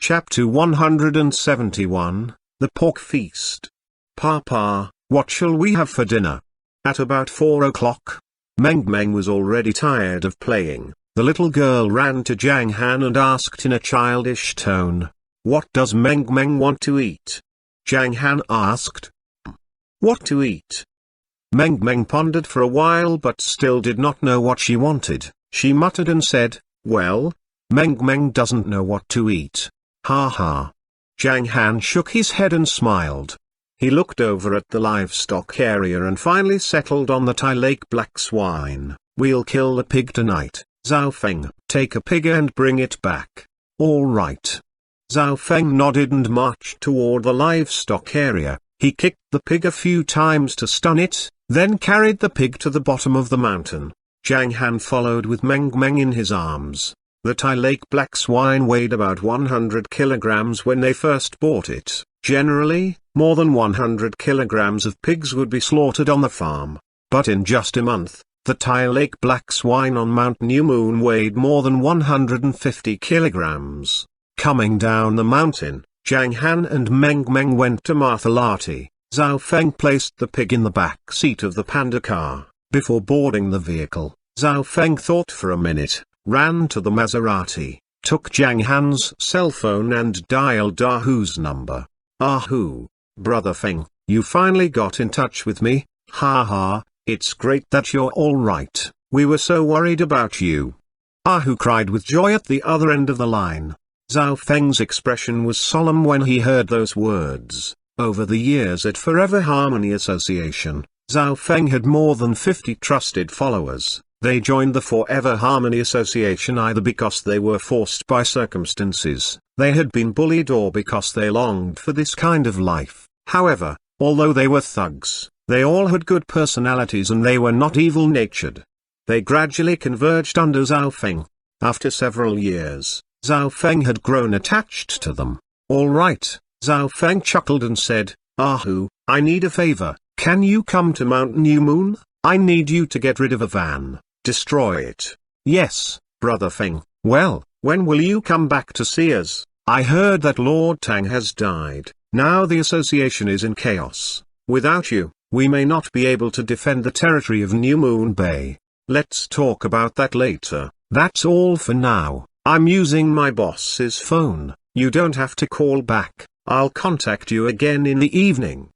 Chapter 171, The Pork Feast. Papa, what shall we have for dinner? At about 4 o'clock. Meng was already tired of playing. The little girl ran to Zhang Han and asked in a childish tone, "What does Meng want to eat?" Zhang Han asked, "What to eat?" Meng pondered for a while but still did not know what she wanted. She muttered and said, "Well, Meng doesn't know what to eat. Ha ha." Zhang Han shook his head and smiled. He looked over at the livestock area and finally settled on the Tai Lake black swine. "We'll kill the pig tonight, Zhao Feng. Take a pig and bring it back." "All right." Zhao Feng nodded and marched toward the livestock area. He kicked the pig a few times to stun it, then carried the pig to the bottom of the mountain. Zhang Han followed with Meng in his arms. The Tai Lake black swine weighed about 100 kilograms when they first bought it. Generally, more than 100 kilograms of pigs would be slaughtered on the farm. But in just a month, the Tai Lake black swine on Mount New Moon weighed more than 150 kilograms. Coming down the mountain, Zhang Han and Meng went to Marthalati. Zhao Feng placed the pig in the back seat of the panda car. Before boarding the vehicle, Zhao Feng thought for a minute, ran to the Maserati, took Zhang Han's cell phone and dialed Ahu's number. "Ahu, brother Feng, you finally got in touch with me. Ha ha, it's great that you're all right. We were so worried about you." Ahu cried with joy at the other end of the line. Zhao Feng's expression was solemn when he heard those words. Over the years at Forever Harmony Association, Zhao Feng had more than 50 trusted followers. They joined the Forever Harmony Association either because they were forced by circumstances, they had been bullied, or because they longed for this kind of life. However, although they were thugs, they all had good personalities and they were not evil-natured. They gradually converged under Zhao Feng. After several years, Zhao Feng had grown attached to them. "All right," Zhao Feng chuckled and said, "Ahu, I need a favor. Can you come to Mount New Moon? I need you to get rid of a van. Destroy it." "Yes, brother Feng. Well, when will you come back to see us? I heard that Lord Tang has died. Now the association is in chaos. Without you, we may not be able to defend the territory of New Moon Bay. Let's talk about that later. That's all for now. I'm using my boss's phone. You don't have to call back. I'll contact you again in the evening."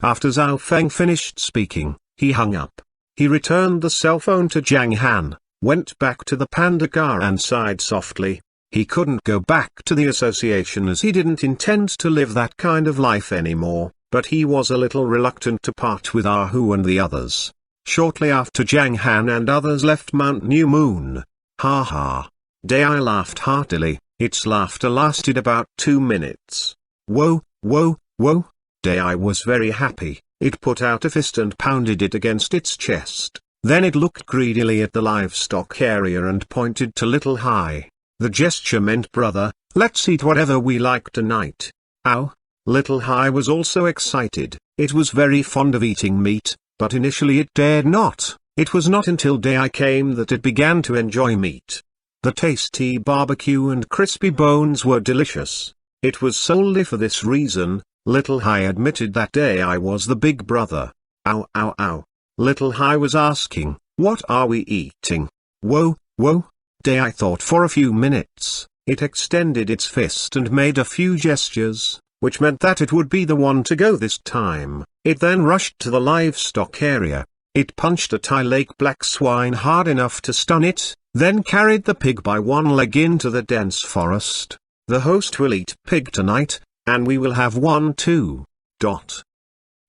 After Zhao Feng finished speaking, he hung up. He returned the cell phone to Zhang Han, went back to the panda car and sighed softly. He couldn't go back to the association as he didn't intend to live that kind of life anymore, but he was a little reluctant to part with Ahu and the others. Shortly after Zhang Han and others left Mount New Moon. Ha ha. Dai laughed heartily. Its laughter lasted about 2 minutes. Whoa, whoa, whoa. Dai was very happy. It put out a fist and pounded it against its chest. Then it looked greedily at the livestock area and pointed to Little Hai. The gesture meant, "Brother, let's eat whatever we like tonight." Ow! Little Hai was also excited. It was very fond of eating meat, but initially it dared not. It was not until Dai came that it began to enjoy meat. The tasty barbecue and crispy bones were delicious. It was solely for this reason Little Hai admitted that Dai was the big brother. Ow ow ow. Little Hai was asking, "What are we eating?" Whoa, whoa. Dai thought for a few minutes. It extended its fist and made a few gestures, which meant that it would be the one to go this time. It then rushed to the livestock area. It punched a Tai Lake black swine hard enough to stun it, then carried the pig by one leg into the dense forest. "The host will eat pig tonight, and we will have one too."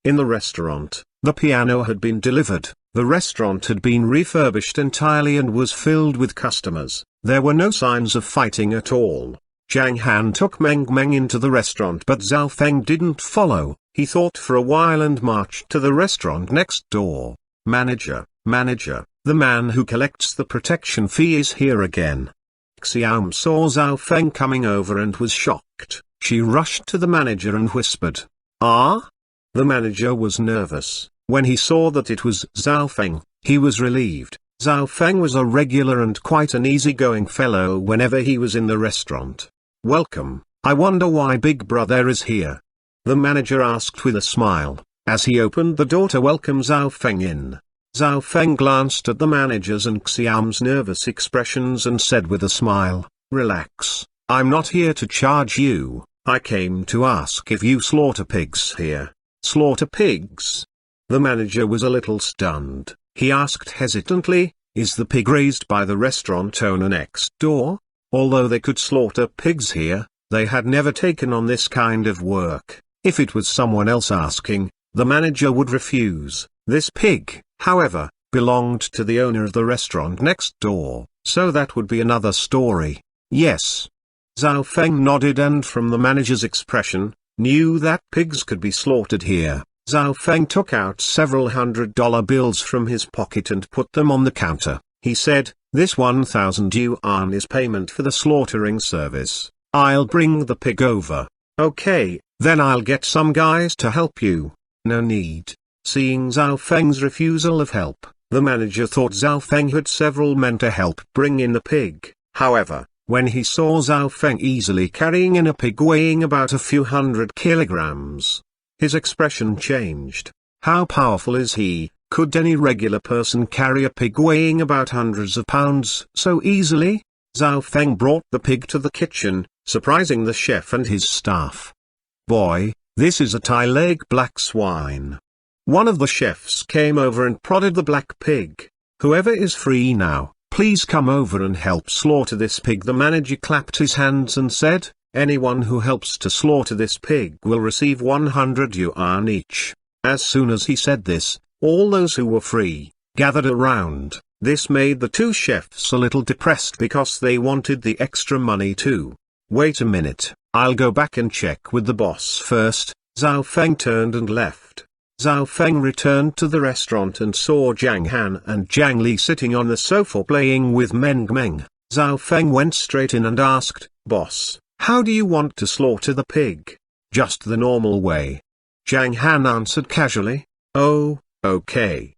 In the restaurant, the piano had been delivered. The restaurant had been refurbished entirely and was filled with customers. There were no signs of fighting at all. Zhang Han took Meng into the restaurant, but Zhao Feng didn't follow. He thought for a while and marched to the restaurant next door. Manager, the man who collects the protection fee is here again." Xiaom saw Zhao Feng coming over and was shocked. She rushed to the manager and whispered, "Ah?" The manager was nervous. When he saw that it was Zhao Feng, he was relieved. Zhao Feng was a regular and quite an easygoing fellow whenever he was in the restaurant. "Welcome, I wonder why Big Brother is here. The manager asked with a smile, as he opened the door to welcome Zhao Feng in. Zhao Feng glanced at the manager's and Xiao's nervous expressions and said with a smile, "Relax, I'm not here to charge you, I came to ask if you slaughter pigs here." Slaughter pigs? The manager was a little stunned. He asked hesitantly, "Is the pig raised by the restaurant owner next door?" Although they could slaughter pigs here, they had never taken on this kind of work. If it was someone else asking, the manager would refuse. This pig, however, belonged to the owner of the restaurant next door, so that would be another story. Yes. Zhao Feng nodded and from the manager's expression, knew that pigs could be slaughtered here. Zhao Feng took out several $100 bills from his pocket and put them on the counter. He said, "This 1,000 yuan is payment for the slaughtering service. I'll bring the pig over." "Okay, then I'll get some guys to help you." "No need." Seeing Zhao Feng's refusal of help, the manager thought Zhao Feng had several men to help bring in the pig. However, when he saw Zhao Feng easily carrying in a pig weighing about a few hundred kilograms, his expression changed. How powerful is he? Could any regular person carry a pig weighing about hundreds of pounds so easily? Zhao Feng brought the pig to the kitchen, surprising the chef and his staff. "Boy, this is a Thai-leg black swine." One of the chefs came over and prodded the black pig. "Whoever is free now, please come over and help slaughter this pig." The manager clapped his hands and said, "Anyone who helps to slaughter this pig will receive 100 yuan each." As soon as he said this, all those who were free gathered around. This made the two chefs a little depressed because they wanted the extra money too. "Wait a minute, I'll go back and check with the boss first." Zhao Feng turned and left. Zhao Feng returned to the restaurant and saw Zhang Han and Zhang Li sitting on the sofa playing with Meng Meng. Zhao Feng went straight in and asked, "Boss, how do you want to slaughter the pig?" "Just the normal way." Zhang Han answered casually. "Oh, okay."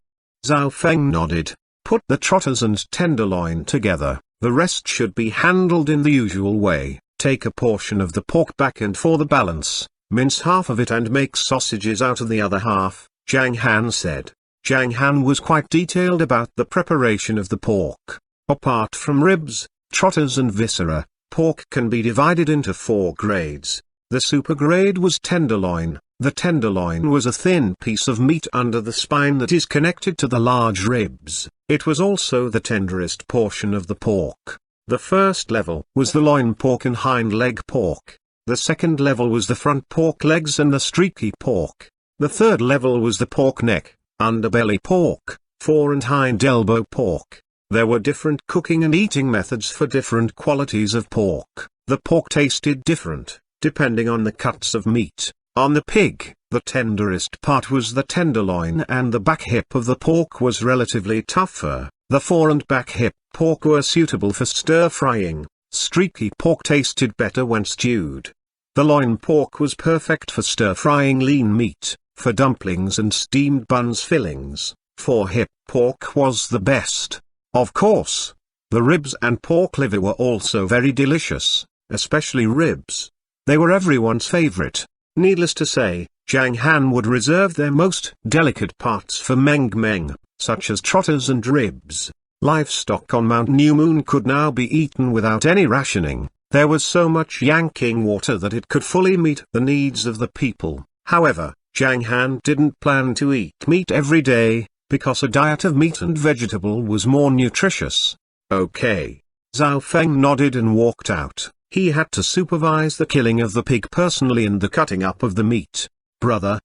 Zhao Feng nodded. "Put the trotters and tenderloin together, the rest should be handled in the usual way. Take a portion of the pork back and for the balance, mince half of it and make sausages out of the other half," Zhang Han said. Zhang Han was quite detailed about the preparation of the pork. Apart from ribs, trotters and viscera, pork can be divided into 4 grades. The super grade was tenderloin. The tenderloin was a thin piece of meat under the spine that is connected to the large ribs. It was also the tenderest portion of the pork. The first level was the loin pork and hind leg pork. The second level was the front pork legs and the streaky pork. The third level was the pork neck, underbelly pork, fore and hind elbow pork. There were different cooking and eating methods for different qualities of pork. The pork tasted different, depending on the cuts of meat. On the pig, the tenderest part was the tenderloin and the back hip of the pork was relatively tougher. The fore and back hip pork were suitable for stir-frying. Streaky pork tasted better when stewed. The loin pork was perfect for stir-frying lean meat, for dumplings and steamed buns fillings. Fore hip pork was the best. Of course, the ribs and pork liver were also very delicious, especially ribs. They were everyone's favorite. Needless to say, Zhang Han would reserve their most delicate parts for Meng Meng, such as trotters and ribs. Livestock on Mount New Moon could now be eaten without any rationing. There was so much yanking water that it could fully meet the needs of the people. However, Zhang Han didn't plan to eat meat every day, because a diet of meat and vegetable was more nutritious. Okay. Zhao Feng nodded and walked out. He had to supervise the killing of the pig personally and the cutting up of the meat. Brother,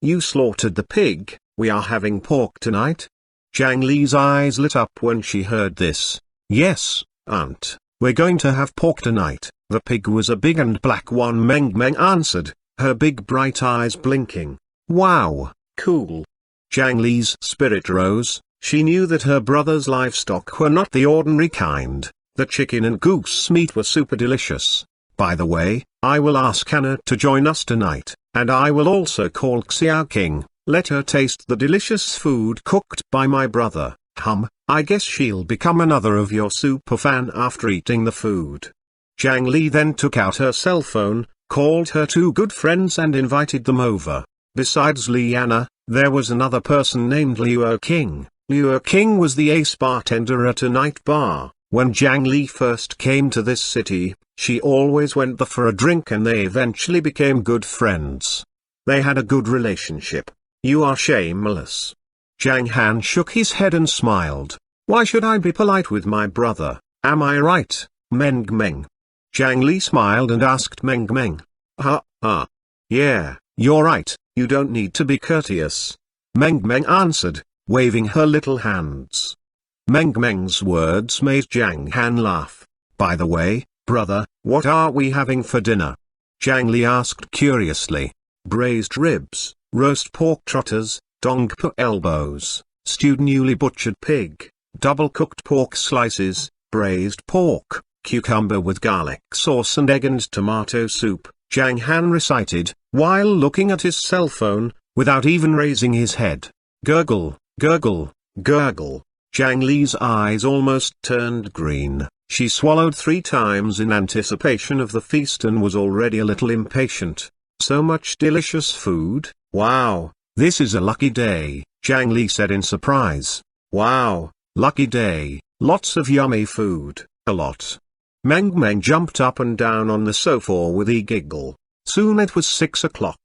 you slaughtered the pig, we are having pork tonight?" Zhang Li's eyes lit up when she heard this. "Yes, aunt, we're going to have pork tonight." The pig was a big and black one, Meng Meng answered, her big bright eyes blinking. "Wow, cool." Zhang Li's spirit rose. She knew that her brother's livestock were not the ordinary kind. The chicken and goose meat were super delicious. "By the way, I will ask Anna to join us tonight, and I will also call Xiao King. Let her taste the delicious food cooked by my brother. I guess she'll become another of your super fan after eating the food." Zhang Li then took out her cell phone, called her two good friends and invited them over. Besides Liana, there was another person named Liu King. Liu King was the ace bartender at a night bar. When Zhang Li first came to this city, she always went there for a drink and they eventually became good friends. They had a good relationship. You are shameless. Zhang Han shook his head and smiled. Why should I be polite with my brother, am I right, Meng Meng? Zhang Li smiled and asked Meng Meng. Yeah, you're right, you don't need to be courteous. Meng Meng answered, waving her little hands. Meng Meng's words made Zhang Han laugh. By the way, brother, what are we having for dinner? Zhang Li asked curiously. Braised ribs, roast pork trotters, dongpo elbows, stewed newly butchered pig, double-cooked pork slices, braised pork, cucumber with garlic sauce and egg and tomato soup, Zhang Han recited, while looking at his cell phone, without even raising his head. Gurgle, gurgle, gurgle. Zhang Li's eyes almost turned green. She swallowed 3 times in anticipation of the feast and was already a little impatient. So much delicious food, wow, this is a lucky day, Zhang Li said in surprise. Wow, lucky day, lots of yummy food, a lot. Meng Meng jumped up and down on the sofa with a giggle. Soon it was 6 o'clock.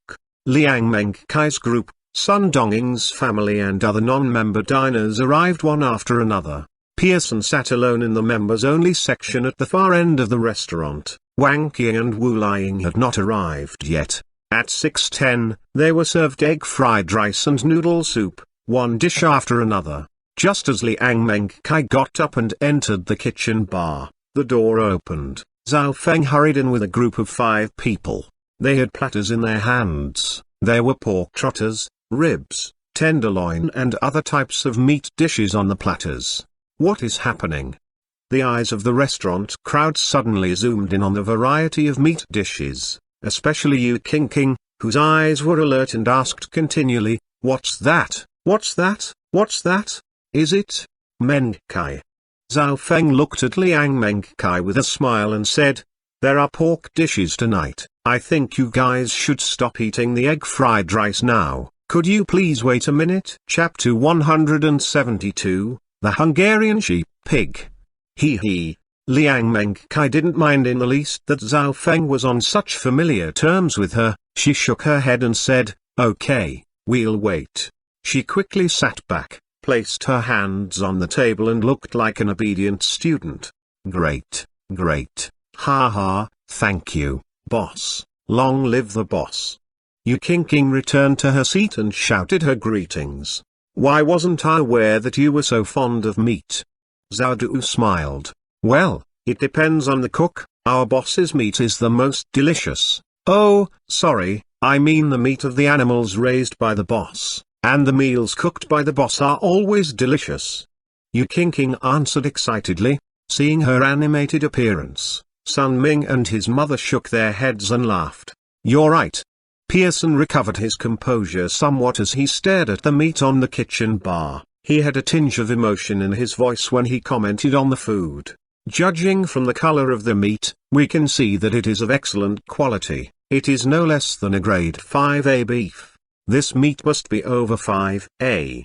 Liang Meng Kai's group, Sun Dongying's family and other non-member diners arrived one after another. Pearson sat alone in the members-only section at the far end of the restaurant. Wang Qing and Wu Liang had not arrived yet. At 6:10, they were served egg fried rice and noodle soup, one dish after another. Just as Liang Meng Kai got up and entered the kitchen bar, the door opened. Zhao Feng hurried in with a group of 5 people. They had platters in their hands. There were pork trotters, ribs, tenderloin and other types of meat dishes on the platters. What is happening? The eyes of the restaurant crowd suddenly zoomed in on the variety of meat dishes, especially Yu King, whose eyes were alert and asked continually, "What's that? What's that? What's that? Is it Meng Kai?" Zhao Feng looked at Liang Meng Kai with a smile and said, "There are pork dishes tonight. I think you guys should stop eating the egg fried rice now. Could you please wait a minute?" Chapter 172, The Hungarian Sheep Pig. Hee. Liang Meng Kai didn't mind in the least that Zhao Feng was on such familiar terms with her. She shook her head and said, "Okay, we'll wait." She quickly sat back, placed her hands on the table and looked like an obedient student. Great. Ha, thank you, boss. Long live the boss. Yu King returned to her seat and shouted her greetings. Why wasn't I aware that you were so fond of meat? Zhao Du smiled. Well, it depends on the cook. Our boss's meat is the most delicious. Oh, sorry, I mean the meat of the animals raised by the boss, and the meals cooked by the boss are always delicious. Yu King answered excitedly. Seeing her animated appearance, Sun Ming and his mother shook their heads and laughed. You're right. Pearson recovered his composure somewhat as he stared at the meat on the kitchen bar. He had a tinge of emotion in his voice when he commented on the food. Judging from the color of the meat, we can see that it is of excellent quality. It is no less than a grade 5A beef. This meat must be over 5A.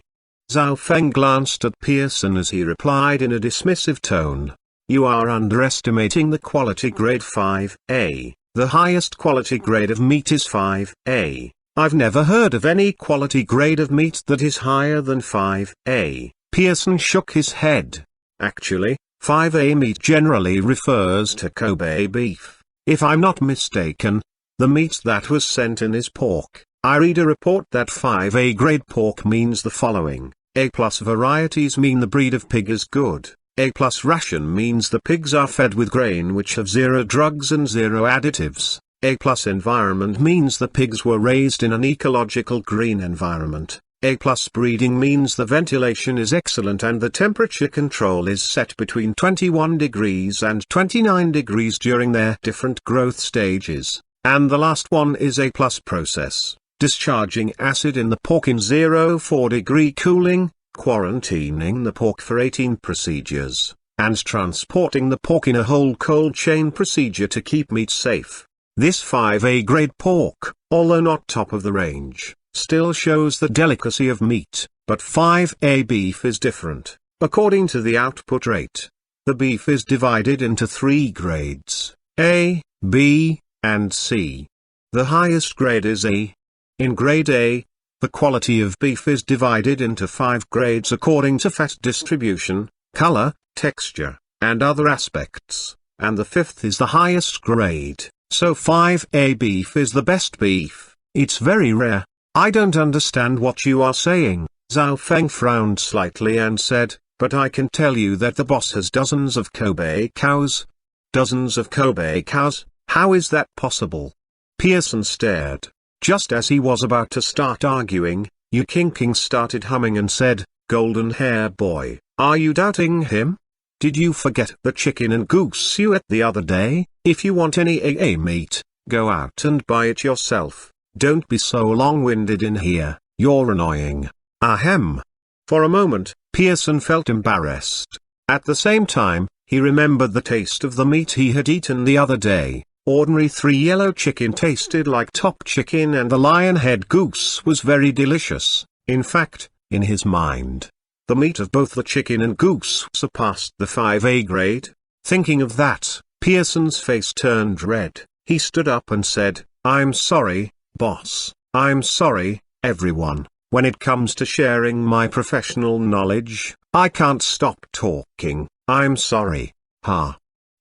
Zhao Feng glanced at Pearson as he replied in a dismissive tone. You are underestimating the quality grade 5A. The highest quality grade of meat is 5A. I've never heard of any quality grade of meat that is higher than 5A. Pearson shook his head. Actually, 5A meat generally refers to Kobe beef. If I'm not mistaken, the meat that was sent in is pork. I read a report that 5A grade pork means the following. A+ varieties mean the breed of pig is good. A+ ration means the pigs are fed with grain which have 0 drugs and 0 additives. A+ environment means the pigs were raised in an ecological green environment. A+ breeding means the ventilation is excellent and the temperature control is set between 21 degrees and 29 degrees during their different growth stages. And the last one is A+ process, discharging acid in the pork in 0 4 degree cooling, quarantining the pork for 18 procedures, and transporting the pork in a whole cold chain procedure to keep meat safe. This 5A grade pork, although not top of the range, still shows the delicacy of meat, but 5A beef is different. According to the output rate, the beef is divided into 3 grades, A, B, and C. The highest grade is A. In grade A, the quality of beef is divided into 5 grades according to fat distribution, color, texture, and other aspects, and the 5th is the highest grade, so 5A beef is the best beef. It's very rare. I don't understand what you are saying. Zhao Feng frowned slightly and said, but I can tell you that the boss has dozens of Kobe cows. Dozens of Kobe cows? How is that possible? Pearson stared. Just as he was about to start arguing, Yu King started humming and said, "Golden hair boy, are you doubting him? Did you forget the chicken and goose you ate the other day? If you want any AA meat, go out and buy it yourself. Don't be so long-winded in here, you're annoying." Ahem. For a moment, Pearson felt embarrassed. At the same time, he remembered the taste of the meat he had eaten the other day. Ordinary 3 yellow chicken tasted like top chicken and the lion-head goose was very delicious. In fact, in his mind, the meat of both the chicken and goose surpassed the 5A grade. Thinking of that, Pearson's face turned red. He stood up and said, "I'm sorry, boss. I'm sorry, everyone. When it comes to sharing my professional knowledge, I can't stop talking. I'm sorry. Ha."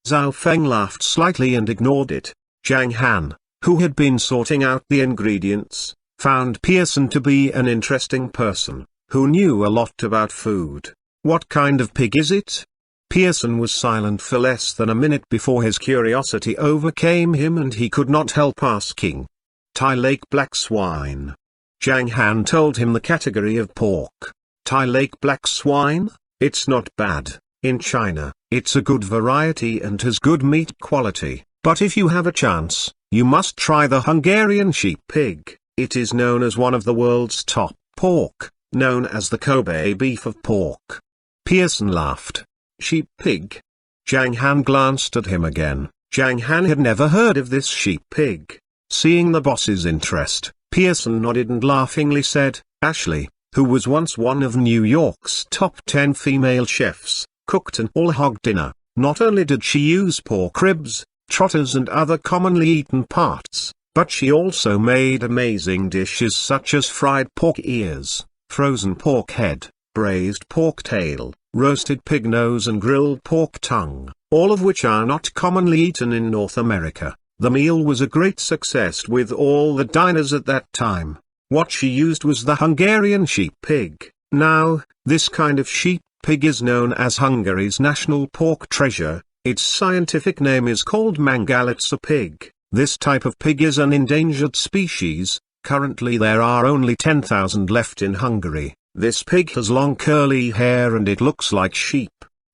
Zhao Feng laughed slightly and ignored it. Zhang Han, who had been sorting out the ingredients, found Pearson to be an interesting person, who knew a lot about food. "What kind of pig is it?" Pearson was silent for less than a minute before his curiosity overcame him and he could not help asking. "Thai Lake black swine." Zhang Han told him the category of pork. "Thai Lake black swine? It's not bad. In China, it's a good variety and has good meat quality, but if you have a chance, you must try the Hungarian sheep pig. It is known as one of the world's top pork, known as the Kobe beef of pork." Pearson laughed. "Sheep pig?" Zhang Han glanced at him again. Zhang Han had never heard of this sheep pig. Seeing the boss's interest, Pearson nodded and laughingly said, "Ashley, who was once one of New York's top 10 female chefs, cooked an all-hog dinner. Not only did she use pork ribs, trotters and other commonly eaten parts, but she also made amazing dishes such as fried pork ears, frozen pork head, braised pork tail, roasted pig nose and grilled pork tongue, all of which are not commonly eaten in North America. The meal was a great success with all the diners at that time. What she used was the Hungarian sheep pig. Now, this kind of sheep pig is known as Hungary's national pork treasure. Its scientific name is called Mangalitsa pig. This type of pig is an endangered species. Currently there are only 10,000 left in Hungary. This pig has long curly hair and it looks like sheep.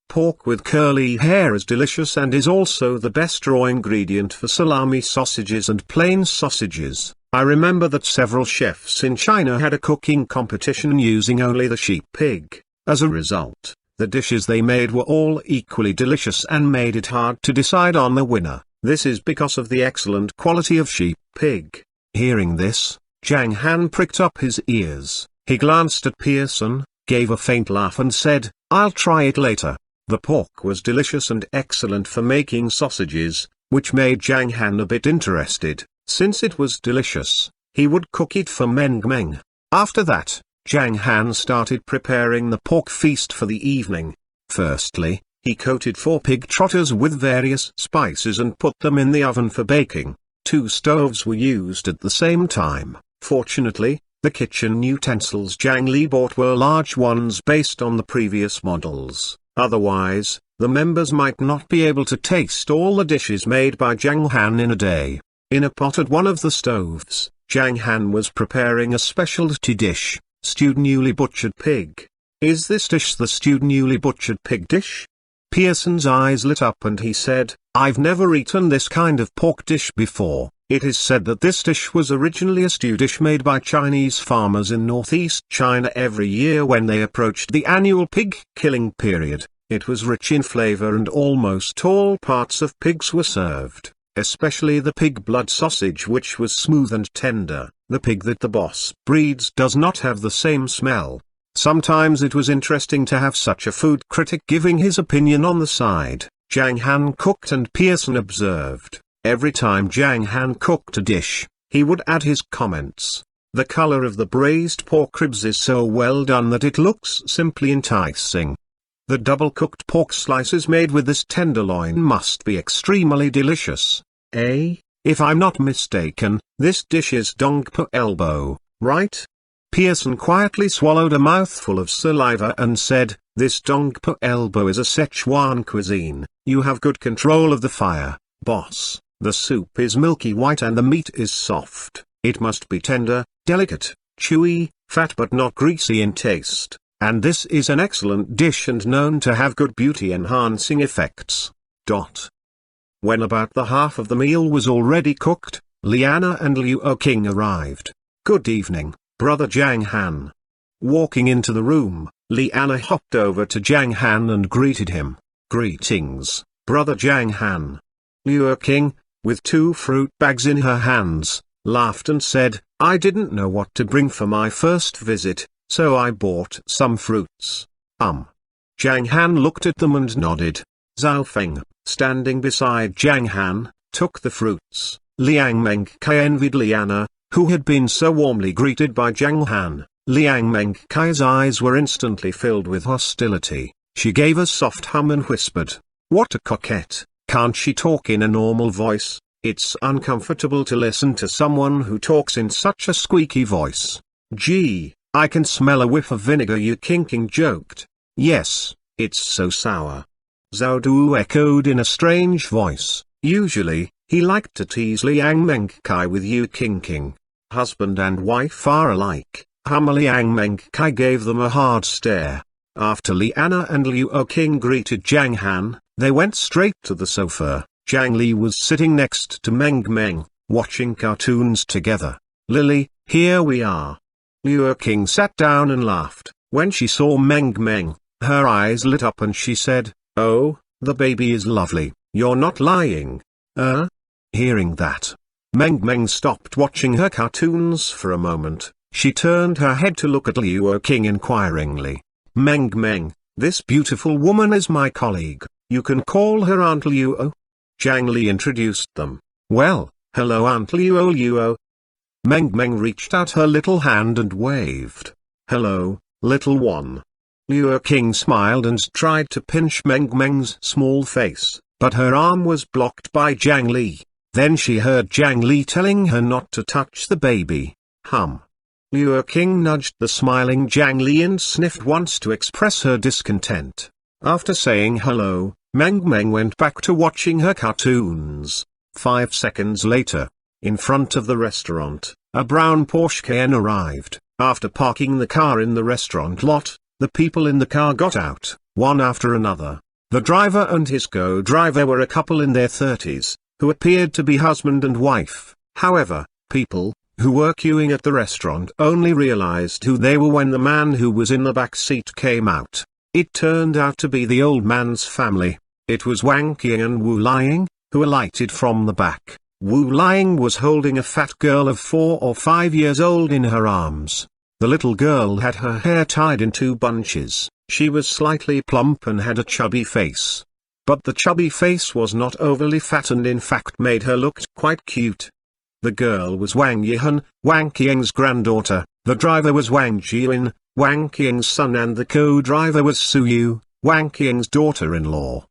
Pork with curly hair is delicious and is also the best raw ingredient for salami sausages and plain sausages. I remember that several chefs in China had a cooking competition using only the sheep pig. As a result, the dishes they made were all equally delicious and made it hard to decide on the winner. This is because of the excellent quality of sheep pig. Hearing this, Zhang Han pricked up his ears. He glanced at Pearson, gave a faint laugh and said, "I'll try it later." The pork was delicious and excellent for making sausages, which made Zhang Han a bit interested. Since it was delicious, he would cook it for Meng Meng. After that, Zhang Han started preparing the pork feast for the evening. Firstly, he coated 4 pig trotters with various spices and put them in the oven for baking. 2 stoves were used at the same time. Fortunately, the kitchen utensils Zhang Li bought were large ones based on the previous models. Otherwise, the members might not be able to taste all the dishes made by Zhang Han in a day. In a pot at one of the stoves, Zhang Han was preparing a specialty dish, stewed newly butchered pig. "Is this dish the stewed newly butchered pig dish?" Pearson's eyes lit up and he said, "I've never eaten this kind of pork dish before." It is said that this dish was originally a stew dish made by Chinese farmers in northeast China every year when they approached the annual pig killing period. It was rich in flavor and almost all parts of pigs were served, especially the pig blood sausage, which was smooth and tender. The pig that the boss breeds does not have the same smell. Sometimes it was interesting to have such a food critic giving his opinion on the side. Zhang Han cooked and Pearson observed. Every time Zhang Han cooked a dish, he would add his comments. The color of the braised pork ribs is so well done that it looks simply enticing. The double-cooked pork slices made with this tenderloin must be extremely delicious. If I'm not mistaken, this dish is dong po elbow, right? Pearson quietly swallowed a mouthful of saliva and said, "This dong po elbow is a Sichuan cuisine. You have good control of the fire, boss. The soup is milky white and the meat is soft. It must be tender, delicate, chewy, fat but not greasy in taste. And this is an excellent dish and known to have good beauty-enhancing effects." When about the half of the meal was already cooked, Liana and Liu King arrived. "Good evening, Brother Zhang Han." Walking into the room, Liana hopped over to Zhang Han and greeted him. "Greetings, Brother Zhang Han." Liu King, with 2 fruit bags in her hands, laughed and said, "I didn't know what to bring for my first visit, so I bought some fruits." Zhang Han looked at them and nodded. Zhao Feng, standing beside Zhang Han, took the fruits. Liang Mengkai envied Liana, who had been so warmly greeted by Zhang Han. Liang Mengkai's eyes were instantly filled with hostility. She gave a soft hum and whispered, "What a coquette, can't she talk in a normal voice? It's uncomfortable to listen to someone who talks in such a squeaky voice." "Gee, I can smell a whiff of vinegar," Yu King joked. "Yes, it's so sour." Zhao Du echoed in a strange voice. Usually, he liked to tease Liang Mengkai with Yu King. Husband and wife are alike. Liang Mengkai gave them a hard stare. After Liana and Liu King greeted Zhang Han, they went straight to the sofa. Zhang Li was sitting next to Meng, watching cartoons together. "Lily, here we are." Liu King sat down and laughed. When she saw Meng, her eyes lit up and she said, "Oh, the baby is lovely, you're not lying." Hearing that, Meng stopped watching her cartoons for a moment. She turned her head to look at Liu King inquiringly. "Meng, this beautiful woman is my colleague, you can call her Aunt Liu." Zhang Li introduced them. "Well, hello Aunt Liu." Meng reached out her little hand and waved. "Hello, little one." Liu King smiled and tried to pinch Meng's small face, but her arm was blocked by Zhang Li. Then she heard Zhang Li telling her not to touch the baby. Liu King nudged the smiling Zhang Li and sniffed once to express her discontent. After saying hello, Meng went back to watching her cartoons. 5 seconds later, in front of the restaurant, a brown Porsche Cayenne arrived. After parking the car in the restaurant lot, the people in the car got out, one after another. The driver and his co-driver were a couple in their 30s, who appeared to be husband and wife. However, people who were queuing at the restaurant only realized who they were when the man who was in the back seat came out. It turned out to be the old man's family. It was Wang and Wu Liang, who alighted from the back. Wu Liang was holding a fat girl of 4 or 5 years old in her arms. The little girl had her hair tied in 2 bunches. She was slightly plump and had a chubby face. But the chubby face was not overly fat and in fact made her look quite cute. The girl was Wang Yihan, Wang Qiang's granddaughter, the driver was Wang Jian, Wang Qiang's son, and the co-driver was Su Yu, Wang Qiang's daughter-in-law.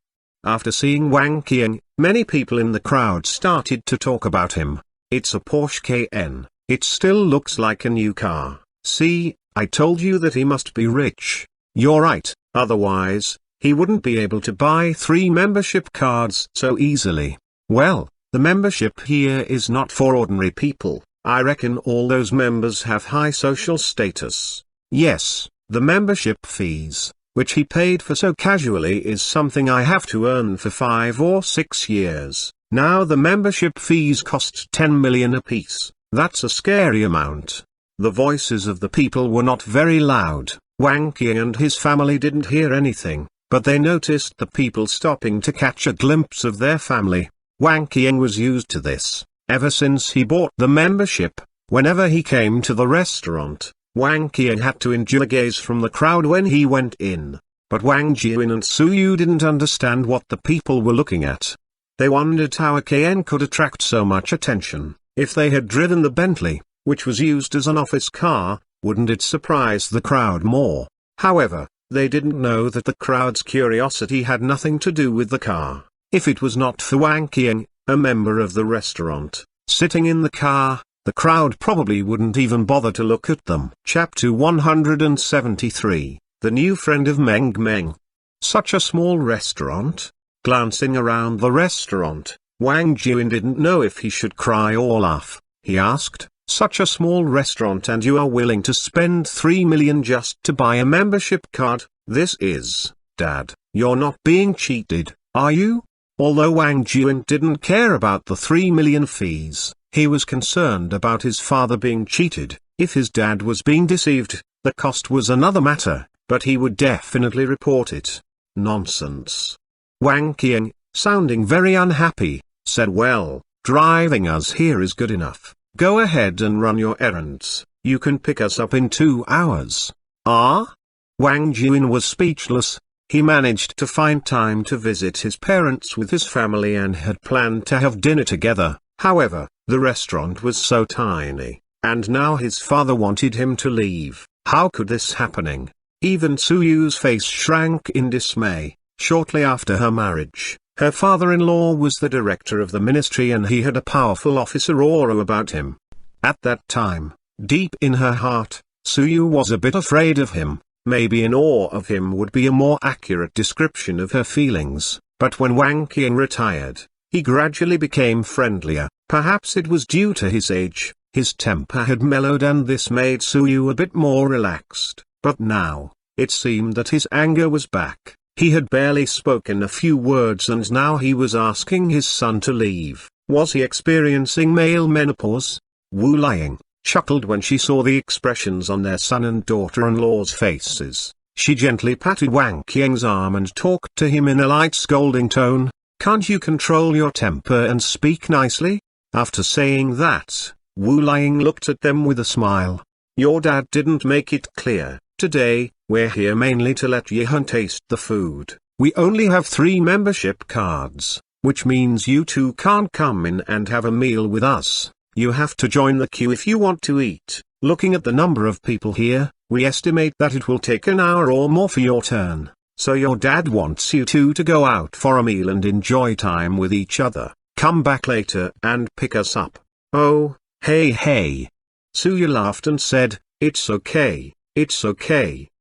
After seeing Wang Qiang, many people in the crowd started to talk about him. "It's a Porsche Cayenne, it still looks like a new car. See, I told you that he must be rich." "You're right, otherwise, he wouldn't be able to buy 3 membership cards so easily." "Well, the membership here is not for ordinary people. I reckon all those members have high social status." "Yes, the membership fees, which he paid for so casually, is something I have to earn for 5 or 6 years. Now the membership fees cost 10 million apiece. That's a scary amount." The voices of the people were not very loud. Wang Qiang and his family didn't hear anything. but they noticed the people stopping to catch a glimpse of their family. Wang Qiang was used to this. Ever since he bought the membership, whenever he came to the restaurant, Wang Qiang had to endure gaze from the crowd when he went in. But Wang Jiwen and Su Yu didn't understand what the people were looking at. They wondered how a Qiang could attract so much attention. If they had driven the Bentley, which was used as an office car, wouldn't it surprise the crowd more? However, they didn't know that the crowd's curiosity had nothing to do with the car. If it was not for Wang Qiang, a member of the restaurant, sitting in the car, the crowd probably wouldn't even bother to look at them. Chapter 173, The New Friend of Meng Meng. Such a small restaurant? Glancing around the restaurant, Wang Jiwen didn't know if he should cry or laugh. He asked, "Such a small restaurant and you are willing to spend 3 million just to buy a membership card? This is, Dad, you're not being cheated, are you?" Although Wang Jiwen didn't care about the 3 million fees, he was concerned about his father being cheated. If his dad was being deceived, the cost was another matter, but he would definitely report it. Nonsense. Wang Qiang, sounding very unhappy, said, "Well, driving us here is good enough. Go ahead and run your errands. You can pick us up in 2 hours. Ah? Wang Jiwen was speechless. He managed to find time to visit his parents with his family and had planned to have dinner together. However, the restaurant was so tiny, and now his father wanted him to leave. How could this happening? Even Su Yu's face shrank in dismay. Shortly after her marriage, her father-in-law was the director of the ministry and he had a powerful officer aura about him. At that time, deep in her heart, Su Yu was a bit afraid of him. Maybe in awe of him would be a more accurate description of her feelings, but when Wang Qiang retired, he gradually became friendlier. Perhaps it was due to his age, his temper had mellowed and this made Su Yu a bit more relaxed, but now, it seemed that his anger was back. He had barely spoken a few words and now he was asking his son to leave. Was he experiencing male menopause? Wu Liang chuckled when she saw the expressions on their son and daughter-in-law's faces. She gently patted Wang Qiang's arm and talked to him in a light scolding tone. "Can't you control your temper and speak nicely?" After saying that, Wu Liang looked at them with a smile. "Your dad didn't make it clear. Today, we're here mainly to let Yehan taste the food. We only have 3 membership cards, which means you two can't come in and have a meal with us. You have to join the queue if you want to eat. Looking at the number of people here, we estimate that it will take an hour or more for your turn. So your dad wants you two to go out for a meal and enjoy time with each other. Come back later and pick us up." "Oh, hey. Su Yu laughed and said, It's okay.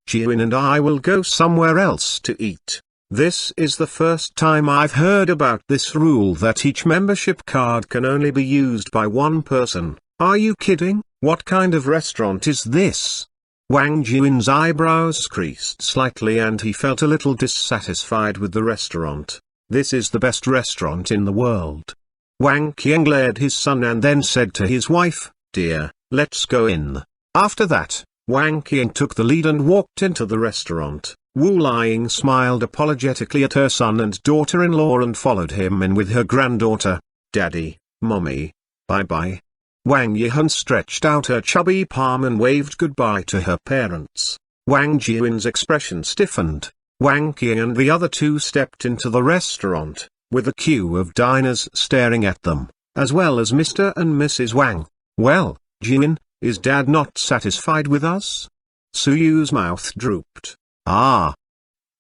Jiwen and I will go somewhere else to eat. This is the first time I've heard about this rule that each membership card can only be used by one person. Are you kidding? What kind of restaurant is this?" Wang Jiwen's eyebrows creased slightly and he felt a little dissatisfied with the restaurant. "This is the best restaurant in the world." Wang Qiang glared his son and then said to his wife, "Dear, let's go in." After that, Wang Qiang took the lead and walked into the restaurant. Wu Liang smiled apologetically at her son and daughter-in-law and followed him in with her granddaughter. "Daddy, Mommy, bye-bye." Wang Yihan stretched out her chubby palm and waved goodbye to her parents. Wang Jiwen's expression stiffened. Wang Qiang and the other two stepped into the restaurant, with a queue of diners staring at them, as well as Mr. and Mrs. Wang. "Well, Jiwen, is Dad not satisfied with us?" Su Yu's mouth drooped. "Ah."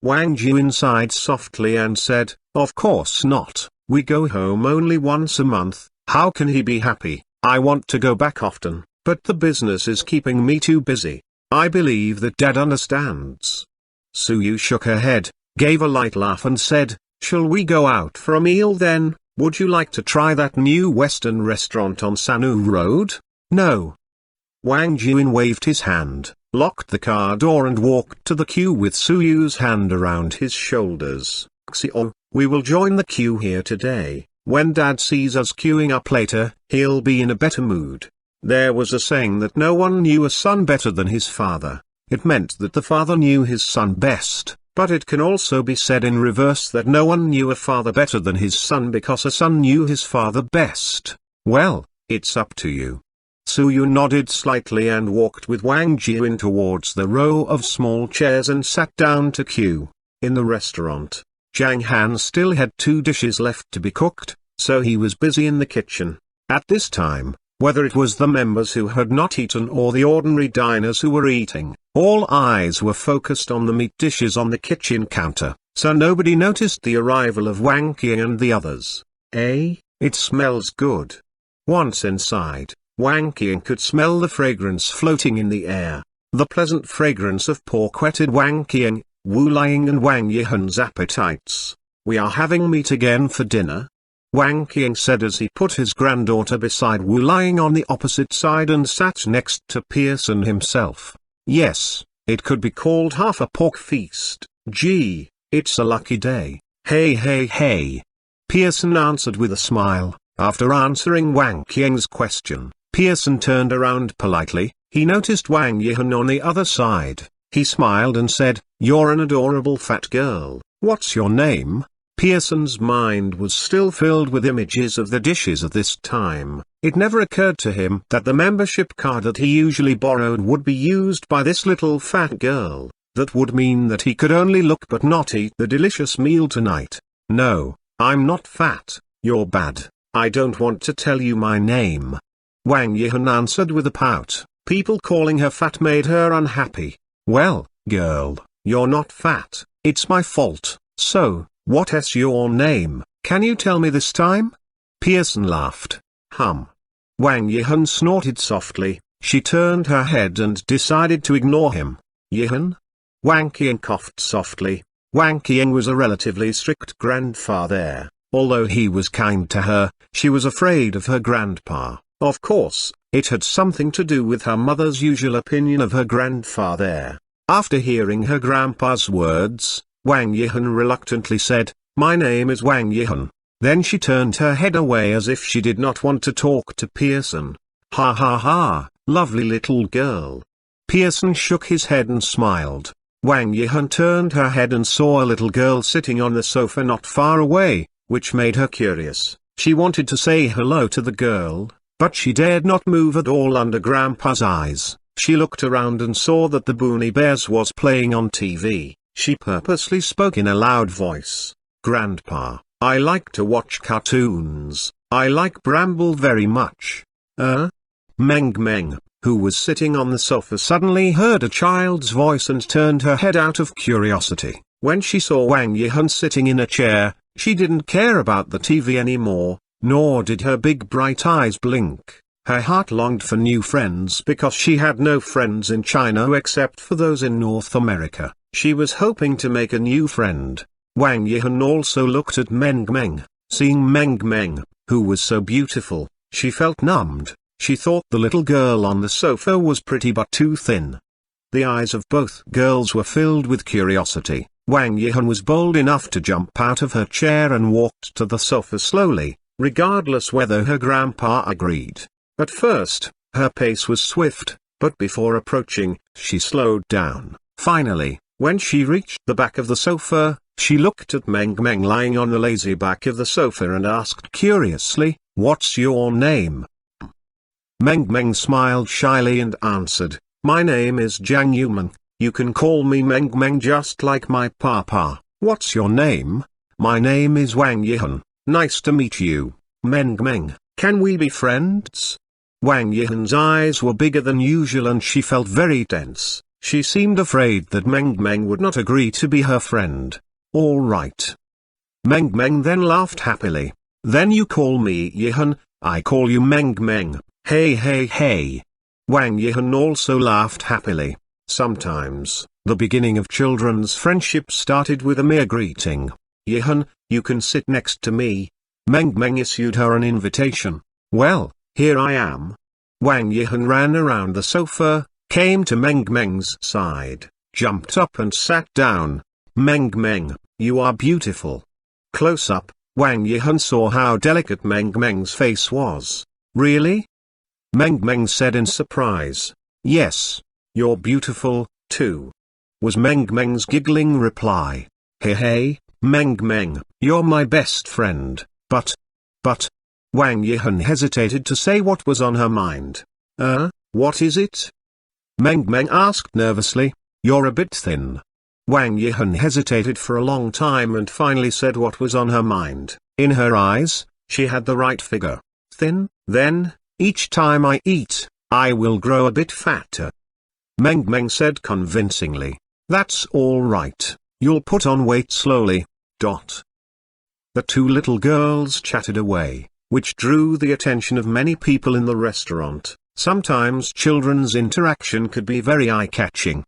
Wang Jiwen sighed softly and said, "Of course not. We go home only once a month. How can he be happy? I want to go back often, but the business is keeping me too busy. I believe that Dad understands." Su Yu shook her head, gave a light laugh and said, "Shall we go out for a meal then? Would you like to try that new Western restaurant on Sanu Road?" "No." Wang Jiwen waved his hand, locked the car door and walked to the queue with Su Yu's hand around his shoulders. "Xiao, we will join the queue here today. When Dad sees us queuing up later, he'll be in a better mood." There was a saying that no one knew a son better than his father. It meant that the father knew his son best, But it can also be said in reverse that no one knew a father better than his son because a son knew his father best. Well, it's up to you. Suyu nodded slightly and walked with Wang Jian towards the row of small chairs and sat down to queue. In the restaurant, Zhang Han still had 2 dishes left to be cooked, so he was busy in the kitchen. At this time, whether it was the members who had not eaten or the ordinary diners who were eating, all eyes were focused on the meat dishes on the kitchen counter, so nobody noticed the arrival of Wang Qiang and the others. It smells good. Once inside, Wang Qiang could smell the fragrance floating in the air. The pleasant fragrance of pork whetted Wang Qiang, Wu Liang and Wang Yihan's appetites. "We are having meat again for dinner?" Wang Qiang said as he put his granddaughter beside Wu Liang on the opposite side and sat next to Pearson himself. "Yes, it could be called half a pork feast. Gee, it's a lucky day. Hey hey hey." Pearson answered with a smile. After answering Wang Qiang's question, Pearson turned around politely. He noticed Wang Yihan on the other side. He smiled and said, "You're an adorable fat girl. What's your name?" Pearson's mind was still filled with images of the dishes at this time. It never occurred to him that the membership card that he usually borrowed would be used by this little fat girl. That would mean that he could only look but not eat the delicious meal tonight. "No, I'm not fat, you're bad. I don't want to tell you my name." Wang Yihan answered with a pout. People calling her fat made her unhappy. "Well, girl, you're not fat, it's my fault. So, what's your name, can you tell me this time?" Pearson laughed. Wang Yihan snorted softly. She turned her head and decided to ignore him. "Yihan?" Wang Qiang coughed softly. Wang Qiang was a relatively strict grandfather. Although he was kind to her, she was afraid of her grandpa. Of course, it had something to do with her mother's usual opinion of her grandfather. After hearing her grandpa's words, Wang Yihan reluctantly said, "My name is Wang Yihan." Then she turned her head away as if she did not want to talk to Pearson. "Ha ha ha, lovely little girl." Pearson shook his head and smiled. Wang Yihan turned her head and saw a little girl sitting on the sofa not far away, which made her curious. She wanted to say hello to the girl, but she dared not move at all under Grandpa's eyes. She looked around and saw that the Boonie Bears was playing on TV. She purposely spoke in a loud voice. "Grandpa, I like to watch cartoons. I like Bramble very much." Meng Meng, who was sitting on the sofa, suddenly heard a child's voice and turned her head out of curiosity. When she saw Wang Yihan sitting in a chair, she didn't care about the TV anymore, nor did her big bright eyes blink. Her heart longed for new friends because she had no friends in China except for those in North America. She was hoping to make a new friend. Wang Yihan also looked at Meng Meng. Seeing Meng Meng, who was so beautiful, she felt numbed. She thought the little girl on the sofa was pretty but too thin. The eyes of both girls were filled with curiosity. Wang Yihan was bold enough to jump out of her chair and walked to the sofa slowly, regardless whether her grandpa agreed. At first, her pace was swift, but before approaching, she slowed down. Finally, when she reached the back of the sofa, she looked at Meng Meng lying on the lazy back of the sofa and asked curiously, "What's your name?" Meng Meng smiled shyly and answered, "My name is Jiang Yumeng. You can call me Meng Meng just like my papa." "What's your name?" "My name is Wang Yihan. Nice to meet you, Meng Meng. Can we be friends?" Wang Yihan's eyes were bigger than usual and she felt very tense. She seemed afraid that Meng Meng would not agree to be her friend. "All right." Meng Meng then laughed happily. "Then you call me Yihan, I call you Meng Meng. Hey hey hey." Wang Yihan also laughed happily. Sometimes, the beginning of children's friendship started with a mere greeting. "Yihan, you can sit next to me." Meng Meng issued her an invitation. "Well, here I am." Wang Yihan ran around the sofa, came to Meng Meng's side, jumped up and sat down. "Meng Meng, you are beautiful." Close up, Wang Yihan saw how delicate Meng Meng's face was. "Really?" Meng Meng said in surprise. "Yes, you're beautiful, too." was Meng Meng's giggling reply. Hey, Meng Meng, you're my best friend, but, Wang Yihan hesitated to say what was on her mind. What is it? Meng Meng asked nervously. You're a bit thin. Wang Yihan hesitated for a long time and finally said what was on her mind. In her eyes, she had the right figure. Thin? Then, each time I eat, I will grow a bit fatter. Meng Meng said convincingly. That's all right. You'll put on weight slowly. The two little girls chatted away, which drew the attention of many people in the restaurant. Sometimes children's interaction could be very eye-catching.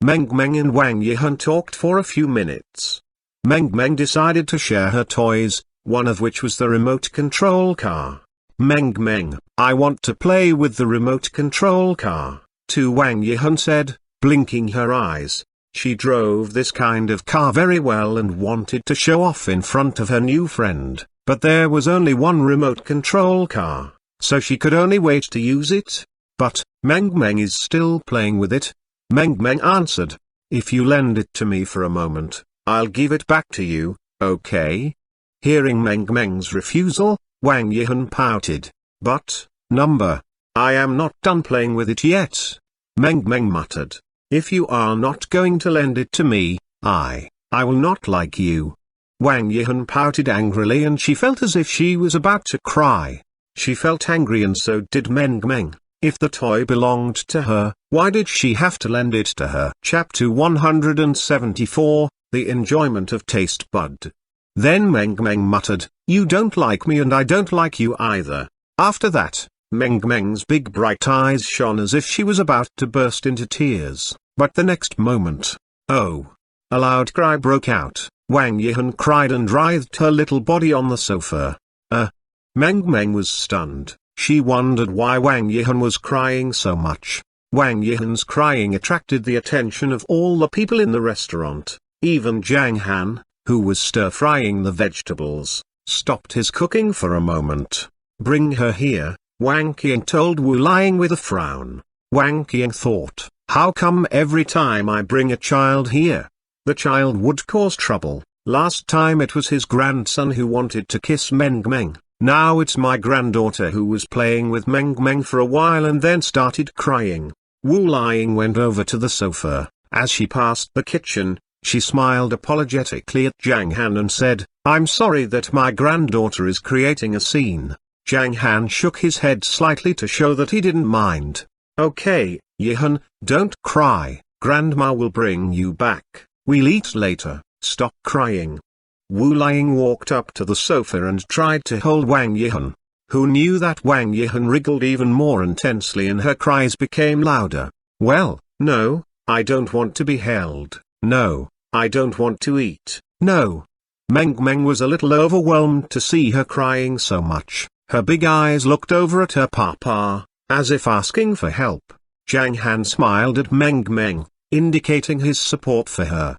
Meng Meng and Wang Yihan talked for a few minutes. Meng Meng decided to share her toys, one of which was the remote control car. Meng Meng, I want to play with the remote control car, too, Wang Yihan said, blinking her eyes. She drove this kind of car very well and wanted to show off in front of her new friend, but there was only one remote control car, so she could only wait to use it. But, Meng Meng is still playing with it. Meng Meng answered, if you lend it to me for a moment, I'll give it back to you, okay? Hearing Meng Meng's refusal, Wang Yihan pouted. But, I am not done playing with it yet. Meng Meng muttered. If you are not going to lend it to me, I will not like you. Wang Yihan pouted angrily and she felt as if she was about to cry. She felt angry and so did Meng Meng. If the toy belonged to her, why did she have to lend it to her? Chapter 174, The Enjoyment of Taste Bud. Then Meng Meng muttered, you don't like me and I don't like you either. After that, Meng Meng's big bright eyes shone as if she was about to burst into tears, but the next moment, a loud cry broke out. Wang Yihan cried and writhed her little body on the sofa. Meng Meng was stunned. She wondered why Wang Yihan was crying so much. Wang Yihan's crying attracted the attention of all the people in the restaurant. Even Zhang Han, who was stir-frying the vegetables, stopped his cooking for a moment. Bring her here, Wang Qiang told Wu Liang with a frown. Wang Qiang thought, how come every time I bring a child here, the child would cause trouble? Last time it was his grandson who wanted to kiss Meng Meng. Now it's my granddaughter who was playing with Meng Meng for a while and then started crying. Wu Liang went over to the sofa. As she passed the kitchen, she smiled apologetically at Zhang Han and said, I'm sorry that my granddaughter is creating a scene. Zhang Han shook his head slightly to show that he didn't mind. Okay, Yihan, don't cry, Grandma will bring you back. We'll eat later, stop crying. Wu Liang walked up to the sofa and tried to hold Wang Yihan, who knew that Wang Yihan wriggled even more intensely and her cries became louder. Well, no, I don't want to be held, no, I don't want to eat, no. Meng Meng was a little overwhelmed to see her crying so much. Her big eyes looked over at her papa, as if asking for help. Zhang Han smiled at Meng Meng, indicating his support for her.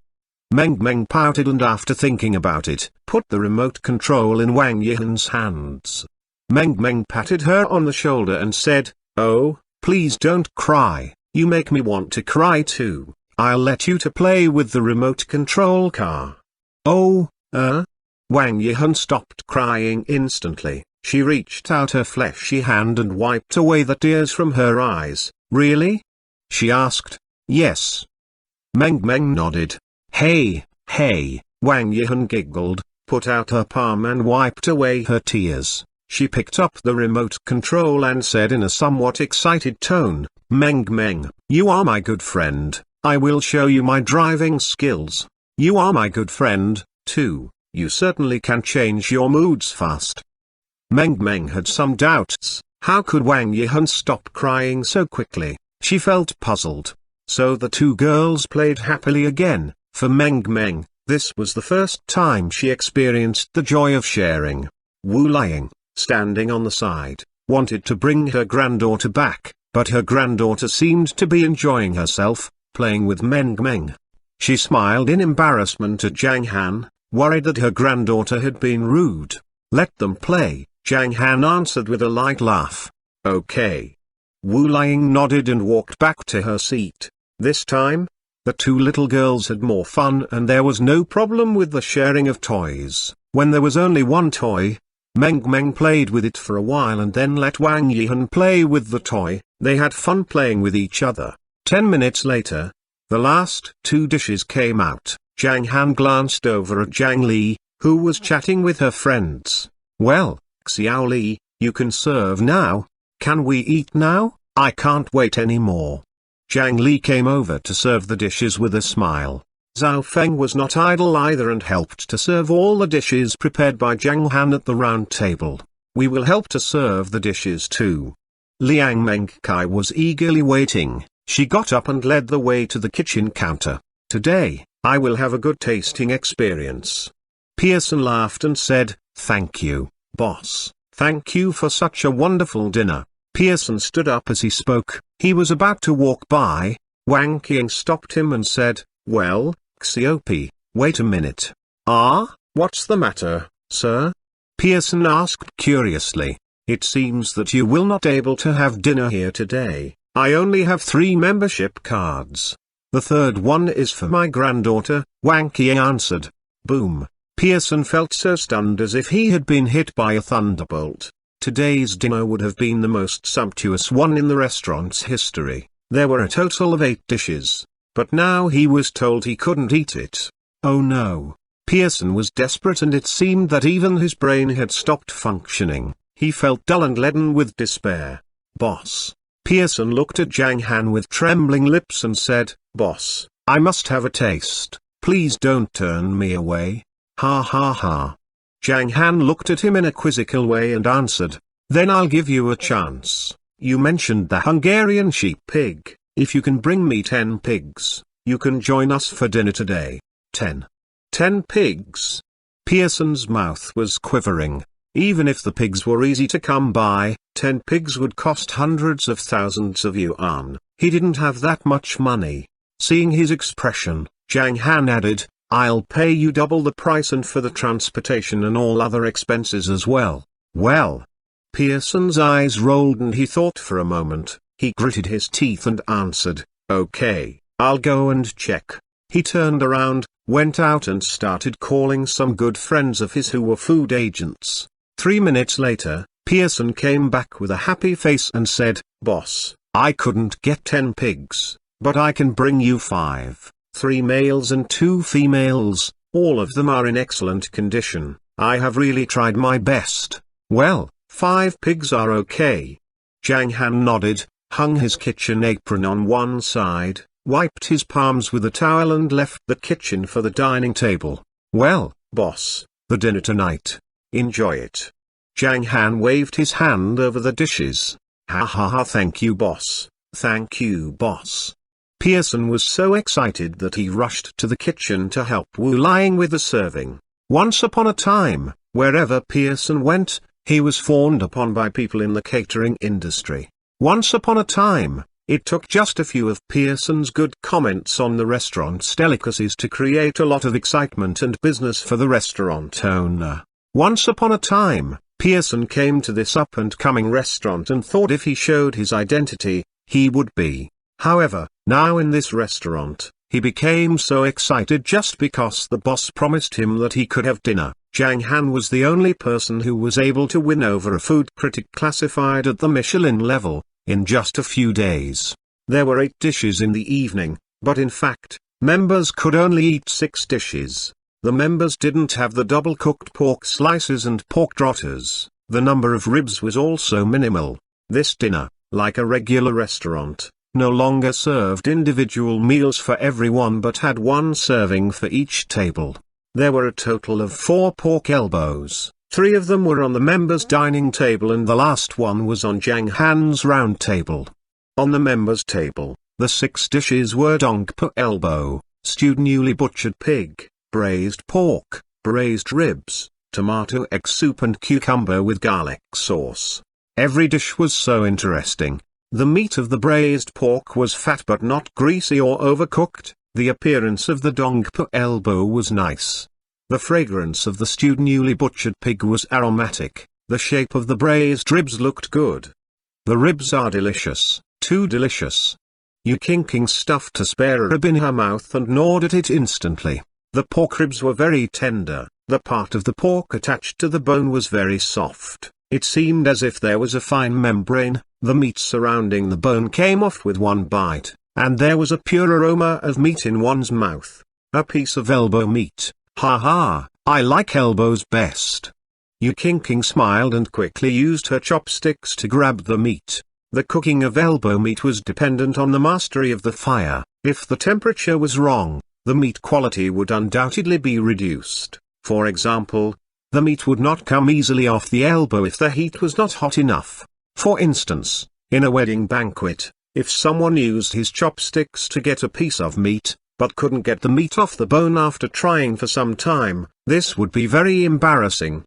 Meng Meng pouted and after thinking about it, put the remote control in Wang Yihan's hands. Meng Meng patted her on the shoulder and said, oh, please don't cry, you make me want to cry too. I'll let you to play with the remote control car. Oh, Wang Yihan stopped crying instantly. She reached out her fleshy hand and wiped away the tears from her eyes. Really? She asked. Yes. Meng Meng nodded. Hey, Wang Yihan giggled, put out her palm and wiped away her tears. She picked up the remote control and said in a somewhat excited tone, Meng Meng, you are my good friend, I will show you my driving skills. You are my good friend, too, you certainly can change your moods fast. Meng Meng had some doubts. How could Wang Yihan stop crying so quickly? She felt puzzled. So the two girls played happily again. For Meng Meng, this was the first time she experienced the joy of sharing. Wu Liang, standing on the side, wanted to bring her granddaughter back, but her granddaughter seemed to be enjoying herself, playing with Meng Meng. She smiled in embarrassment at Zhang Han, worried that her granddaughter had been rude. Let them play, Zhang Han answered with a light laugh. Okay. Wu Liang nodded and walked back to her seat. This time, The two little girls had more fun and there was no problem with the sharing of toys. When there was only one toy, Meng played with it for a while and then let Wang Yihan play with the toy. They had fun playing with each other. 10 minutes later, the last two dishes came out. Zhang Han glanced over at Zhang Li, who was chatting with her friends. "Well, Xiao Li, you can serve now. Can we eat now? I can't wait anymore." Zhang Li came over to serve the dishes with a smile. Zhao Feng was not idle either and helped to serve all the dishes prepared by Zhang Han at the round table. "We will help to serve the dishes too." Liang Mengkai was eagerly waiting. She got up and led the way to the kitchen counter. "Today, I will have a good tasting experience." Pearson laughed and said, "Thank you, boss. Thank you for such a wonderful dinner." Pearson stood up as he spoke. He was about to walk by. Wang Qing stopped him and said, "Well, Xiaopi, wait a minute." "Ah, what's the matter, sir?" Pearson asked curiously. "It seems that you will not able to have dinner here today. I only have 3 membership cards. The third one is for my granddaughter," Wang Qing answered. Boom. Pearson felt so stunned as if he had been hit by a thunderbolt. Today's dinner would have been the most sumptuous one in the restaurant's history. There were a total of 8 dishes. But now he was told he couldn't eat it. Oh no. Pearson was desperate and it seemed that even his brain had stopped functioning. He felt dull and leaden with despair. "Boss." Pearson looked at Zhang Han with trembling lips and said, "Boss, I must have a taste. Please don't turn me away." Ha ha ha. Zhang Han looked at him in a quizzical way and answered, "Then I'll give you a chance. You mentioned the Hungarian sheep pig. If you can bring me 10 pigs, you can join us for dinner today." 10 pigs? Pearson's mouth was quivering. Even if the pigs were easy to come by, 10 pigs would cost hundreds of thousands of yuan. He didn't have that much money. Seeing his expression, Zhang Han added, "I'll pay you double the price and for the transportation and all other expenses as well." Well. Pearson's eyes rolled and he thought for a moment. He gritted his teeth and answered, "Okay, I'll go and check." He turned around, went out and started calling some good friends of his who were food agents. 3 minutes later, Pearson came back with a happy face and said, "Boss, I couldn't get 10 pigs, but I can bring you 5. 3 males and 2 females, all of them are in excellent condition. I have really tried my best." "Well, 5 pigs are okay." Zhang Han nodded, hung his kitchen apron on one side, wiped his palms with a towel and left the kitchen for the dining table. "Well, boss, the dinner tonight. Enjoy it." Zhang Han waved his hand over the dishes. "Ha ha ha, thank you boss, thank you boss." Pearson was so excited that he rushed to the kitchen to help Wu Liang with the serving. Once upon a time, wherever Pearson went, he was fawned upon by people in the catering industry. Once upon a time, it took just a few of Pearson's good comments on the restaurant's delicacies to create a lot of excitement and business for the restaurant owner. Once upon a time, Pearson came to this up-and-coming restaurant and thought if he showed his identity, he would be. However, now in this restaurant, he became so excited just because the boss promised him that he could have dinner. Zhang Han was the only person who was able to win over a food critic classified at the Michelin level, in just a few days. There were 8 dishes in the evening, but in fact, members could only eat 6 dishes. The members didn't have the double-cooked pork slices and pork trotters. The number of ribs was also minimal. This dinner, like a regular restaurant, no longer served individual meals for everyone but had 1 serving for each table. There were a total of 4 pork elbows. 3 of them were on the members' dining table and the last one was on Zhang Han's round table. On the members' table, the 6 dishes were dongpo elbow, stewed newly butchered pig, braised pork, braised ribs, tomato egg soup and cucumber with garlic sauce. Every dish was so interesting. The meat of the braised pork was fat but not greasy or overcooked. The appearance of the dongpo elbow was nice. The fragrance of the stewed newly butchered pig was aromatic. The shape of the braised ribs looked good. The ribs are delicious, too delicious. Yu King stuffed a spare rib in her mouth and gnawed at it instantly. The pork ribs were very tender, the part of the pork attached to the bone was very soft. It seemed as if there was a fine membrane. The meat surrounding the bone came off with one bite, and there was a pure aroma of meat in one's mouth. A piece of elbow meat, ha ha, I like elbows best. Yu King smiled and quickly used her chopsticks to grab the meat. The cooking of elbow meat was dependent on the mastery of the fire. If the temperature was wrong, the meat quality would undoubtedly be reduced. For example, the meat would not come easily off the elbow if the heat was not hot enough. For instance, in a wedding banquet, if someone used his chopsticks to get a piece of meat, but couldn't get the meat off the bone after trying for some time, this would be very embarrassing.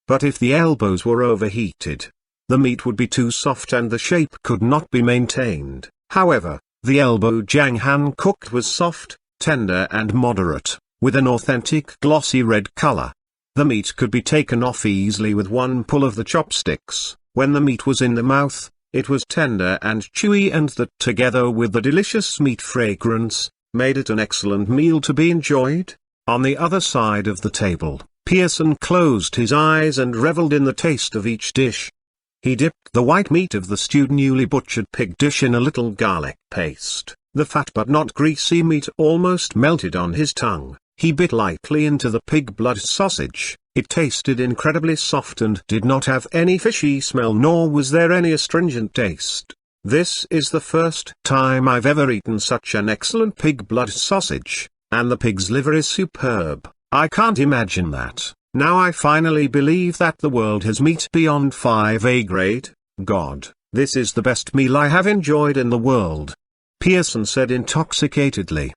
But if the elbows were overheated, the meat would be too soft and the shape could not be maintained. However, the elbow Zhang Han cooked was soft, tender and moderate, with an authentic glossy red color. The meat could be taken off easily with one pull of the chopsticks. When the meat was in the mouth, it was tender and chewy, and that together with the delicious meat fragrance, made it an excellent meal to be enjoyed. On the other side of the table, Pearson closed his eyes and reveled in the taste of each dish. He dipped the white meat of the stewed newly butchered pig dish in a little garlic paste. The fat but not greasy meat almost melted on his tongue. He bit lightly into the pig blood sausage. It tasted incredibly soft and did not have any fishy smell, nor was there any astringent taste. This is the first time I've ever eaten such an excellent pig blood sausage, and the pig's liver is superb. I can't imagine that. Now I finally believe that the world has meat beyond 5A grade. God, this is the best meal I have enjoyed in the world. Pearson said intoxicatedly.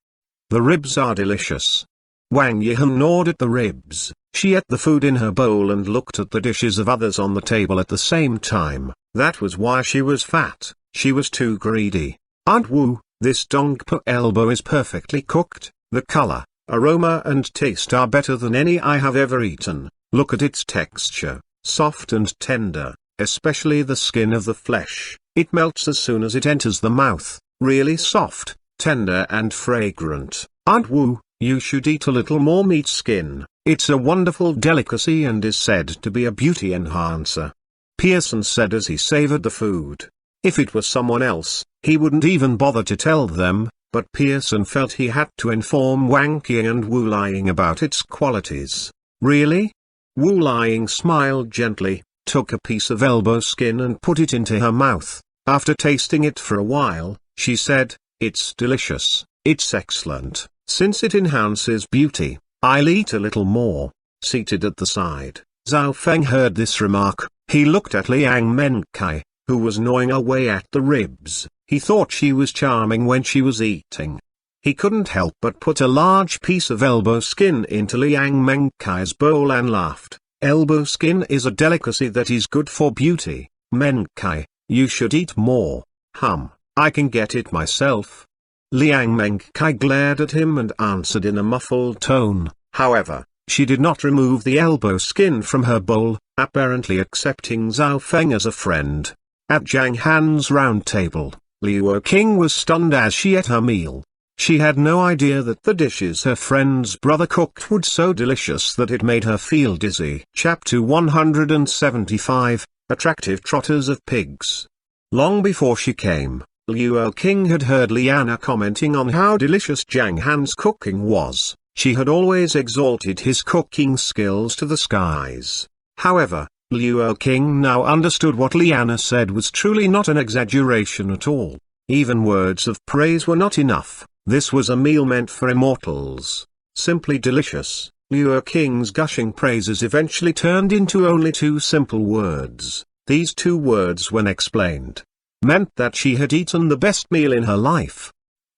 The ribs are delicious. Wang Yihan gnawed at the ribs. She ate the food in her bowl and looked at the dishes of others on the table at the same time. That was why she was fat. She was too greedy. Aunt Wu, this dongpo elbow is perfectly cooked. The color, aroma and taste are better than any I have ever eaten. Look at its texture, soft and tender, especially the skin of the flesh. It melts as soon as it enters the mouth, really soft, tender and fragrant. Aunt Wu, you should eat a little more meat skin. It's a wonderful delicacy and is said to be a beauty enhancer. Pearson said as he savored the food. If it was someone else, he wouldn't even bother to tell them, but Pearson felt he had to inform Wang Qing and Wu Lying about its qualities. Really? Wu Lying smiled gently, took a piece of elbow skin and put it into her mouth. After tasting it for a while, she said, "It's delicious, it's excellent. Since it enhances beauty, I'll eat a little more." Seated at the side, Zhao Feng heard this remark. He looked at Liang Menkai, who was gnawing away at the ribs. He thought she was charming when she was eating. He couldn't help but put a large piece of elbow skin into Liang Menkai's bowl and laughed. Elbow skin is a delicacy that is good for beauty. Menkai, you should eat more. I can get it myself. Liang Menkai glared at him and answered in a muffled tone. However, she did not remove the elbow skin from her bowl, apparently accepting Zhao Feng as a friend. At Zhang Han's round table, Liu King was stunned as she ate her meal. She had no idea that the dishes her friend's brother cooked would so delicious that it made her feel dizzy. Chapter 175, Attractive Trotters of Pigs. Long before she came, Liu King had heard Liana commenting on how delicious Zhang Han's cooking was. She had always exalted his cooking skills to the skies. However, Liu King now understood what Liana said was truly not an exaggeration at all. Even words of praise were not enough. This was a meal meant for immortals. Simply delicious. Liu King's gushing praises eventually turned into only two simple words. These two words, when explained, meant that she had eaten the best meal in her life.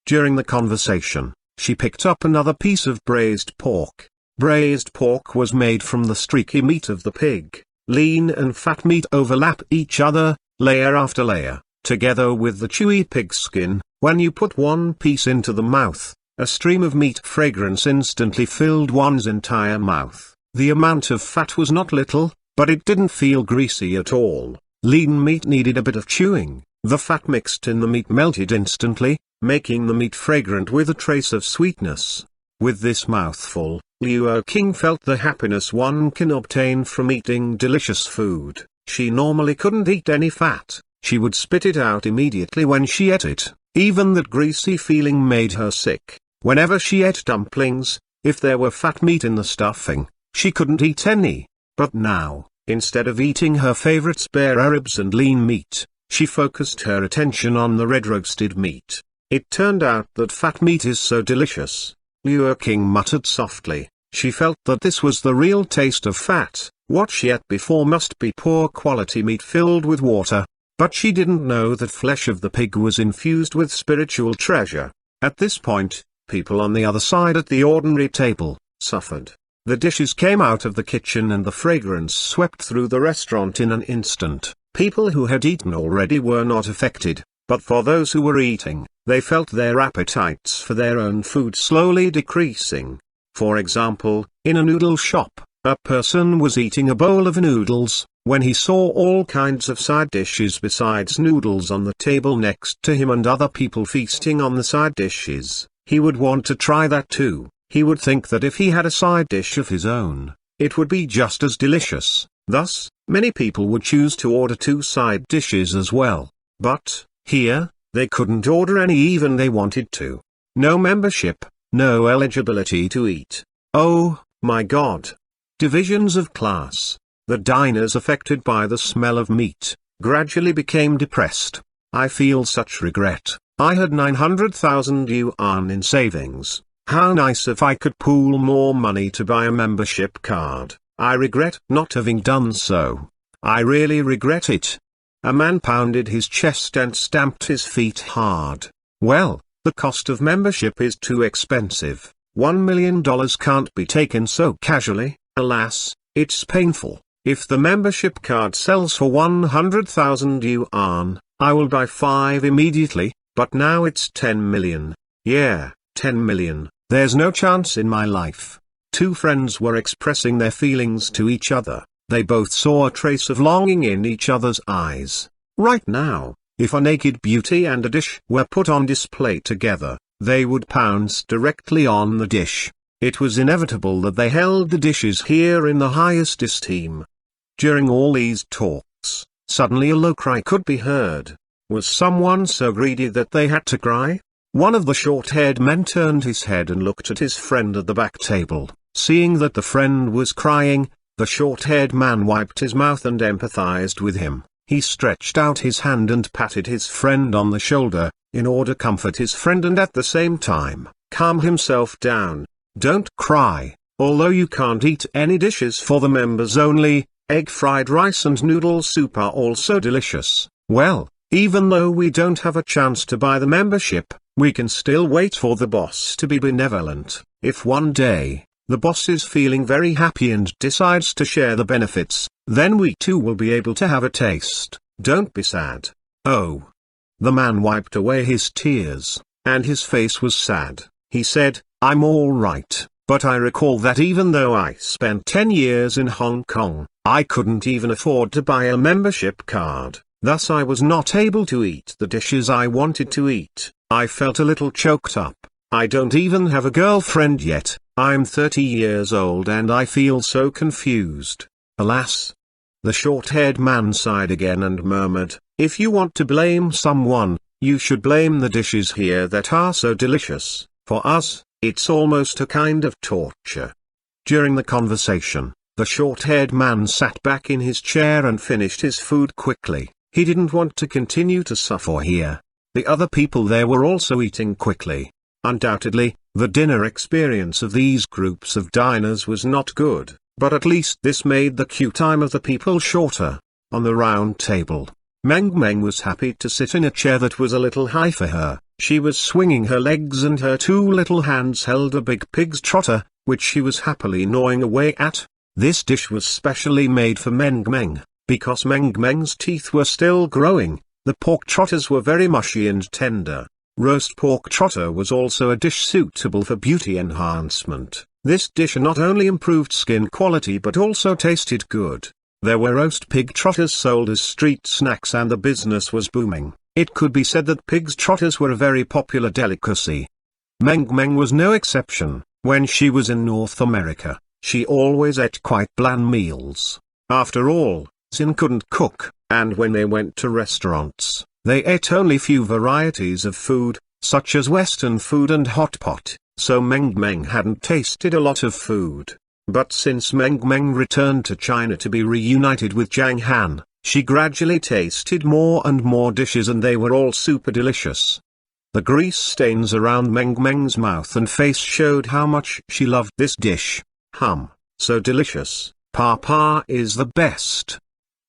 During the conversation, she picked up another piece of braised pork. Braised pork was made from the streaky meat of the pig. Lean and fat meat overlap each other, layer after layer, together with the chewy pig skin. When you put one piece into the mouth, a stream of meat fragrance instantly filled one's entire mouth. The amount of fat was not little, but it didn't feel greasy at all. Lean meat needed a bit of chewing. The fat mixed in the meat melted instantly, making the meat fragrant with a trace of sweetness. With this mouthful, Liu King felt the happiness one can obtain from eating delicious food. She normally couldn't eat any fat. She would spit it out immediately when she ate it. Even that greasy feeling made her sick. Whenever she ate dumplings, if there were fat meat in the stuffing, she couldn't eat any. But now, instead of eating her favorite spare ribs and lean meat, she focused her attention on the red roasted meat. It turned out that fat meat is so delicious. Liu King muttered softly. She felt that this was the real taste of fat. What she ate before must be poor quality meat filled with water. But she didn't know that flesh of the pig was infused with spiritual treasure. At this point, people on the other side at the ordinary table suffered. The dishes came out of the kitchen and the fragrance swept through the restaurant in an instant. People who had eaten already were not affected, but for those who were eating, they felt their appetites for their own food slowly decreasing. For example, in a noodle shop, a person was eating a bowl of noodles. When he saw all kinds of side dishes besides noodles on the table next to him and other people feasting on the side dishes, he would want to try that too. He would think that if he had a side dish of his own, it would be just as delicious. Thus, many people would choose to order 2 side dishes as well. But, here, they couldn't order any even they wanted to. No membership, no eligibility to eat. Oh, my God. Divisions of class. The diners affected by the smell of meat, gradually became depressed. I feel such regret. I had 900,000 yuan in savings. How nice if I could pool more money to buy a membership card. I regret not having done so. I really regret it. A man pounded his chest and stamped his feet hard. Well, the cost of membership is too expensive. $1 million can't be taken so casually. Alas, it's painful. If the membership card sells for 100,000 yuan, I will buy 5 immediately, but now it's 10 million. Yeah, 10 million. There's no chance in my life. 2 friends were expressing their feelings to each other. They both saw a trace of longing in each other's eyes. Right now, if a naked beauty and a dish were put on display together, they would pounce directly on the dish. It was inevitable that they held the dishes here in the highest esteem. During all these talks, suddenly a low cry could be heard. Was someone so greedy that they had to cry? One of the short-haired men turned his head and looked at his friend at the back table. Seeing that the friend was crying, the short-haired man wiped his mouth and empathized with him. He stretched out his hand and patted his friend on the shoulder, in order to comfort his friend and at the same time, calm himself down. Don't cry. Although you can't eat any dishes for the members only, egg fried rice and noodle soup are also delicious. Well, even though we don't have a chance to buy the membership, we can still wait for the boss to be benevolent. If one day, the boss is feeling very happy and decides to share the benefits, then we too will be able to have a taste. Don't be sad. Oh. The man wiped away his tears, and his face was sad. He said, I'm all right, but I recall that even though I spent 10 years in Hong Kong, I couldn't even afford to buy a membership card. Thus I was not able to eat the dishes I wanted to eat. I felt a little choked up. I don't even have a girlfriend yet. I'm 30 years old and I feel so confused. Alas. The short-haired man sighed again and murmured, if you want to blame someone, you should blame the dishes here that are so delicious. For us, it's almost a kind of torture. During the conversation, the short-haired man sat back in his chair and finished his food quickly. He didn't want to continue to suffer here. The other people there were also eating quickly. Undoubtedly, the dinner experience of these groups of diners was not good, but at least this made the queue time of the people shorter. On the round table, Meng was happy to sit in a chair that was a little high for her. She was swinging her legs and her 2 little hands held a big pig's trotter, which she was happily gnawing away at. This dish was specially made for Meng, because Meng's teeth were still growing. The pork trotters were very mushy and tender. Roast pork trotter was also a dish suitable for beauty enhancement. This dish not only improved skin quality but also tasted good. There were roast pig trotters sold as street snacks and the business was booming. It could be said that pig's trotters were a very popular delicacy. Meng Meng was no exception. When she was in North America, she always ate quite bland meals. After all, Xin couldn't cook, and when they went to restaurants, they ate only few varieties of food, such as Western food and hot pot, so Meng Meng hadn't tasted a lot of food. But since Meng Meng returned to China to be reunited with Zhang Han, she gradually tasted more and more dishes and they were all super delicious. The grease stains around Meng Meng's mouth and face showed how much she loved this dish. So delicious, Papa is the best.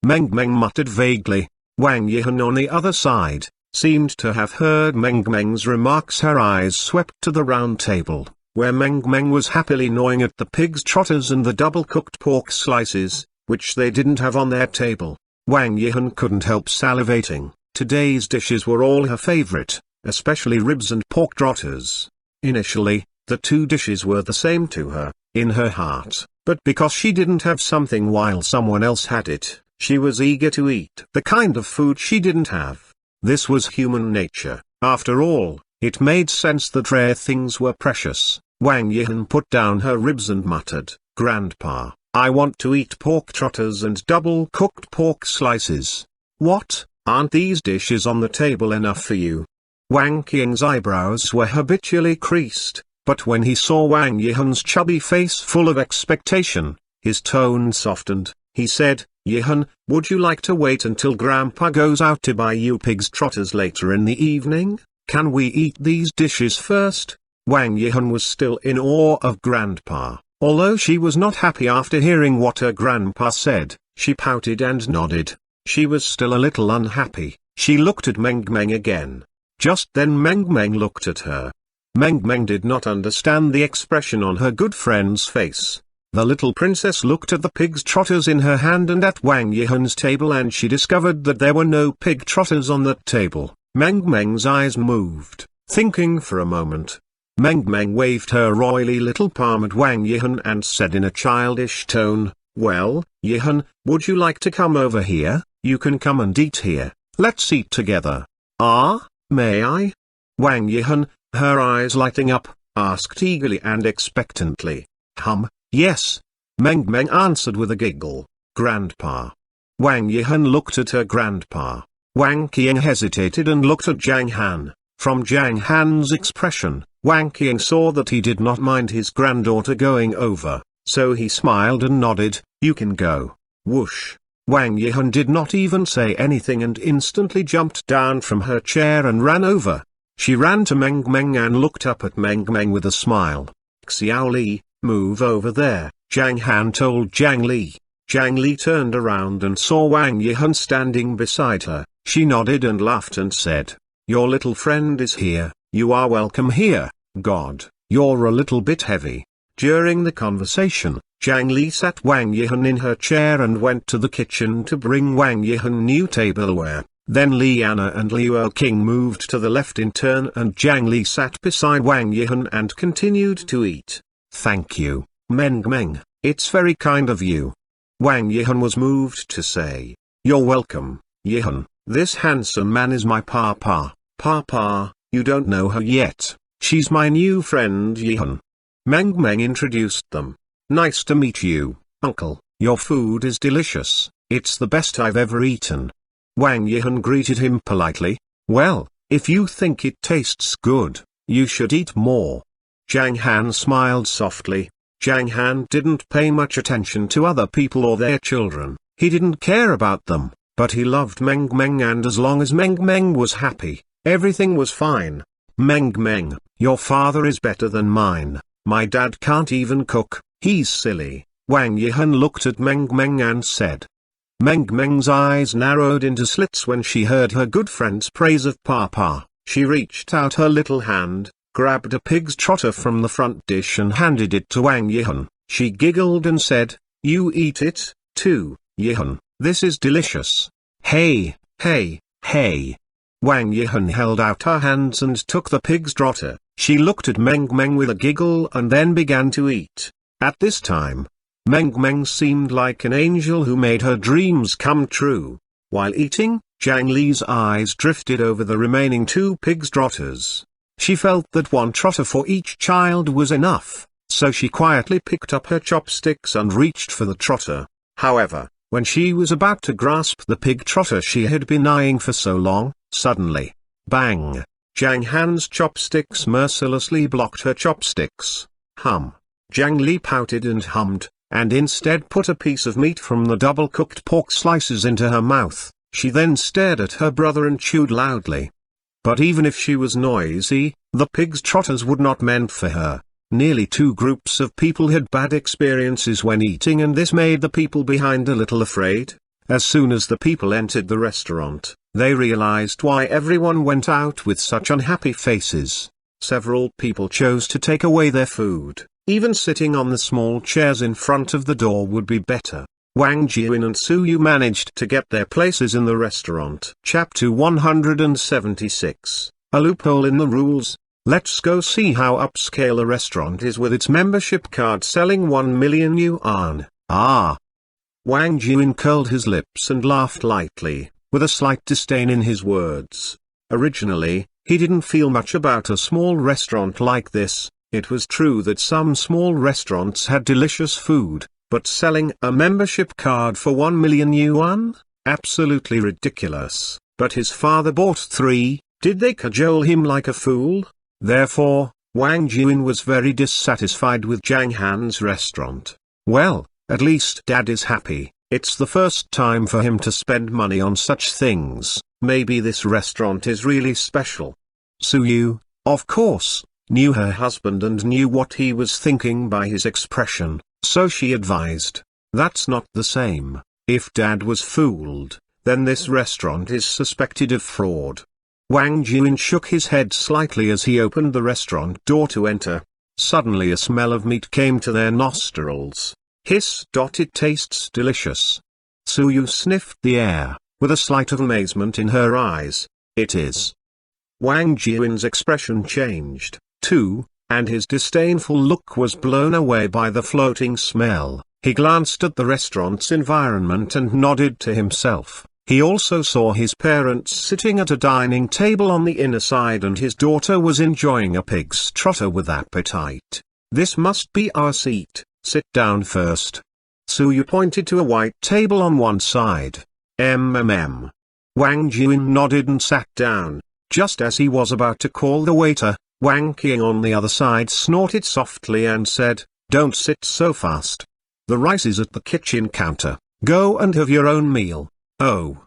Meng Meng muttered vaguely. Wang Yihan on the other side, seemed to have heard Meng Meng's remarks. Her eyes swept to the round table, where Meng Meng was happily gnawing at the pig's trotters and the double-cooked pork slices, which they didn't have on their table. Wang Yihan couldn't help salivating. Today's dishes were all her favorite, especially ribs and pork trotters. Initially, the two dishes were the same to her, in her heart, but because she didn't have something while someone else had it, she was eager to eat the kind of food she didn't have. This was human nature. After all, it made sense that rare things were precious. Wang Yihan put down her ribs and muttered, "Grandpa, I want to eat pork trotters and double-cooked pork slices." "What, aren't these dishes on the table enough for you?" Wang Qing's eyebrows were habitually creased, but when he saw Wang Yihan's chubby face full of expectation, his tone softened. He said, "Yihan, would you like to wait until Grandpa goes out to buy you pig's trotters later in the evening? Can we eat these dishes first?" Wang Yihan was still in awe of Grandpa. Although she was not happy after hearing what her grandpa said, she pouted and nodded. She was still a little unhappy. She looked at Meng Meng again. Just then Meng Meng looked at her. Meng Meng did not understand the expression on her good friend's face. The little princess looked at the pig's trotters in her hand and at Wang Yihan's table and she discovered that there were no pig trotters on that table. Meng Meng's eyes moved. Thinking for a moment, Meng Meng waved her roily little palm at Wang Yihan and said in a childish tone, "Well, Yihan, would you like to come over here? You can come and eat here. Let's eat together." "Ah, may I?" Wang Yihan, her eyes lighting up, asked eagerly and expectantly. Yes." Meng Meng answered with a giggle. "Grandpa." Wang Yihan looked at her grandpa. Wang Qing hesitated and looked at Zhang Han. From Zhang Han's expression, Wang Qing saw that he did not mind his granddaughter going over, so he smiled and nodded. "You can go." Whoosh! Wang Yihan did not even say anything and instantly jumped down from her chair and ran over. She ran to Meng Meng and looked up at Meng Meng with a smile. "Xiao Li, move over there," Zhang Han told Zhang Li. Zhang Li turned around and saw Wang Yihan standing beside her. She nodded and laughed and said, "Your little friend is here. You are welcome here." "God, you're a little bit heavy." During the conversation, Zhang Li sat Wang Yihan in her chair and went to the kitchen to bring Wang Yihan new tableware. Then Liana and Liu King moved to the left in turn and Zhang Li sat beside Wang Yihan and continued to eat. "Thank you, Meng Meng, it's very kind of you." Wang Yihan was moved to say, "You're welcome, Yihan, this handsome man is my papa." "Papa, you don't know her yet, she's my new friend Yihan." Meng Meng introduced them. "Nice to meet you, uncle, your food is delicious, it's the best I've ever eaten." Wang Yihan greeted him politely. "Well, if you think it tastes good, you should eat more." Zhang Han smiled softly. Zhang Han didn't pay much attention to other people or their children, he didn't care about them, but he loved Meng Meng and as long as Meng Meng was happy, everything was fine. "Meng Meng, your father is better than mine, my dad can't even cook, he's silly." Wang Yihan looked at Meng Meng and said. Meng Meng's eyes narrowed into slits when she heard her good friend's praise of Papa. She reached out her little hand, grabbed a pig's trotter from the front dish and handed it to Wang Yihan. She giggled and said, "You eat it, too, Yihan, this is delicious." Hey, hey, hey. Wang Yihan held out her hands and took the pig's trotter. She looked at Meng Meng with a giggle and then began to eat. At this time, Meng Meng seemed like an angel who made her dreams come true. While eating, Zhang Li's eyes drifted over the remaining 2 pig's trotters. She felt that 1 trotter for each child was enough, so she quietly picked up her chopsticks and reached for the trotter. However, when she was about to grasp the pig trotter she had been eyeing for so long, suddenly, bang! Zhang Han's chopsticks mercilessly blocked her chopsticks. Zhang Li pouted and hummed, and instead put a piece of meat from the double-cooked pork slices into her mouth. She then stared at her brother and chewed loudly. But even if she was noisy, the pig's trotters would not mend for her. Nearly 2 groups of people had bad experiences when eating, and this made the people behind a little afraid. As soon as the people entered the restaurant, they realized why everyone went out with such unhappy faces. Several people chose to take away their food. Even sitting on the small chairs in front of the door would be better. Wang Jian and Su Yu managed to get their places in the restaurant. Chapter 176. A loophole in the rules. Let's go see how upscale a restaurant is with its membership card selling 1 million yuan. Ah! Wang Jian curled his lips and laughed lightly, with a slight disdain in his words. Originally, he didn't feel much about a small restaurant like this. It was true that some small restaurants had delicious food, but selling a membership card for 1 million yuan? Absolutely ridiculous. But his father bought 3, did they cajole him like a fool? Therefore, Wang Jian was very dissatisfied with Zhang Han's restaurant. Well, at least Dad is happy. It's the first time for him to spend money on such things. Maybe this restaurant is really special. Su Yu, of course, knew her husband and knew what he was thinking by his expression, so she advised. That's not the same. If Dad was fooled, then this restaurant is suspected of fraud. Wang Jian shook his head slightly as he opened the restaurant door to enter. Suddenly a smell of meat came to their nostrils. Hiss! It tastes delicious. Su Yu sniffed the air, with a slight of amazement in her eyes. It is. Wang Jian's expression changed, too, and his disdainful look was blown away by the floating smell. He glanced at the restaurant's environment and nodded to himself. He also saw his parents sitting at a dining table on the inner side, and his daughter was enjoying a pig's trotter with appetite. This must be our seat. Sit down first. Su Yu pointed to a white table on one side. Wang Jian nodded and sat down. Just as he was about to call the waiter, Wang Qiang on the other side snorted softly and said, "Don't sit so fast. The rice is at the kitchen counter. Go and have your own meal." Oh.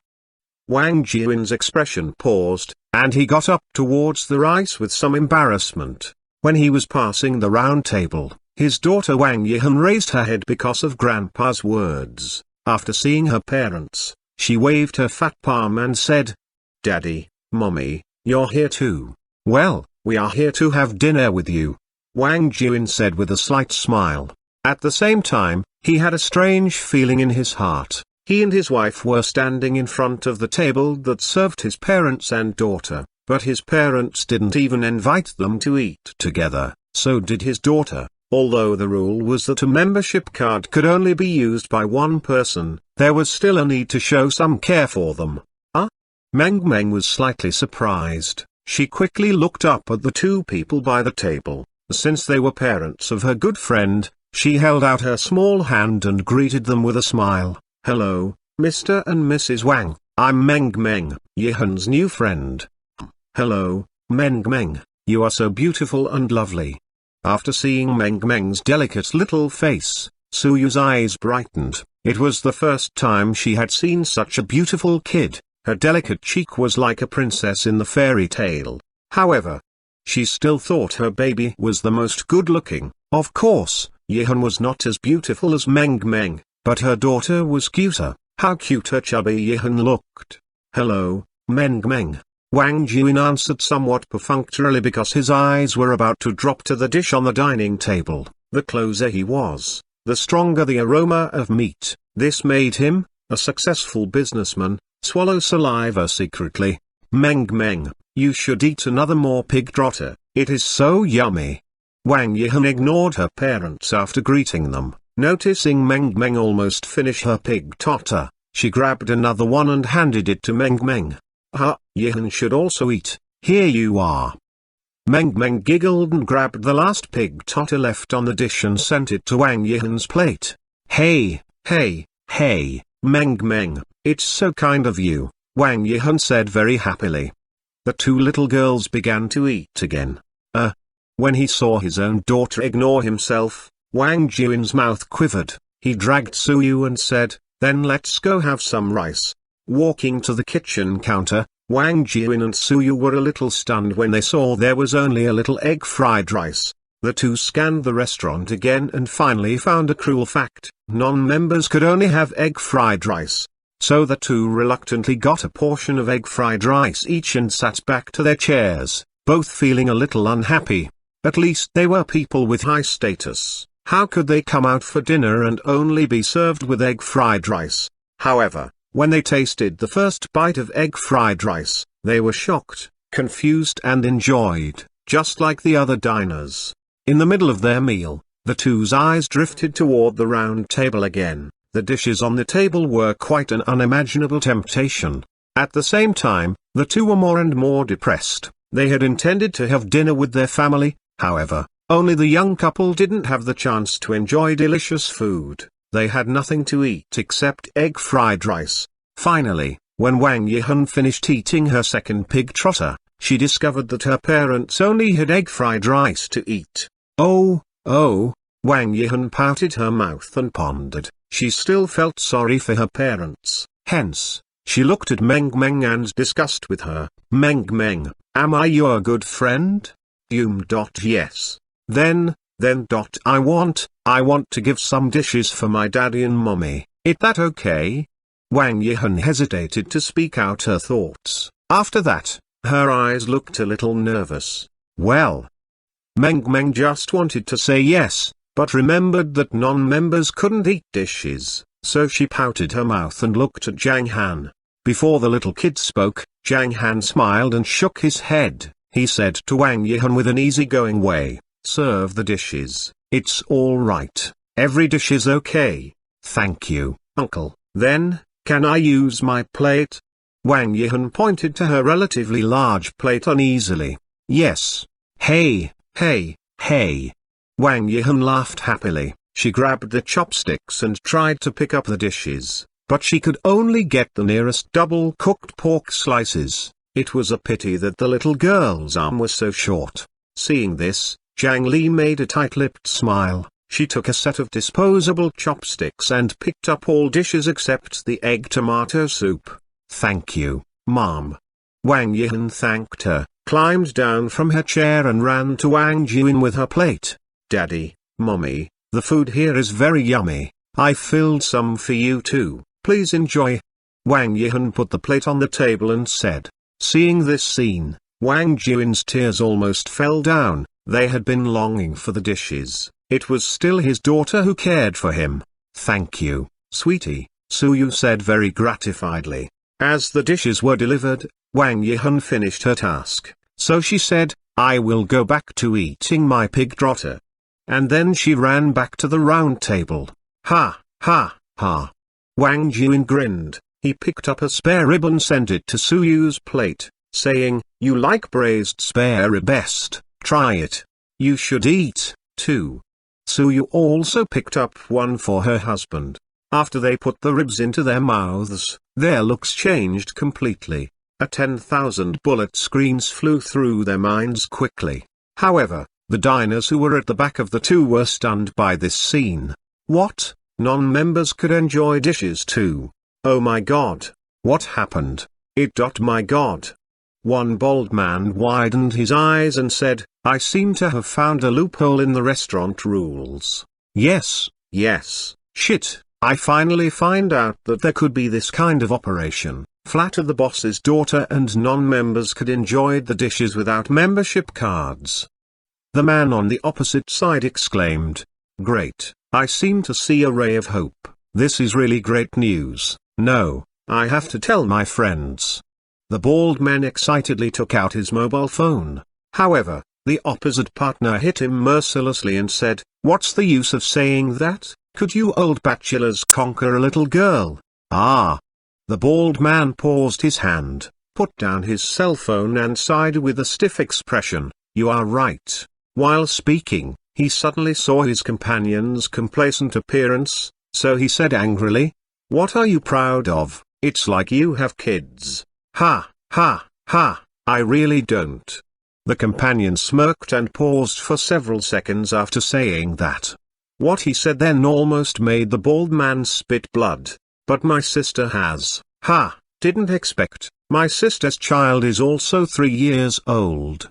Wang Jian's expression paused, and he got up towards the rice with some embarrassment. When he was passing the round table, his daughter Wang Yihan raised her head because of Grandpa's words. After seeing her parents, she waved her fat palm and said, "Daddy, Mommy, you're here too. Well, we are here to have dinner with you," Wang Jian said with a slight smile. At the same time, he had a strange feeling in his heart. He and his wife were standing in front of the table that served his parents and daughter, but his parents didn't even invite them to eat together, so did his daughter. Although the rule was that a membership card could only be used by one person, there was still a need to show some care for them. Meng was slightly surprised. She quickly looked up at the 2 people by the table. Since they were parents of her good friend, she held out her small hand and greeted them with a smile. "Hello, Mr. and Mrs. Wang, I'm Meng, Yihan's new friend." "Hello, Meng, you are so beautiful and lovely." After seeing Meng's delicate little face, Su Yu's eyes brightened. It was the first time she had seen such a beautiful kid. Her delicate cheek was like a princess in the fairy tale. However, she still thought her baby was the most good-looking. Of course, Yihan was not as beautiful as Meng, but her daughter was cuter. How cute her chubby Yihan looked. "Hello, Meng." Wang Jian answered somewhat perfunctorily because his eyes were about to drop to the dish on the dining table. The closer he was, the stronger the aroma of meat. This made him, a successful businessman, swallow saliva secretly. "Meng, you should eat another more pig trotter, it is so yummy." Wang Yihan ignored her parents after greeting them. Noticing Meng Meng almost finish her pig trotter, she grabbed another one and handed it to Meng Meng. Yihan should also eat, here you are. Meng Meng giggled and grabbed the last pig trotter left on the dish and sent it to Wang Yihan's plate. Hey, Meng Meng, it's so kind of you, Wang Yihan said very happily. The two little girls began to eat again. When he saw his own daughter ignore himself, Wang Jian's mouth quivered. He dragged Suyu and said, then let's go have some rice. Walking to the kitchen counter, Wang Jian and Suyu were a little stunned when they saw there was only a little egg fried rice. The two scanned the restaurant again and finally found a cruel fact: non-members could only have egg fried rice. So the two reluctantly got a portion of egg fried rice each and sat back to their chairs, both feeling a little unhappy. At least they were people with high status. How could they come out for dinner and only be served with egg fried rice? However, when they tasted the first bite of egg fried rice, they were shocked, confused and enjoyed, just like the other diners. In the middle of their meal, the two's eyes drifted toward the round table again. The dishes on the table were quite an unimaginable temptation. At the same time, the two were more and more depressed. They had intended to have dinner with their family, however, only the young couple didn't have the chance to enjoy delicious food. They had nothing to eat except egg fried rice. Finally, when Wang Yihan finished eating her second pig trotter, she discovered that her parents only had egg fried rice to eat. Oh, Wang Yihan pouted her mouth and pondered. She still felt sorry for her parents. Hence, she looked at Meng Meng and discussed with her. Meng Meng, am I your good friend? Yes. Then, I want to give some dishes for my daddy and mommy. Is that okay? Wang Yihan hesitated to speak out her thoughts. After that, her eyes looked a little nervous. Well, Meng Meng just wanted to say yes, but remembered that non-members couldn't eat dishes, so she pouted her mouth and looked at Zhang Han. Before the little kid spoke, Zhang Han smiled and shook his head. He said to Wang Yihan with an easygoing way, serve the dishes, it's all right, every dish is okay. Thank you, uncle. Then, can I use my plate? Wang Yihan pointed to her relatively large plate uneasily. Yes. Hey. Wang Yihan laughed happily. She grabbed the chopsticks and tried to pick up the dishes, but she could only get the nearest double-cooked pork slices. It was a pity that the little girl's arm was so short. Seeing this, Zhang Li made a tight-lipped smile. She took a set of disposable chopsticks and picked up all dishes except the egg tomato soup. Thank you, Mom. Wang Yihan thanked her, climbed down from her chair and ran to Wang Jian with her plate. Daddy, Mommy, the food here is very yummy. I filled some for you too, please enjoy. Wang Yihan put the plate on the table and said. Seeing this scene, Wang Jian's tears almost fell down. They had been longing for the dishes. It was still his daughter who cared for him. Thank you, sweetie, Suyu said very gratifiedly. As the dishes were delivered, Wang Yihan finished her task, so she said, I will go back to eating my pig trotter. And then she ran back to the round table. Ha. Wang Jian grinned. He picked up a spare rib and sent it to Suyu's plate, saying, you like braised spare rib best, try it. You should eat, too. Suyu also picked up one for her husband. After they put the ribs into their mouths, their looks changed completely. 10,000 bullet screams flew through their minds quickly. However, the diners who were at the back of the two were stunned by this scene. What? Non-members could enjoy dishes too? Oh my god. What happened? My god. One bald man widened his eyes and said, I seem to have found a loophole in the restaurant rules. Yes. Shit, I finally find out that there could be this kind of operation. Flatter the boss's daughter and non-members could enjoy the dishes without membership cards. The man on the opposite side exclaimed. Great, I seem to see a ray of hope. This is really great news. No, I have to tell my friends. The bald man excitedly took out his mobile phone. However, the opposite partner hit him mercilessly and said, what's the use of saying that? Could you old bachelors conquer a little girl? Ah. The bald man paused his hand, put down his cell phone and sighed with a stiff expression. You are right. While speaking, he suddenly saw his companion's complacent appearance, so he said angrily, "What are you proud of? It's like you have kids." "Ha, ha, ha, I really don't." The companion smirked and paused for several seconds after saying that. What he said then almost made the bald man spit blood. "But my sister has." "Ha, didn't expect. My sister's child is also 3 years old."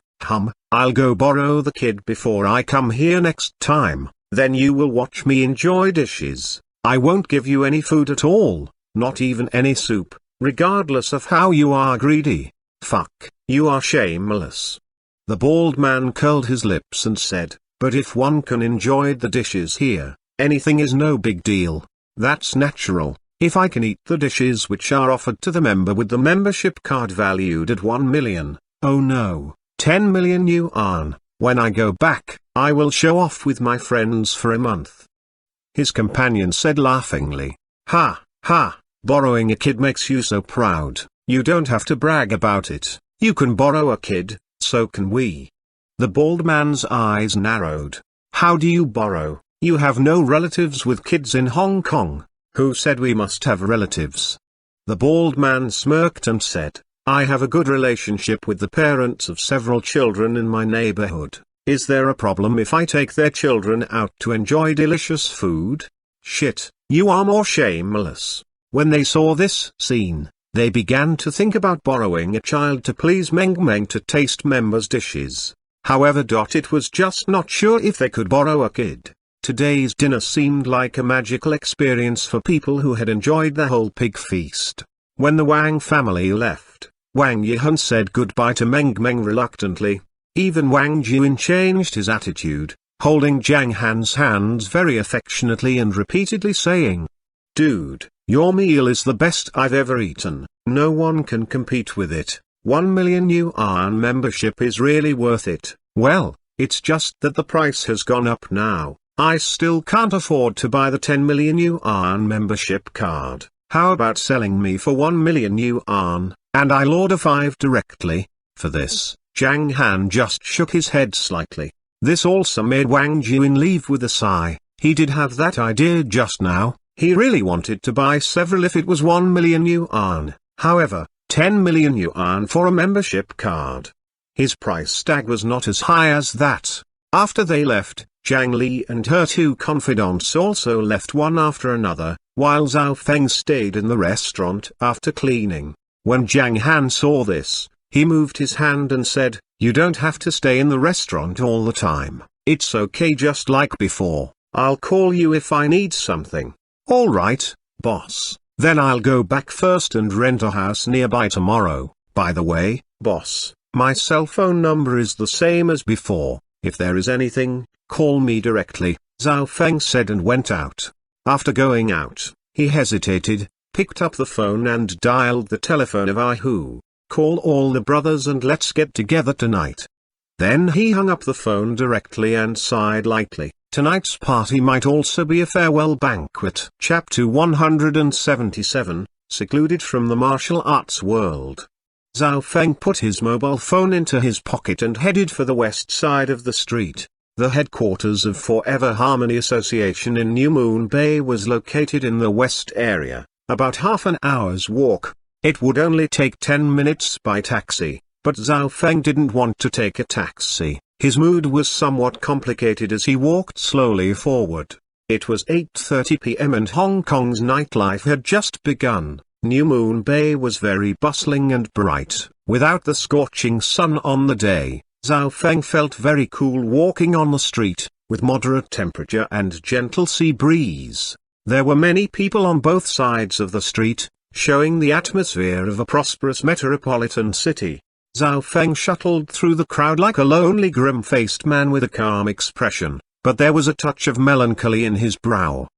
"I'll go borrow the kid before I come here next time, then you will watch me enjoy dishes. I won't give you any food at all, not even any soup, regardless of how you are greedy. Fuck, you are shameless." The bald man curled his lips and said, "But if one can enjoy the dishes here, anything is no big deal. That's natural. If I can eat the dishes which are offered to the member with the membership card valued at 1 million, oh no, 10 million yuan, when I go back, I will show off with my friends for a month." His companion said laughingly, "Ha, ha, borrowing a kid makes you so proud. You don't have to brag about it. You can borrow a kid, so can we." The bald man's eyes narrowed. "How do you borrow? You have no relatives with kids in Hong Kong." "Who said we must have relatives?" The bald man smirked and said, "I have a good relationship with the parents of several children in my neighborhood. Is there a problem if I take their children out to enjoy delicious food?" "Shit, you are more shameless." When they saw this scene, they began to think about borrowing a child to please Meng Meng to taste members' dishes. However, it was just not sure if they could borrow a kid. Today's dinner seemed like a magical experience for people who had enjoyed the whole pig feast. When the Wang family left, Wang Yihan said goodbye to Meng Meng reluctantly. Even Wang Jun changed his attitude, holding Zhang Han's hands very affectionately and repeatedly saying, "Dude, your meal is the best I've ever eaten, no one can compete with it. 1 million yuan membership is really worth it. Well, it's just that the price has gone up now. I still can't afford to buy the 10 million yuan membership card. How about selling me for 1 million yuan, and I'll order 5 directly?" For this, Zhang Han just shook his head slightly. This also made Wang Jun leave with a sigh. He did have that idea just now. He really wanted to buy several if it was 1 million yuan. However, 10 million yuan for a membership card. His price tag was not as high as that. After they left, Zhang Li and her 2 confidants also left one after another, while Zhao Feng stayed in the restaurant after cleaning. When Zhang Han saw this, he moved his hand and said, "You don't have to stay in the restaurant all the time. It's okay just like before. I'll call you if I need something." "All right, boss. Then I'll go back first and rent a house nearby tomorrow. By the way, boss, my cell phone number is the same as before. If there is anything, call me directly," Zhao Feng said and went out. After going out, he hesitated, picked up the phone and dialed the telephone of Ihu. "Call all the brothers and let's get together tonight." Then he hung up the phone directly and sighed lightly. Tonight's party might also be a farewell banquet. Chapter 177, Secluded from the Martial Arts World. Zhao Feng put his mobile phone into his pocket and headed for the west side of the street. The headquarters of Forever Harmony Association in New Moon Bay was located in the west area, about half an hour's walk. It would only take 10 minutes by taxi, but Zhao Feng didn't want to take a taxi. His mood was somewhat complicated as he walked slowly forward. It was 8:30 p.m. and Hong Kong's nightlife had just begun. New Moon Bay was very bustling and bright. Without the scorching sun on the day, Zhao Feng felt very cool walking on the street, with moderate temperature and gentle sea breeze. There were many people on both sides of the street, showing the atmosphere of a prosperous metropolitan city. Zhao Feng shuttled through the crowd like a lonely grim-faced man with a calm expression, but there was a touch of melancholy in his brow.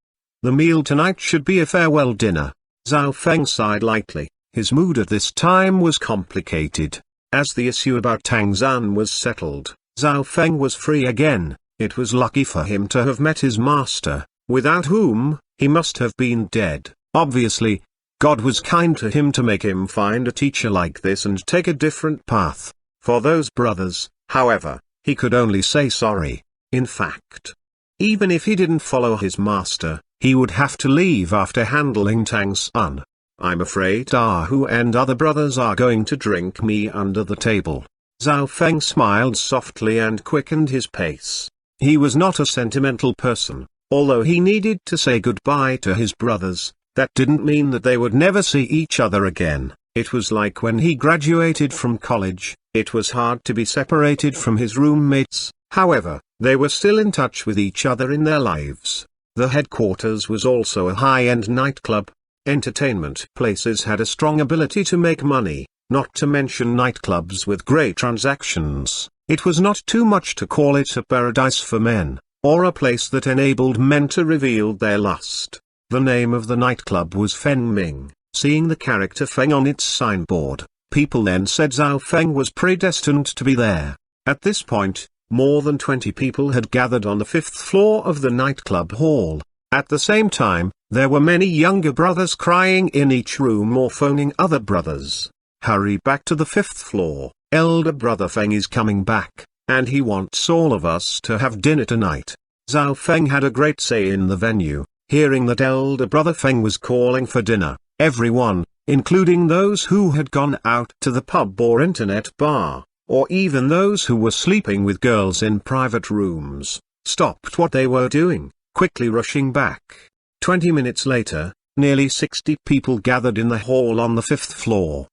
The meal tonight should be a farewell dinner. Zhao Feng sighed lightly. His mood at this time was complicated. As the issue about Tang Zan was settled, Zhao Feng was free again. It was lucky for him to have met his master. without whom, he must have been dead. Obviously, God was kind to him to make him find a teacher like this and take a different path. For those brothers, however, he could only say sorry. In fact, even if he didn't follow his master, he would have to leave after handling Tang's son. I'm afraid Ahu and other brothers are going to drink me under the table. Zhao Feng smiled softly and quickened his pace. He was not a sentimental person, although he needed to say goodbye to his brothers. That didn't mean that they would never see each other again. It was like when he graduated from college, it was hard to be separated from his roommates. However, they were still in touch with each other in their lives. The headquarters was also a high-end nightclub. Entertainment places had a strong ability to make money, not to mention nightclubs with great transactions. It was not too much to call it a paradise for men, or a place that enabled men to reveal their lust. The name of the nightclub was Feng Ming. Seeing the character Feng on its signboard, people then said Zhao Feng was predestined to be there. At this point, more than 20 people had gathered on the 5th floor of the nightclub hall. At the same time, there were many younger brothers crying in each room or phoning other brothers. Hurry back to the 5th floor, elder brother Feng is coming back, and he wants all of us to have dinner tonight. Zhao Feng had a great say in the venue. Hearing that elder brother Feng was calling for dinner, everyone, including those who had gone out to the pub or internet bar, or even those who were sleeping with girls in private rooms, stopped what they were doing, quickly rushing back. 20 minutes later, nearly 60 people gathered in the hall on the 5th floor.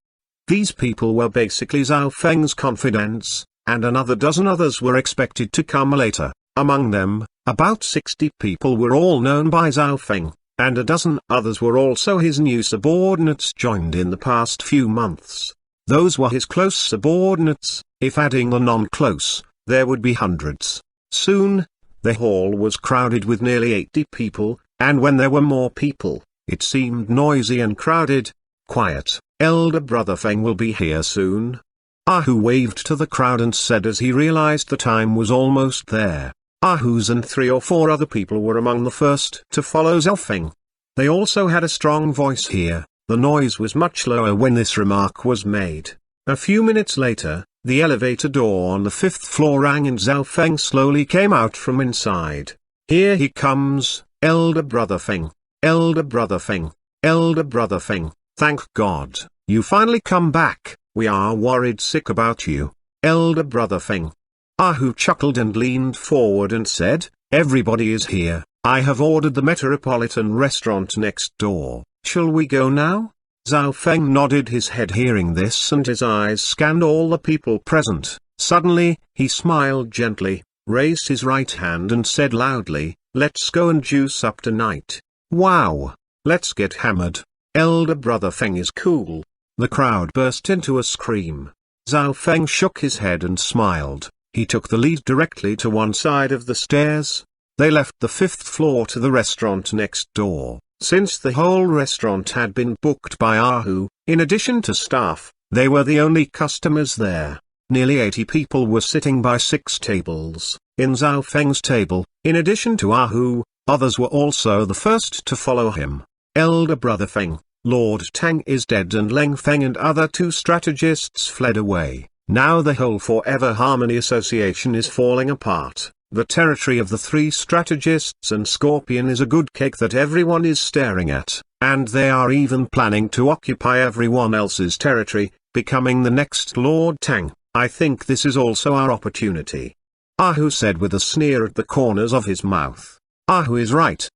These people were basically Zhao Feng's confidants, and another dozen others were expected to come later. Among them, about 60 people were all known by Zhao Feng, and a dozen others were also his new subordinates joined in the past few months. Those were his close subordinates. If adding the non-close, there would be hundreds. Soon, the hall was crowded with nearly 80 people, and when there were more people, it seemed noisy and crowded. Quiet, elder brother Feng will be here soon. Ahu waved to the crowd and said as he realized the time was almost there. Ahu's and 3 or 4 other people were among the first to follow Zhao Feng. They also had a strong voice here. The noise was much lower when this remark was made. A few minutes later, the elevator door on the 5th floor rang and Zhao Feng slowly came out from inside. Here he comes, elder brother Feng, elder brother Feng, elder brother Feng. Thank God, you finally come back. We are worried sick about you, elder brother Feng. Ahu chuckled and leaned forward and said, everybody is here. I have ordered the Metropolitan restaurant next door. Shall we go now? Zhao Feng nodded his head hearing this and his eyes scanned all the people present. Suddenly, he smiled gently, raised his right hand and said loudly, let's go and juice up tonight. Wow! Let's get hammered. Elder brother Feng is cool. The crowd burst into a scream. Zhao Feng shook his head and smiled. He took the lead directly to one side of the stairs. They left the 5th floor to the restaurant next door. Since the whole restaurant had been booked by Ahu, in addition to staff, they were the only customers there. Nearly 80 people were sitting by 6 tables. In Zhao Feng's table, in addition to Ahu, others were also the first to follow him. Elder brother Feng, Lord Tang is dead and Leng Feng and other 2 strategists fled away. Now the whole Forever Harmony Association is falling apart. The territory of the 3 strategists and Scorpion is a good cake that everyone is staring at, and they are even planning to occupy everyone else's territory, becoming the next Lord Tang. I think this is also our opportunity. Ahu said with a sneer at the corners of his mouth. Ahu is right.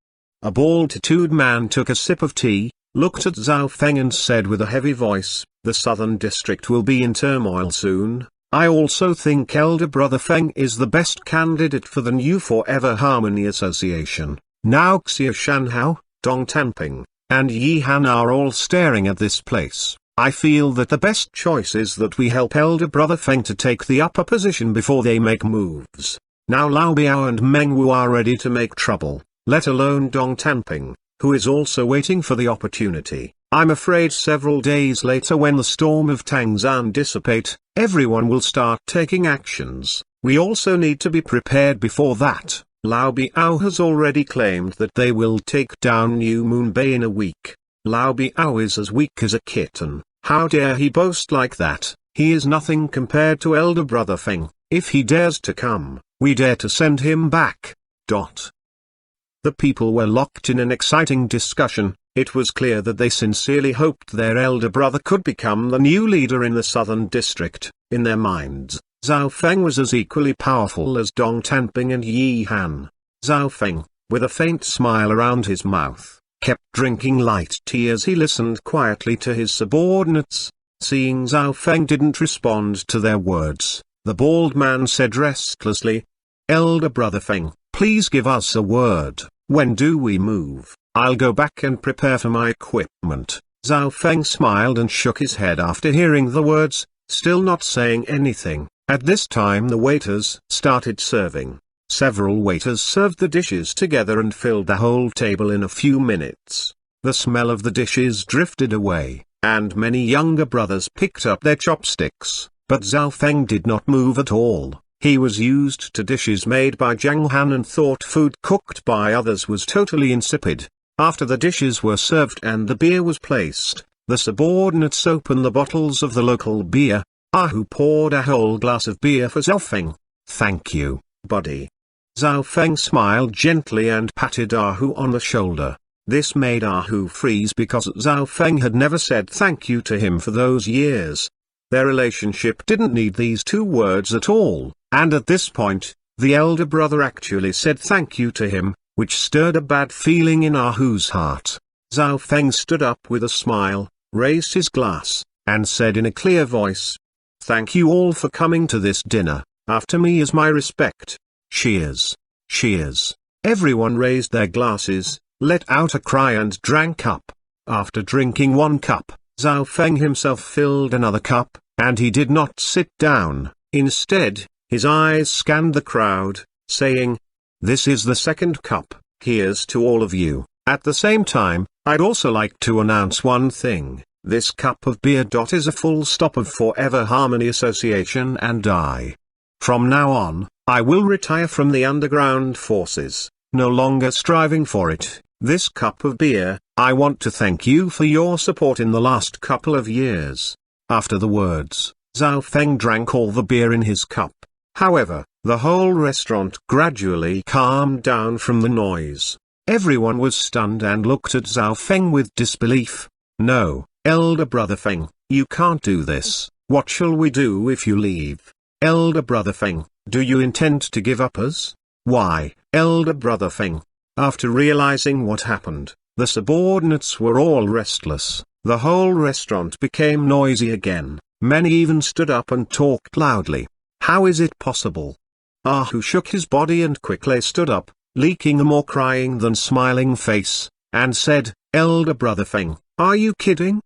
A bald-tattooed man took a sip of tea, looked at Zhao Feng and said with a heavy voice, the southern district will be in turmoil soon. I also think elder brother Feng is the best candidate for the new Forever Harmony Association. Now Xia Shanhao, Dong Tanping, and Yi Han are all staring at this place. I feel that the best choice is that we help elder brother Feng to take the upper position before they make moves. Now Lao Biao and Meng Wu are ready to make trouble, let alone Dong Tanping, who is also waiting for the opportunity. I'm afraid several days later when the storm of Tangzan dissipate, everyone will start taking actions. We also need to be prepared before that. Lao Biao has already claimed that they will take down New Moon Bay in a week. Lao Biao is as weak as a kitten. How dare he boast like that? He is nothing compared to elder brother Feng. If he dares to come, we dare to send him back. The people were locked in an exciting discussion. It was clear that they sincerely hoped their elder brother could become the new leader in the southern district. In their minds, Zhao Feng was as equally powerful as Dong Tanping and Yi Han. Zhao Feng, with a faint smile around his mouth, kept drinking light tea as he listened quietly to his subordinates. Seeing Zhao Feng didn't respond to their words, the bald man said restlessly, "Elder brother Feng, please give us a word. When do we move? I'll go back and prepare for my equipment." Zhao Feng smiled and shook his head after hearing the words, still not saying anything. At this time the waiters started serving. Several waiters served the dishes together and filled the whole table in a few minutes. The smell of the dishes drifted away, and many younger brothers picked up their chopsticks, but Zhao Feng did not move at all. He was used to dishes made by Zhang Han and thought food cooked by others was totally insipid. After the dishes were served and the beer was placed, the subordinates opened the bottles of the local beer. Ahu poured a whole glass of beer for Zhao Feng. "Thank you, buddy." Zhao Feng smiled gently and patted Ahu on the shoulder. This made Ahu freeze because Zhao Feng had never said thank you to him for those years. Their relationship didn't need these two words at all, and at this point, the elder brother actually said thank you to him, which stirred a bad feeling in Ahu's heart. Zhao Feng stood up with a smile, raised his glass, and said in a clear voice, "Thank you all for coming to this dinner. After me is my respect. Cheers." Cheers. Everyone raised their glasses, let out a cry and drank up. After drinking one cup, Zhao Feng himself filled another cup, and he did not sit down. Instead, his eyes scanned the crowd, saying, "This is the second cup, here's to all of you. At the same time, I'd also like to announce one thing. This cup of beer. Is a full stop of Forever Harmony Association and I. From now on, I will retire from the underground forces, no longer striving for it. This cup of beer, I want to thank you for your support in the last couple of years." After the words, Zhao Feng drank all the beer in his cup. However, the whole restaurant gradually calmed down from the noise. Everyone was stunned and looked at Zhao Feng with disbelief. "No, elder brother Feng, you can't do this. What shall we do if you leave? Elder brother Feng, do you intend to give up us? Why, elder brother Feng?" After realizing what happened, the subordinates were all restless. The whole restaurant became noisy again. Many even stood up and talked loudly. "How is it possible?" Ahu shook his body and quickly stood up, leaking a more crying than smiling face, and said, "Elder brother Feng, are you kidding?"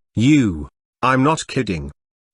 "I'm not kidding."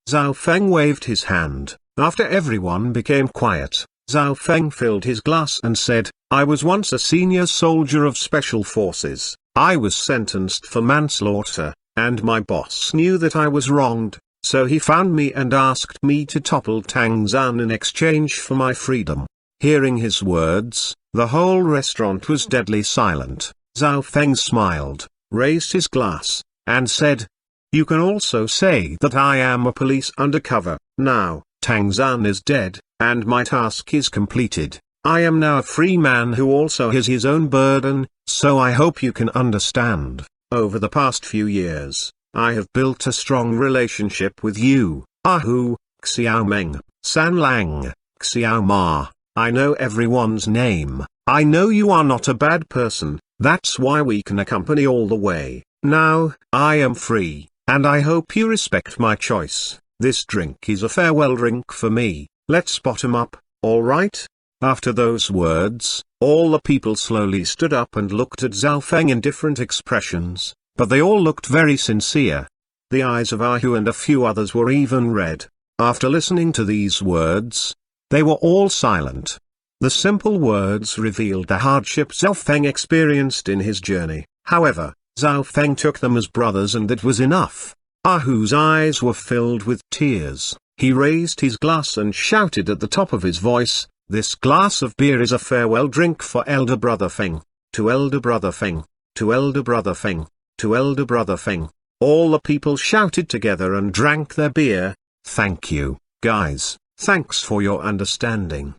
Zhao Feng waved his hand. After everyone became quiet, Zhao Feng filled his glass and said, "I was once a senior soldier of special forces. I was sentenced for manslaughter, and my boss knew that I was wronged, so he found me and asked me to topple Tang Zan in exchange for my freedom." Hearing his words, the whole restaurant was deadly silent. Zhao Feng smiled, raised his glass, and said, "You can also say that I am a police undercover. Now, Tang Zan is dead, and my task is completed. I am now a free man who also has his own burden, so I hope you can understand. Over the past few years, I have built a strong relationship with you, Ahu, Xiao Meng, San Lang, Xiao Ma. I know everyone's name. I know you are not a bad person, that's why we can accompany all the way. Now, I am free, and I hope you respect my choice. This drink is a farewell drink for me. Let's bottom up, all right?" After those words, all the people slowly stood up and looked at Zhao Feng in different expressions, but they all looked very sincere. The eyes of Ahu and a few others were even red. After listening to these words, they were all silent. The simple words revealed the hardships Zhao Feng experienced in his journey. However, Zhao Feng took them as brothers and that was enough. Ahu's eyes were filled with tears. He raised his glass and shouted at the top of his voice, This glass of beer is a farewell drink for elder brother Feng. To elder brother Feng. To elder brother Feng. To elder brother Feng. All the people shouted together and drank their beer. Thank you, guys, thanks for your understanding.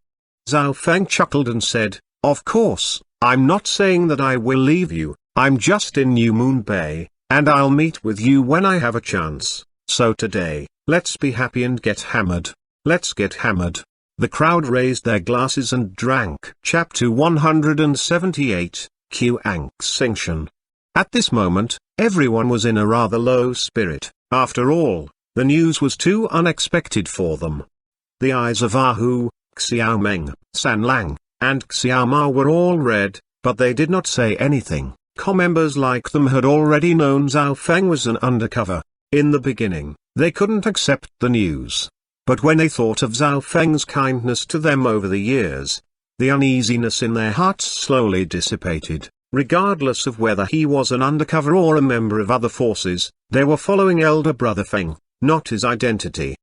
Zhao Feng chuckled and said, of course, I'm not saying that I will leave you, I'm just in New Moon Bay, and I'll meet with you when I have a chance. So today, let's be happy and get hammered. Let's get hammered. The crowd raised their glasses and drank. Chapter 178, Xuanhuan Singtian. At this moment, everyone was in a rather low spirit. After all, the news was too unexpected for them. The eyes of Ahu, Xiaomeng, Sanlang, and Xiaoma were all red, but they did not say anything. Members like them had already known Zhao Feng was an undercover. In the beginning, they couldn't accept the news. But when they thought of Zhao Feng's kindness to them over the years, the uneasiness in their hearts slowly dissipated. Regardless of whether he was an undercover or a member of other forces, they were following elder brother Feng, not his identity.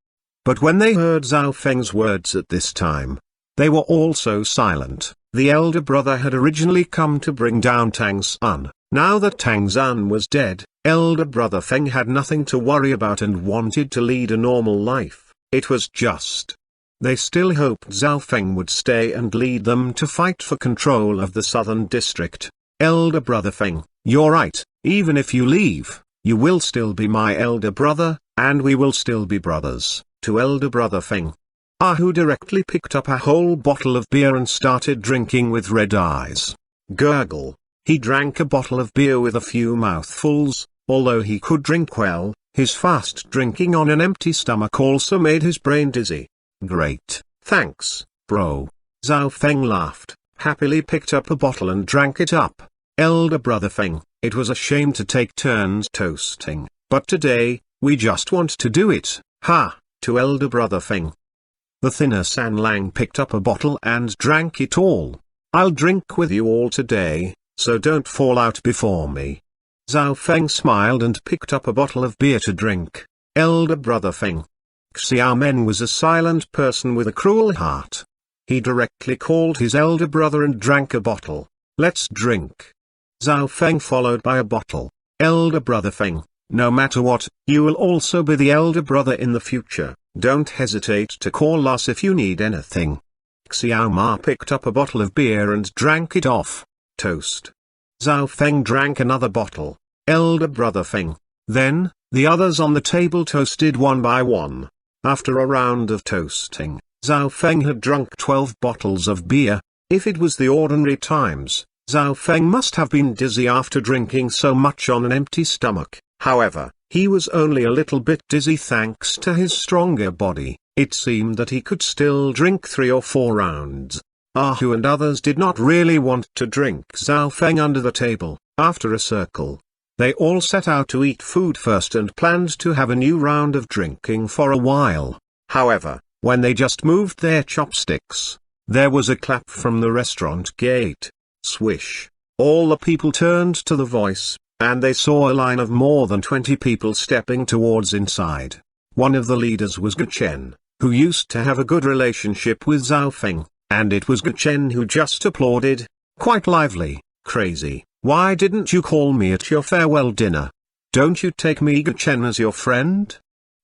But when they heard Zhao Feng's words at this time, they were also silent. The elder brother had originally come to bring down Tang Xun. Now that Tang Xun was dead, elder brother Feng had nothing to worry about and wanted to lead a normal life. It was just. They still hoped Zhao Feng would stay and lead them to fight for control of the southern district. Elder brother Feng, you're right, even if you leave, you will still be my elder brother, and we will still be brothers. To elder brother Feng. Ahu directly picked up a whole bottle of beer and started drinking with red eyes. Gurgle. He drank a bottle of beer with a few mouthfuls. Although he could drink well, his fast drinking on an empty stomach also made his brain dizzy. Great, thanks, bro. Zhao Feng laughed, happily picked up a bottle and drank it up. Elder brother Feng, it was a shame to take turns toasting, but today, we just want to do it, ha. To elder brother Feng. The thinner Sanlang picked up a bottle and drank it all. I'll drink with you all today, so don't fall out before me. Zhao Feng smiled and picked up a bottle of beer to drink. Elder brother Feng. Xiaomeng was a silent person with a cruel heart. He directly called his elder brother and drank a bottle. Let's drink. Zhao Feng followed by a bottle. Elder brother Feng. No matter what, you will also be the elder brother in the future. Don't hesitate to call us if you need anything. Xiaoma picked up a bottle of beer and drank it off. Toast. Zhao Feng drank another bottle. Elder brother Feng. Then, the others on the table toasted one by one. After a round of toasting, Zhao Feng had drunk 12 bottles of beer. If it was the ordinary times, Zhao Feng must have been dizzy after drinking so much on an empty stomach. However, he was only a little bit dizzy thanks to his stronger body. It seemed that he could still drink 3 or 4 rounds. Ahu and others did not really want to drink Zhao Feng under the table. After a circle, they all set out to eat food first and planned to have a new round of drinking for a while. However, when they just moved their chopsticks, there was a clap from the restaurant gate. Swish. All the people turned to the voice, and they saw a line of more than 20 people stepping towards inside. One of the leaders was Guchen, who used to have a good relationship with Zhao Feng, and it was Guchen who just applauded. Quite lively. Crazy. Why didn't you call me at your farewell dinner? Don't you take me Guchen as your friend?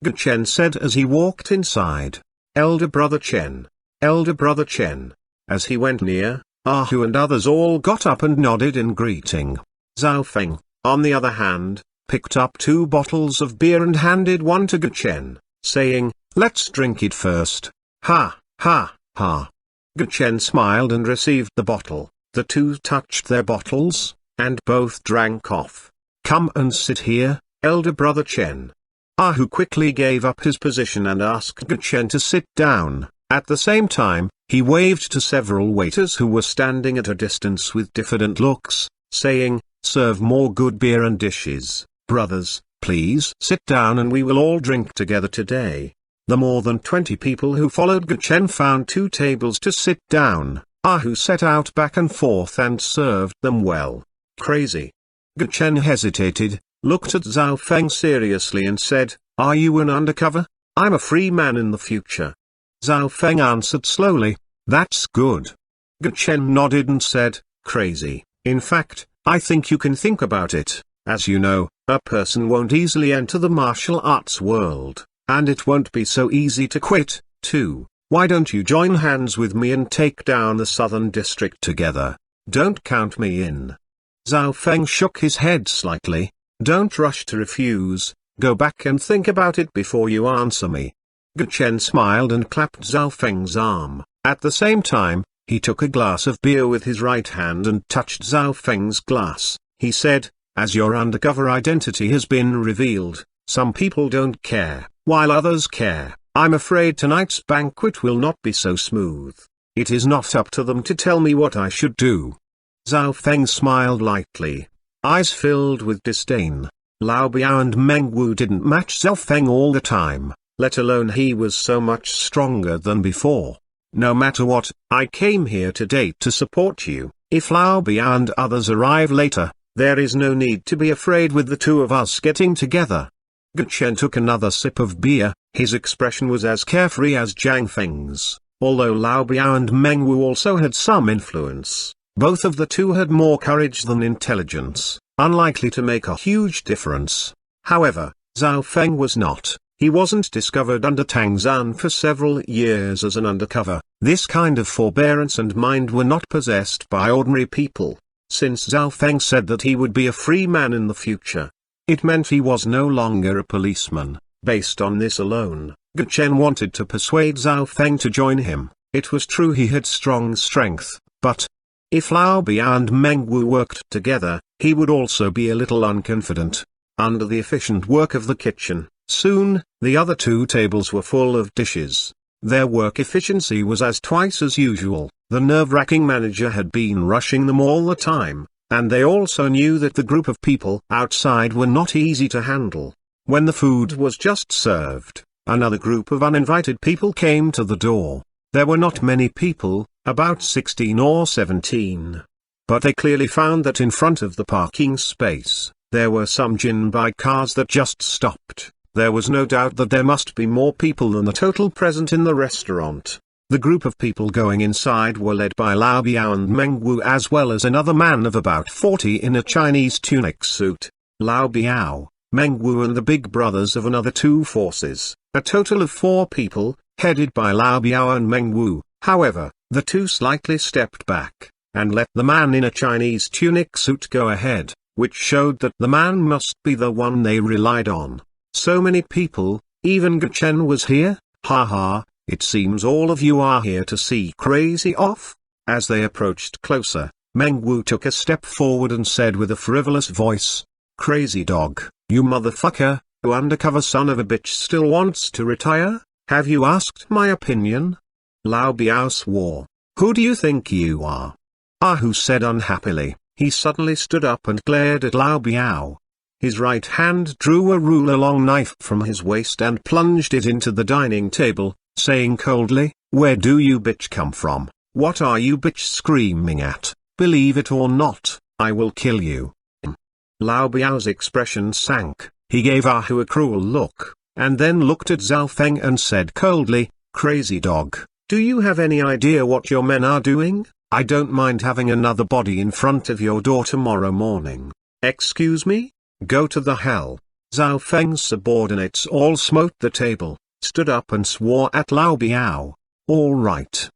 Guchen said as he walked inside. Elder brother Chen. Elder brother Chen. As he went near, Ahu and others all got up and nodded in greeting. Zhao Feng, on the other hand, picked up 2 bottles of beer and handed one to Guchen, saying, let's drink it first. Ha, ha, ha. Guchen smiled and received the bottle. The 2 touched their bottles, and both drank off. Come and sit here, elder brother Chen. Ahu quickly gave up his position and asked Guchen to sit down. At the same time, he waved to several waiters who were standing at a distance with diffident looks, saying, serve more good beer and dishes. Brothers, please sit down and we will all drink together today. The more than 20 people who followed Guchen found 2 tables to sit down. Ahu set out back and forth and served them well. Crazy. Guchen hesitated, looked at Zhao Feng seriously and said, are you an undercover? I'm a free man in the future. Zhao Feng answered slowly, That's good. Chen nodded and said, crazy. In fact, I think you can think about it. As you know, a person won't easily enter the martial arts world, and it won't be so easy to quit, too. Why don't you join hands with me and take down the southern district together? Don't count me in. Zhao Feng shook his head slightly. Don't rush to refuse, go back and think about it before you answer me. Chen smiled and clapped Zhao Feng's arm. At the same time, he took a glass of beer with his right hand and touched Zhao Feng's glass. He said, as your undercover identity has been revealed, some people don't care, while others care. I'm afraid tonight's banquet will not be so smooth. It is not up to them to tell me what I should do. Zhao Feng smiled lightly, eyes filled with disdain. Lao Biao and Meng Wu didn't match Zhao Feng all the time, let alone he was so much stronger than before. No matter what, I came here today to support you. If Lao Biao and others arrive later, there is no need to be afraid with the two of us getting together. Chen took another sip of beer. His expression was as carefree as Zhang Feng's. Although Lao Biao and Meng Wu also had some influence, both of the two had more courage than intelligence, unlikely to make a huge difference. However, Zhao Feng was not. He wasn't discovered under Tang Zan for several years as an undercover. This kind of forbearance and mind were not possessed by ordinary people. Since Zhao Feng said that he would be a free man in the future, it meant he was no longer a policeman. Based on this alone, Chen wanted to persuade Zhao Feng to join him. It was true he had strong strength, but if Lao Biao and Meng Wu worked together, he would also be a little unconfident. Under the efficient work of the kitchen, soon, the other two tables were full of dishes. Their work efficiency was as twice as usual. The nerve-wracking manager had been rushing them all the time, and they also knew that the group of people outside were not easy to handle. When the food was just served, another group of uninvited people came to the door. There were not many people, about 16 or 17. But they clearly found that in front of the parking space, there were some Jinbai cars that just stopped. There was no doubt that there must be more people than the total present in the restaurant. The group of people going inside were led by Lao Biao and Meng Wu as well as another man of about 40 in a Chinese tunic suit. Lao Biao, Meng Wu and the big brothers of another two forces, a total of 4 people, headed by Lao Biao and Meng Wu. However, the two slightly stepped back, and let the man in a Chinese tunic suit go ahead, which showed that the man must be the one they relied on. So many people, even Chen was here, ha. It seems all of you are here to see Crazy off? As they approached closer, Meng Wu took a step forward and said with a frivolous voice, Crazy dog, you motherfucker, who undercover son of a bitch still wants to retire? Have you asked my opinion? Lao Biao swore. Who do you think you are? Hu said unhappily. He suddenly stood up and glared at Lao Biao. His right hand drew a ruler-long knife from his waist and plunged it into the dining table, saying coldly, where do you bitch come from? What are you bitch screaming at? Believe it or not, I will kill you. Lao Biao's expression sank. He gave Hu a cruel look, and then looked at Zhao Feng and said coldly, Crazy dog, do you have any idea what your men are doing? I don't mind having another body in front of your door tomorrow morning. Excuse me? Go to the hell. Zhao Feng's subordinates all smote the table, stood up and swore at Lao Biao. All right.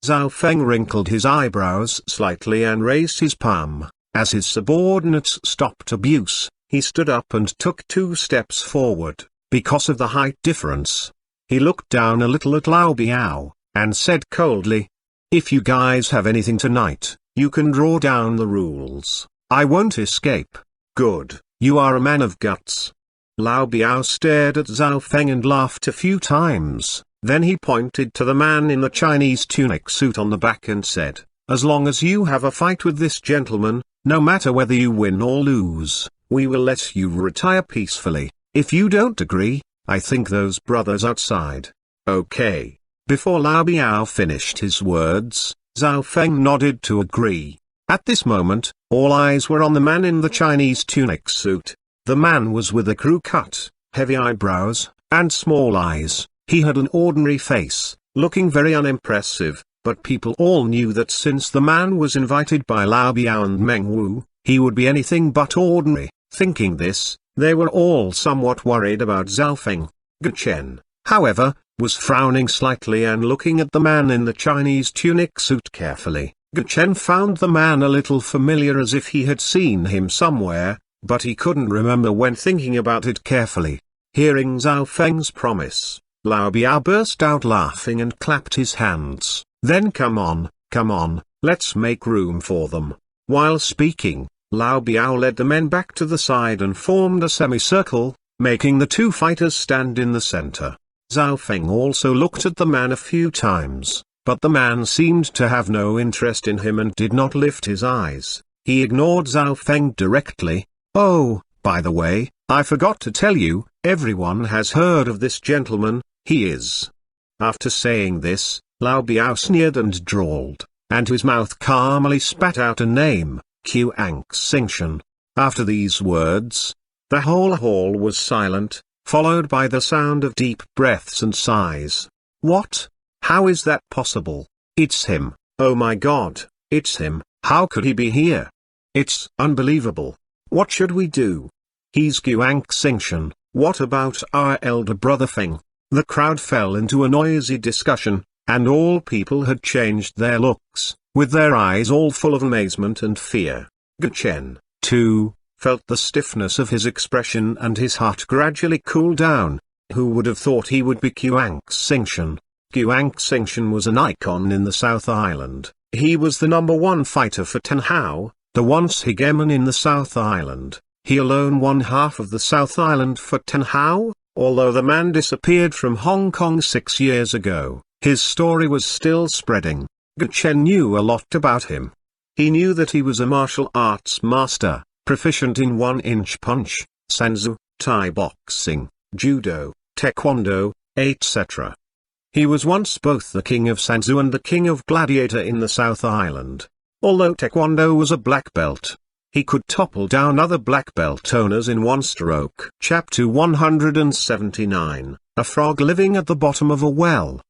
Zhao Feng wrinkled his eyebrows slightly and raised his palm. As his subordinates stopped abuse, he stood up and took 2 steps forward. Because of the height difference, he looked down a little at Lao Biao, and said coldly, if you guys have anything tonight, you can draw down the rules. I won't escape. Good, you are a man of guts. Lao Biao stared at Zhao Feng and laughed a few times, then he pointed to the man in the Chinese tunic suit on the back and said, as long as you have a fight with this gentleman, no matter whether you win or lose, we will let you retire peacefully. If you don't agree, I think those brothers outside. Okay. Before Lao Biao finished his words, Zhao Feng nodded to agree. At this moment, all eyes were on the man in the Chinese tunic suit. The man was with a crew cut, heavy eyebrows, and small eyes. He had an ordinary face, looking very unimpressive, but people all knew that since the man was invited by Lao Biao and Meng Wu, he would be anything but ordinary. Thinking this, they were all somewhat worried about Zhao Feng. Guchen, however, was frowning slightly and looking at the man in the Chinese tunic suit carefully. Guchen found the man a little familiar, as if he had seen him somewhere, but he couldn't remember when thinking about it carefully. Hearing Zhao Feng's promise, Lao Biao burst out laughing and clapped his hands. Then come on, let's make room for them. While speaking, Lao Biao led the men back to the side and formed a semicircle, making the two fighters stand in the center. Zhao Feng also looked at the man a few times, but the man seemed to have no interest in him and did not lift his eyes. He ignored Zhao Feng directly. Oh, by the way, I forgot to tell you, everyone has heard of this gentleman. He is. After saying this, Lao Biao sneered and drawled, and his mouth calmly spat out a name, Xuanhuan. After these words, the whole hall was silent, followed by the sound of deep breaths and sighs. What? How is that possible? It's him. Oh my God, it's him. How could he be here? It's unbelievable. What should we do? He's Xuanhuan. What about our elder brother Feng? The crowd fell into a noisy discussion, and all people had changed their looks, with their eyes all full of amazement and fear. Guchen, too, felt the stiffness of his expression and his heart gradually cool down. Who would have thought he would be Xuanhuan? Xuanhuan was an icon in the South Island. He was the #1 fighter for Tenhao, the once hegemon in the South Island. He alone won half of the South Island for Tenhao. Although the man disappeared from Hong Kong 6 years ago, his story was still spreading. Guchen knew a lot about him. He knew that he was a martial arts master, proficient in 1-inch punch, sanzu, Thai boxing, judo, taekwondo, etc. He was once both the king of sanzu and the king of gladiator in the South Island. Although taekwondo was a black belt, he could topple down other black belt owners in one stroke. Chapter 179, A Frog Living at the Bottom of a Well.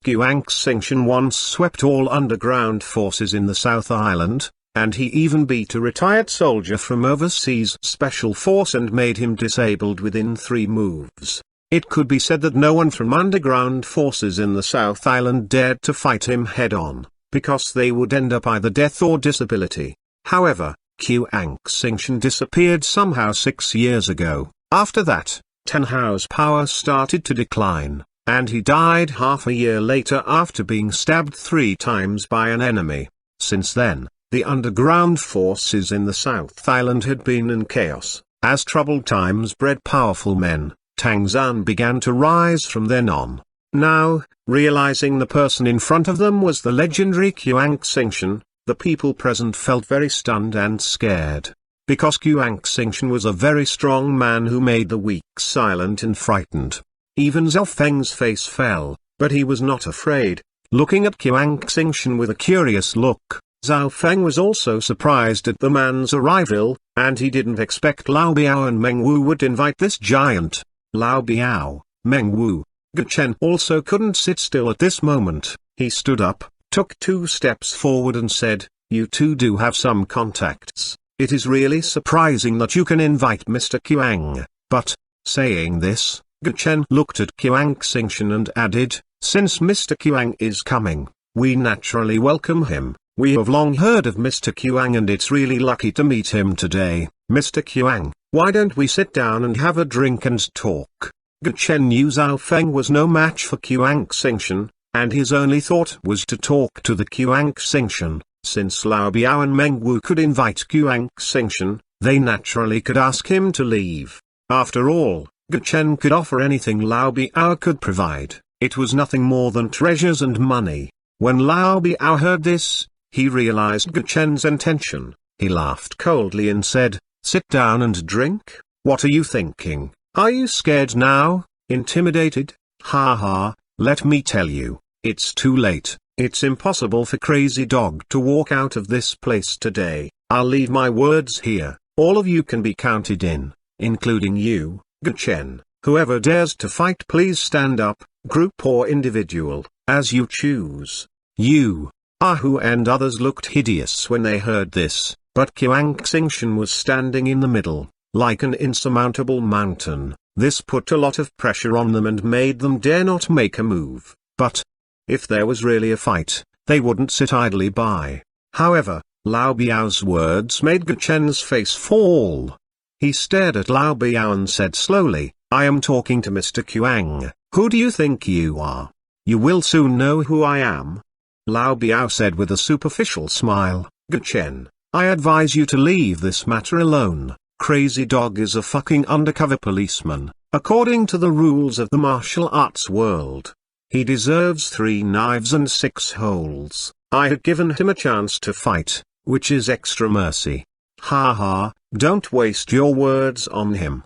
Xuanhuan once swept all underground forces in the South Island, and he even beat a retired soldier from overseas special force and made him disabled within 3 moves. It could be said that no one from underground forces in the South Island dared to fight him head-on, because they would end up either death or disability. However, Xuanhuan disappeared somehow 6 years ago. After that, Tenhao's power started to decline, and he died half a year later after being stabbed 3 times by an enemy. Since then, the underground forces in the South Island had been in chaos. As troubled times bred powerful men, Tangzan began to rise from then on. Now, realizing the person in front of them was the legendary Xuanhuan, the people present felt very stunned and scared. Because Xuanhuan was a very strong man who made the weak silent and frightened. Even Zhao Feng's face fell, but he was not afraid. Looking at Xuanhuan with a curious look, Zhao Feng was also surprised at the man's arrival, and he didn't expect Lao Biao and Meng Wu would invite this giant. Lao Biao, Meng Wu. Guchen also couldn't sit still at this moment. He stood up, took 2 steps forward and said, "You two do have some contacts. It is really surprising that you can invite Mr. Xuang, but," saying this, Guchen looked at Xuanhuan and added, "Since Mr. Xuang is coming, we naturally welcome him. We have long heard of Mr. Xuang and it's really lucky to meet him today. Mr. Xuang, why don't we sit down and have a drink and talk?" Guchen knew Zhao Feng was no match for Xuanhuan, and his only thought was to talk to the Xuanhuan. Since Lao Biao and Meng Wu could invite Xuanhuan, they naturally could ask him to leave. After all, Guchen could offer anything Lao Biao could provide. It was nothing more than treasures and money. When Lao Biao heard this, he realized Guchen's intention. He laughed coldly and said, "Sit down and drink. What are you thinking? Are you scared now? Intimidated? Ha ha, let me tell you, it's too late. It's impossible for Crazy Dog to walk out of this place today. I'll leave my words here. All of you can be counted in, including you, Guchen. Whoever dares to fight, please stand up, group or individual, as you choose." You, Ahu and others looked hideous when they heard this, but Qiang Xingshan was standing in the middle, like an insurmountable mountain. This put a lot of pressure on them and made them dare not make a move. But if there was really a fight, they wouldn't sit idly by. However, Lao Biao's words made Gachen's face fall. He stared at Lao Biao and said slowly, I am talking to Mr. Qiang. Who do you think you are? You will soon know who I am. Lao Biao said with a superficial smile, Gachen, I advise you to leave this matter alone. Crazy Dog is a fucking undercover policeman, according to the rules of the martial arts world. He deserves 3 knives and 6 holes. I had given him a chance to fight, which is extra mercy. Ha ha, don't waste your words on him.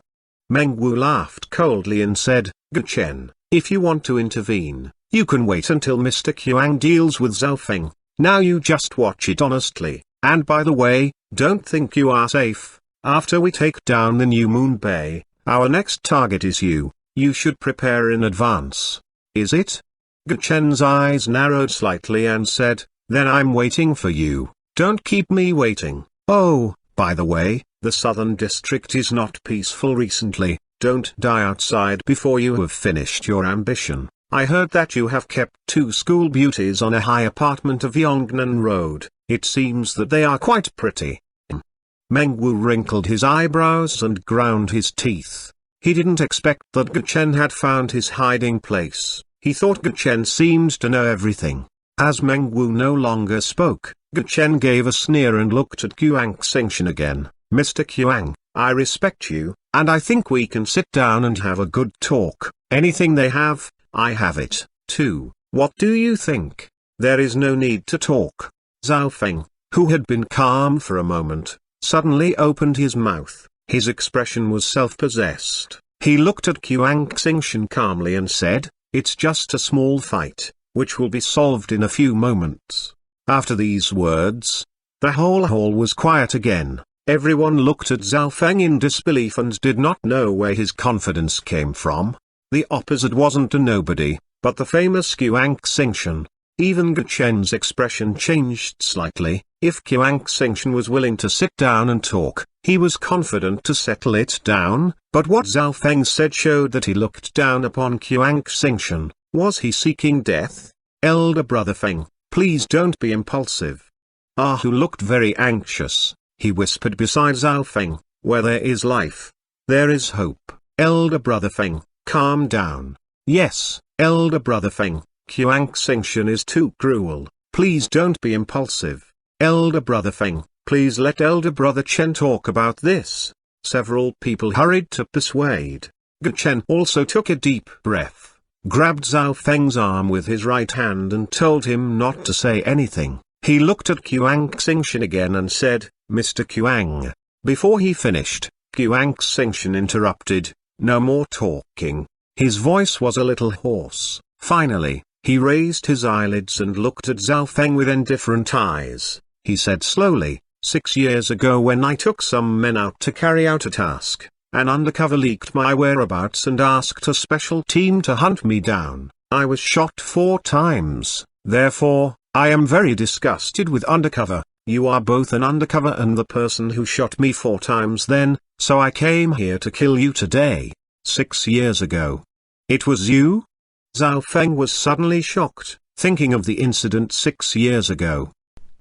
Meng Wu laughed coldly and said, Gachen, if you want to intervene, you can wait until Mr. Qiang deals with Zhao Feng. Now you just watch it honestly, and by the way, don't think you are safe. After we take down the New Moon Bay, our next target is you. You should prepare in advance. Is it? Gachen's eyes narrowed slightly and said, then I'm waiting for you. Don't keep me waiting. Oh, by the way, the southern district is not peaceful recently. Don't die outside before you have finished your ambition. I heard that you have kept 2 school beauties on a high apartment of Yongnan Road. It seems that they are quite pretty. Meng Wu wrinkled his eyebrows and ground his teeth. He didn't expect that Gachen had found his hiding place. He thought Gachen seemed to know everything. As Meng Wu no longer spoke, Gachen gave a sneer and looked at Qiang Xingshan again. Mr. Qiang, I respect you, and I think we can sit down and have a good talk. Anything they have, I have it, too. What do you think? There is no need to talk. Zhao Feng, who had been calm for a moment, suddenly opened his mouth. His expression was self-possessed. He looked at Qiang Xingshan calmly and said, it's just a small fight, which will be solved in a few moments. After these words, the whole hall was quiet again. Everyone looked at Zhao Feng in disbelief and did not know where his confidence came from. The opposite wasn't a nobody, but the famous Qiang Xingshan. Even Gachen's expression changed slightly. If Qiang Xingshan was willing to sit down and talk, he was confident to settle it down, but what Zhao Feng said showed that he looked down upon Qiang Xingshan. Was he seeking death? Elder brother Feng, please don't be impulsive. Ahu looked very anxious. He whispered beside Zhao Feng, where there is life, there is hope. Elder brother Feng, calm down. Yes, elder brother Feng, Qiang Xingshan is too cruel. Please don't be impulsive. Elder brother Feng, please let elder brother Chen talk about this. Several people hurried to persuade. Gachen also took a deep breath, grabbed Zhao Feng's arm with his right hand and told him not to say anything. He looked at Qiang Xingshan again and said, Mr. Qiang. Before he finished, Qiang Xingshan interrupted, no more talking. His voice was a little hoarse. Finally, he raised his eyelids and looked at Zhao Feng with indifferent eyes. He said slowly, 6 years ago when I took some men out to carry out a task, an undercover leaked my whereabouts and asked a special team to hunt me down. I was shot 4 times, therefore, I am very disgusted with undercover. You are both an undercover and the person who shot me 4 times then, so I came here to kill you today. 6 years ago. It was you? Zhao Feng was suddenly shocked, thinking of the incident 6 years ago.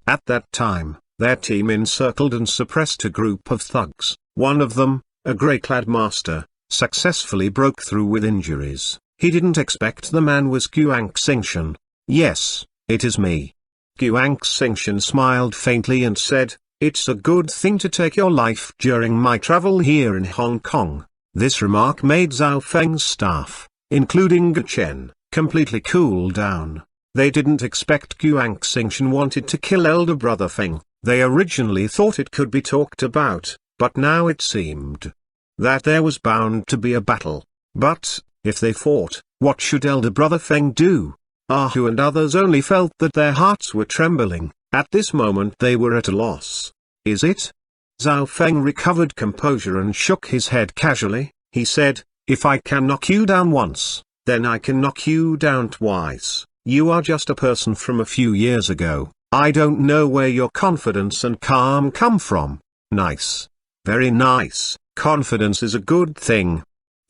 At that time, their team encircled and suppressed a group of thugs. One of them, a grey-clad master, successfully broke through with injuries. He didn't expect the man was Qiang Xingshan. Yes, it is me. Qiang Xingshan smiled faintly and said, it's a good thing to take your life during my travel here in Hong Kong. This remark made Zhao Feng's staff, including Gachen, completely cool down. They didn't expect Qiang Xingshan wanted to kill elder brother Feng. They originally thought it could be talked about, but now it seemed that there was bound to be a battle. But, if they fought, what should elder brother Feng do? Ahu and others only felt that their hearts were trembling. At this moment they were at a loss. Is it? Zhao Feng recovered composure and shook his head casually. He said, if I can knock you down once, then I can knock you down twice. You are just a person from a few years ago. I don't know where your confidence and calm come from. Nice. Very nice. Confidence is a good thing.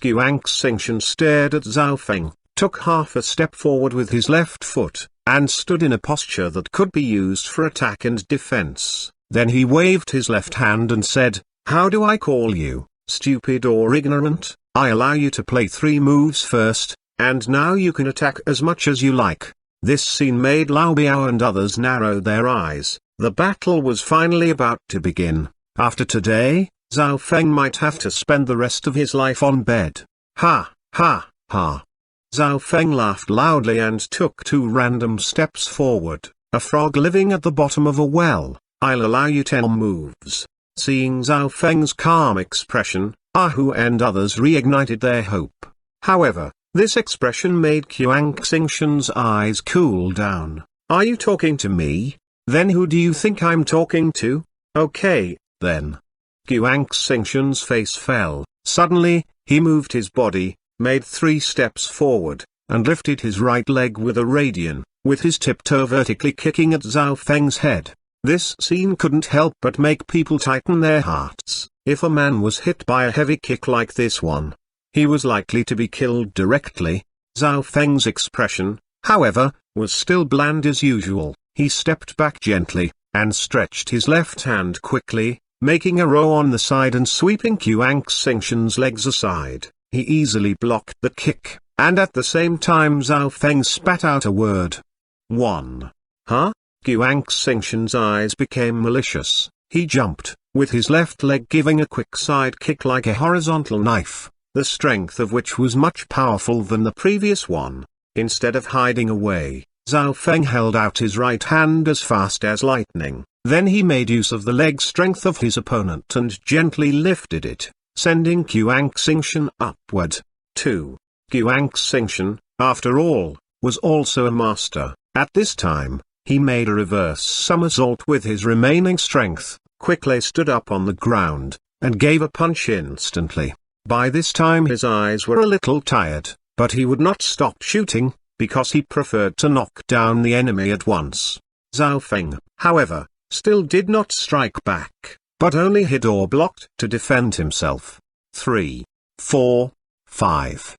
Wang Xingchen stared at Zhao Feng, took half a step forward with his left foot, and stood in a posture that could be used for attack and defense. Then he waved his left hand and said, "How do I call you, stupid or ignorant? I allow you to play 3 moves first, and now you can attack as much as you like." This scene made Lao Biao and others narrow their eyes. The battle was finally about to begin. After today, Zhao Feng might have to spend the rest of his life on bed. Ha, ha, ha. Zhao Feng laughed loudly and took 2 random steps forward. A frog living at the bottom of a well. I'll allow you 10 moves. Seeing Zhao Feng's calm expression, Ahu and others reignited their hope. However, this expression made Wang Xingchen's eyes cool down. Are you talking to me? Then who do you think I'm talking to? Okay, then. Wang Xingchen's face fell. Suddenly, he moved his body, made 3 steps forward, and lifted his right leg with a radian, with his tiptoe vertically kicking at Zhao Feng's head. This scene couldn't help but make people tighten their hearts. If a man was hit by a heavy kick like this one, he was likely to be killed directly. Zhao Feng's expression, however, was still bland as usual. He stepped back gently, and stretched his left hand quickly, making a row on the side and sweeping Wang Xingchen's legs aside. He easily blocked the kick, and at the same time Zhao Feng spat out a word. 1. Huh? Wang Xingchen's eyes became malicious. He jumped, with his left leg giving a quick side kick like a horizontal knife, the strength of which was much powerful than the previous one. Instead of hiding away, Zhao Feng held out his right hand as fast as lightning. Then he made use of the leg strength of his opponent and gently lifted it, sending Wang Xingchen upward. 2. Wang Xingchen, after all, was also a master. At this time, he made a reverse somersault with his remaining strength, quickly stood up on the ground, and gave a punch instantly. By this time his eyes were a little tired, but he would not stop shooting, because he preferred to knock down the enemy at once. Zhao Feng, however, still did not strike back, but only hid or blocked to defend himself. 3, 4, 5.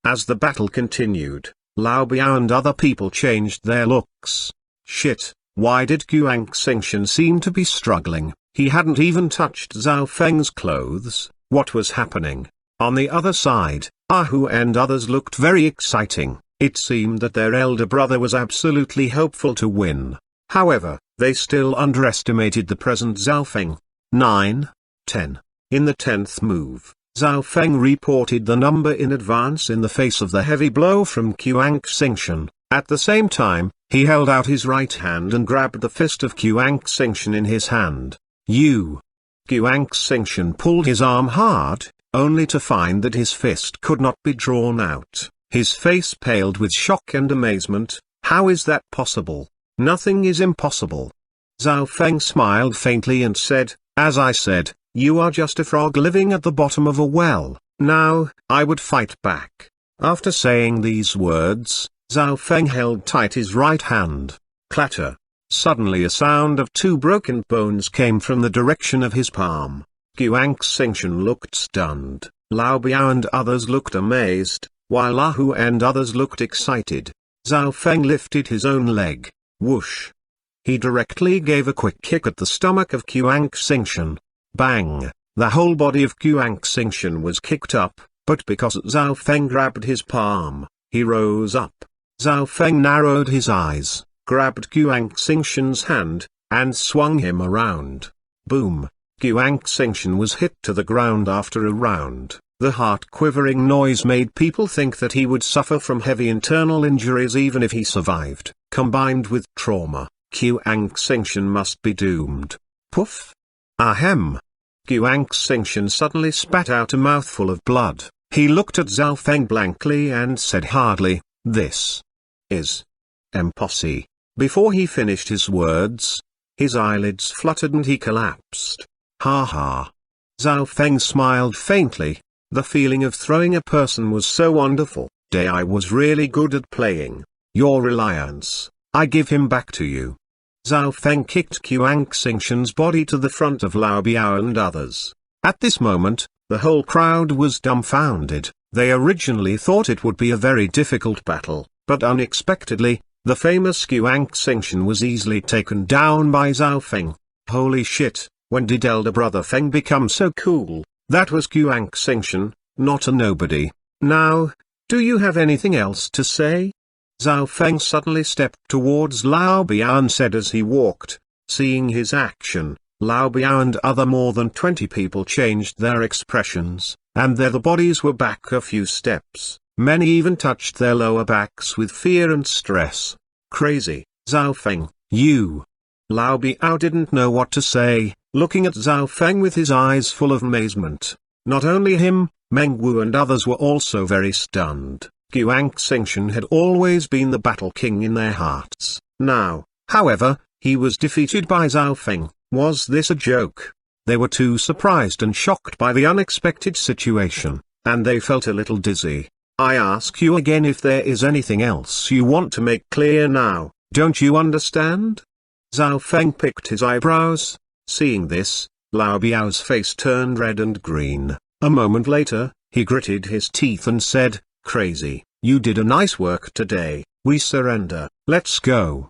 As the battle continued, Lao Biao and other people changed their looks. Shit, why did Wang Xingchen seem to be struggling? He hadn't even touched Zhao Feng's clothes. What was happening? On the other side, Ahu and others looked very exciting. It seemed that their elder brother was absolutely hopeful to win. However, they still underestimated the present Zhao Feng. 9, 10. In the 10th move, Zhao Feng reported the number in advance in the face of the heavy blow from Wang Xingchen. At the same time, he held out his right hand and grabbed the fist of Wang Xingchen in his hand. Wang Xingchen pulled his arm hard, only to find that his fist could not be drawn out. His face paled with shock and amazement. How is that possible? Nothing is impossible. Zhao Feng smiled faintly and said, as I said, you are just a frog living at the bottom of a well. Now, I would fight back. After saying these words, Zhao Feng held tight his right hand. Clatter. Suddenly a sound of 2 broken bones came from the direction of his palm. Wang Xingchen looked stunned. Lao Biao and others looked amazed, while Ahu and others looked excited. Zhao Feng lifted his own leg. Whoosh. He directly gave a quick kick at the stomach of Wang Xingchen. Bang! The whole body of Wang Xingchen was kicked up, but because Zhao Feng grabbed his palm, he rose up. Zhao Feng narrowed his eyes, grabbed Wang Xingchen's hand, and swung him around. Boom! Wang Xingchen was hit to the ground after a round. The heart-quivering noise made people think that he would suffer from heavy internal injuries even if he survived. Combined with trauma, Wang Xingchen must be doomed. Poof! Ahem! Wang Xingchen suddenly spat out a mouthful of blood. He looked at Zhao Feng blankly and said hardly, "This is impossible." Before he finished his words, his eyelids fluttered and he collapsed. Ha ha! Zhao Feng smiled faintly. The feeling of throwing a person was so wonderful. day I was really good at playing. Your reliance, I give him back to you." Zhao Feng kicked Qiang Xingshan's body to the front of Lao Biao and others. At this moment, the whole crowd was dumbfounded. They originally thought it would be a very difficult battle, but unexpectedly, the famous Qiang Xingshan was easily taken down by Zhao Feng. Holy shit, when did elder brother Feng become so cool? That was Qiang Xingshan, not a nobody. Now, do you have anything else to say? Zhao Feng suddenly stepped towards Lao Biao and said as he walked. Seeing his action, Lao Biao and other more than 20 people changed their expressions, and their bodies were back a few steps. Many even touched their lower backs with fear and stress. Crazy, Zhao Feng, you. Lao Biao didn't know what to say, looking at Zhao Feng with his eyes full of amazement. Not only him, Meng Wu and others were also very stunned. Qiang Xingshan had always been the battle king in their hearts. Now, however, he was defeated by Zhao Feng. Was this a joke? They were too surprised and shocked by the unexpected situation, and they felt a little dizzy. I ask you again if there is anything else you want to make clear now, don't you understand? Zhao Feng picked his eyebrows. Seeing this, Lao Biao's face turned red and green. A moment later, he gritted his teeth and said, "Crazy, you did a nice work today, we surrender, let's go."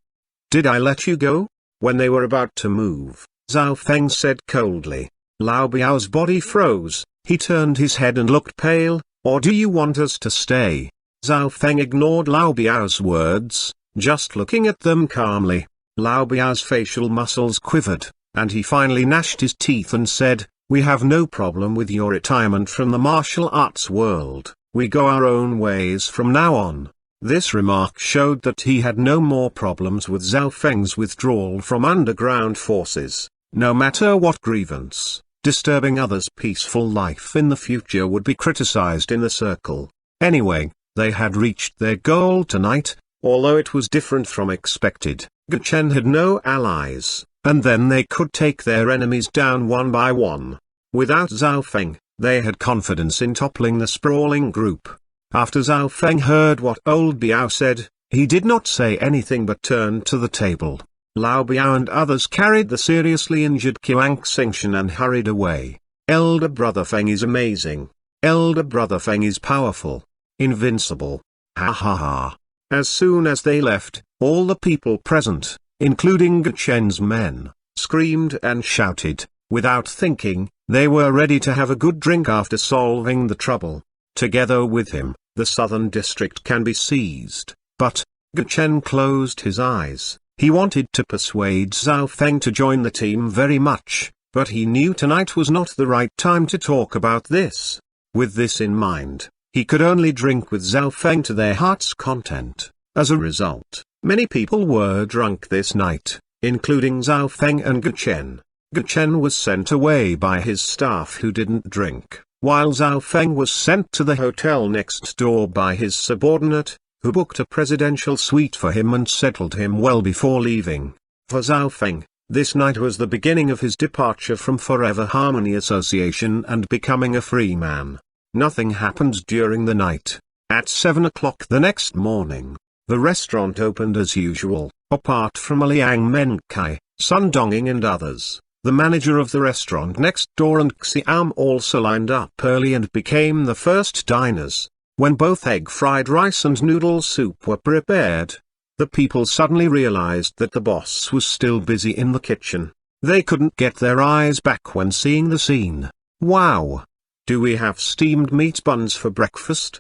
"Did I let you go?" When they were about to move, Zhao Feng said coldly. Lao Biao's body froze, he turned his head and looked pale. "Or do you want us to stay?" Zhao Feng ignored Lao Biao's words, just looking at them calmly. Lao Biao's facial muscles quivered, and he finally gnashed his teeth and said, "We have no problem with your retirement from the martial arts world. We go our own ways from now on." This remark showed that he had no more problems with Zhao Feng's withdrawal from underground forces. No matter what grievance, disturbing others' peaceful life in the future would be criticized in the circle. Anyway, they had reached their goal tonight, although it was different from expected. Guchen had no allies, and then they could take their enemies down one by one. Without Zhao Feng, they had confidence in toppling the sprawling group. After Zhao Feng heard what old Biao said, he did not say anything but turned to the table. Lao Biao and others carried the seriously injured Qiang Xingshan and hurried away. Elder brother Feng is amazing. Elder brother Feng is powerful. Invincible. Ha ha ha. As soon as they left, all the people present, including Guchen's men, screamed and shouted. Without thinking, they were ready to have a good drink after solving the trouble. Together with him, the southern district can be seized. But, Guchen closed his eyes. He wanted to persuade Zhao Feng to join the team very much, but he knew tonight was not the right time to talk about this. With this in mind, he could only drink with Zhao Feng to their heart's content. As a result, many people were drunk this night, including Zhao Feng and Guchen. Guchen was sent away by his staff who didn't drink, while Zhao Feng was sent to the hotel next door by his subordinate, who booked a presidential suite for him and settled him well before leaving. For Zhao Feng, this night was the beginning of his departure from Forever Harmony Association and becoming a free man. Nothing happened during the night. At 7 o'clock the next morning, the restaurant opened as usual, apart from Liang Menkai, Sun Donging and others. The manager of the restaurant next door and Xiam also lined up early and became the first diners. When both egg fried rice and noodle soup were prepared, the people suddenly realized that the boss was still busy in the kitchen. They couldn't get their eyes back when seeing the scene. Wow! Do we have steamed meat buns for breakfast?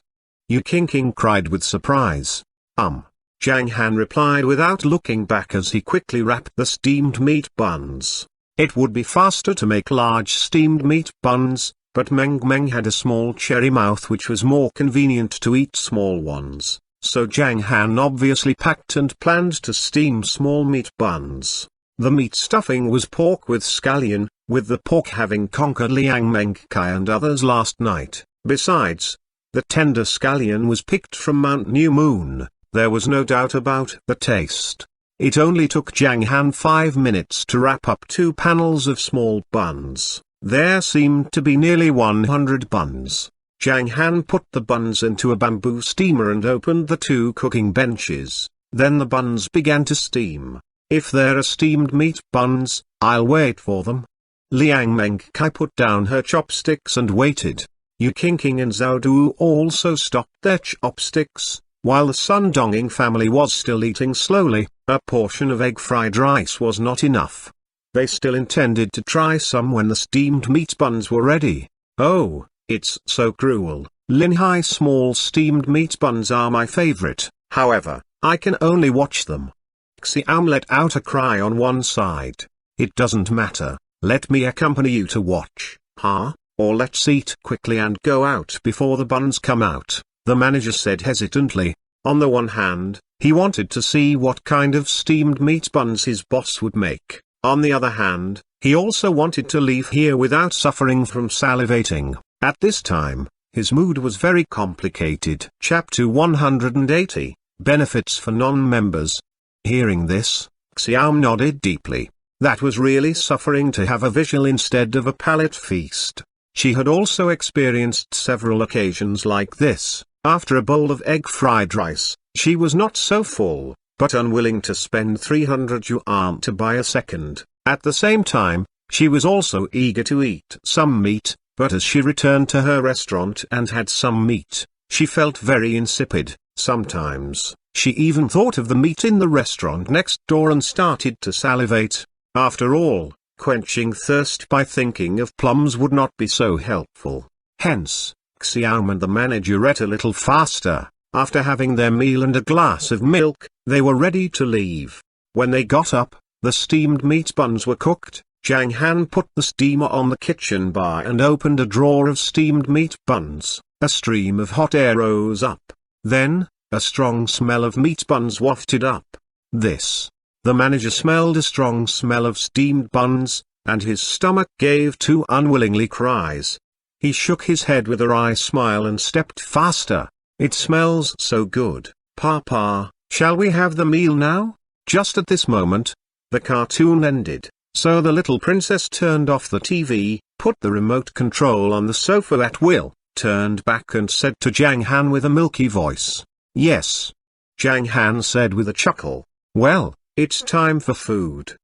Yu Qingqing cried with surprise. Zhang Han replied without looking back as he quickly wrapped the steamed meat buns. It would be faster to make large steamed meat buns, but Meng had a small cherry mouth which was more convenient to eat small ones, so Zhang Han obviously packed and planned to steam small meat buns. The meat stuffing was pork with scallion, with the pork having conquered Liang Menkai and others last night. Besides, the tender scallion was picked from Mount New Moon. There was no doubt about the taste. It only took Zhang Han 5 minutes to wrap up 2 panels of small buns. There seemed to be nearly 100 buns. Zhang Han put the buns into a bamboo steamer and opened the 2 cooking benches. Then the buns began to steam. If there are steamed meat buns, I'll wait for them. Liang Mengkai put down her chopsticks and waited. Yu Qingqing and Zhao Du also stopped their chopsticks. While the Sun Donging family was still eating slowly, a portion of egg fried rice was not enough. They still intended to try some when the steamed meat buns were ready. Oh, it's so cruel. Lin Hai small steamed meat buns are my favorite, however, I can only watch them. Xiaom let out a cry on one side. It doesn't matter, let me accompany you to watch, huh? Or let's eat quickly and go out before the buns come out, the manager said hesitantly. On the one hand, he wanted to see what kind of steamed meat buns his boss would make. On the other hand, he also wanted to leave here without suffering from salivating. At this time, his mood was very complicated. Chapter 180, Benefits for Non-Members. Hearing this, Xiaom nodded deeply. That was really suffering to have a visual instead of a palate feast. She had also experienced several occasions like this. After a bowl of egg fried rice, she was not so full, but unwilling to spend 300 yuan to buy a second. At the same time, she was also eager to eat some meat, but as she returned to her restaurant and had some meat, she felt very insipid. Sometimes, she even thought of the meat in the restaurant next door and started to salivate. After all, quenching thirst by thinking of plums would not be so helpful. Hence, Xiaom and the manager ate a little faster. After having their meal and a glass of milk, they were ready to leave. When they got up, the steamed meat buns were cooked. Zhang Han put the steamer on the kitchen bar and opened a drawer of steamed meat buns. A stream of hot air rose up. Then, a strong smell of meat buns wafted up. The manager smelled a strong smell of steamed buns, and his stomach gave 2 unwillingly cries. He shook his head with a wry smile and stepped faster. It smells so good, Papa, shall we have the meal now? Just at this moment, the cartoon ended, so the little princess turned off the TV, put the remote control on the sofa at will, turned back and said to Zhang Han with a milky voice, "Yes." Zhang Han said with a chuckle, "Well, it's time for food."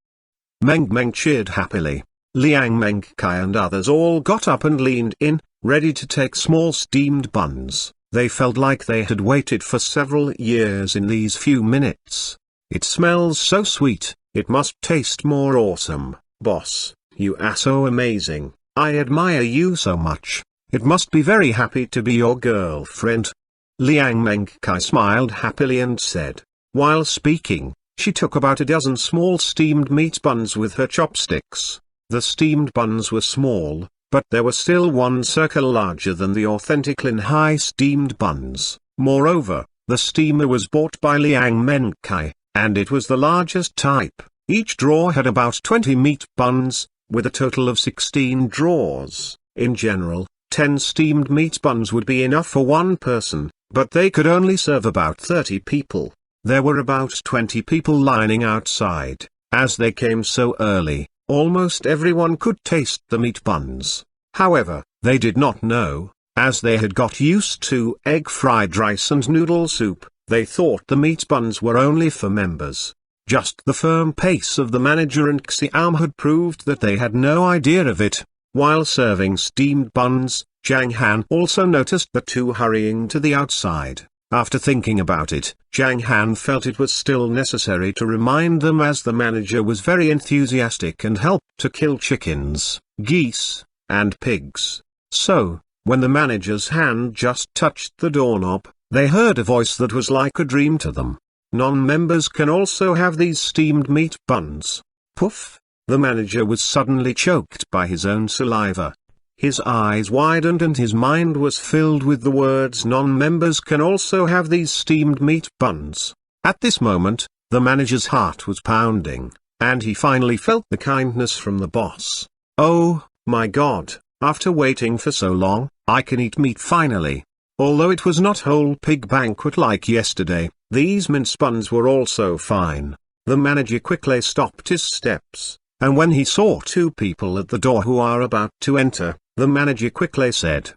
Meng cheered happily. Liang Mengkai and others all got up and leaned in, ready to take small steamed buns. They felt like they had waited for several years in these few minutes. It smells so sweet, it must taste more awesome. Boss, you are so amazing, I admire you so much. It must be very happy to be your girlfriend. Liang Mengkai smiled happily and said. While speaking, she took about a dozen small steamed meat buns with her chopsticks. The steamed buns were small, but there was still one circle larger than the authentic Lin Hai steamed buns. Moreover, the steamer was bought by Liang Mengkai, and it was the largest type. Each drawer had about 20 meat buns, with a total of 16 drawers. In general, 10 steamed meat buns would be enough for one person, but they could only serve about 30 people. There were about 20 people lining outside. As they came so early, almost everyone could taste the meat buns. However, they did not know, as they had got used to egg fried rice and noodle soup, they thought the meat buns were only for members. Just the firm pace of the manager and Xiaom had proved that they had no idea of it. While serving steamed buns, Zhang Han also noticed the 2 hurrying to the outside. After thinking about it, Zhang Han felt it was still necessary to remind them as the manager was very enthusiastic and helped to kill chickens, geese, and pigs. So, when the manager's hand just touched the doorknob, they heard a voice that was like a dream to them. Non-members can also have these steamed meat buns. Poof! The manager was suddenly choked by his own saliva. His eyes widened and his mind was filled with the words non-members can also have these steamed meat buns. At this moment, the manager's heart was pounding, and he finally felt the kindness from the boss. Oh, my God, after waiting for so long, I can eat meat finally. Although it was not whole pig banquet like yesterday, these mince buns were also fine. The manager quickly stopped his steps, and when he saw 2 people at the door who are about to enter, the manager quickly said,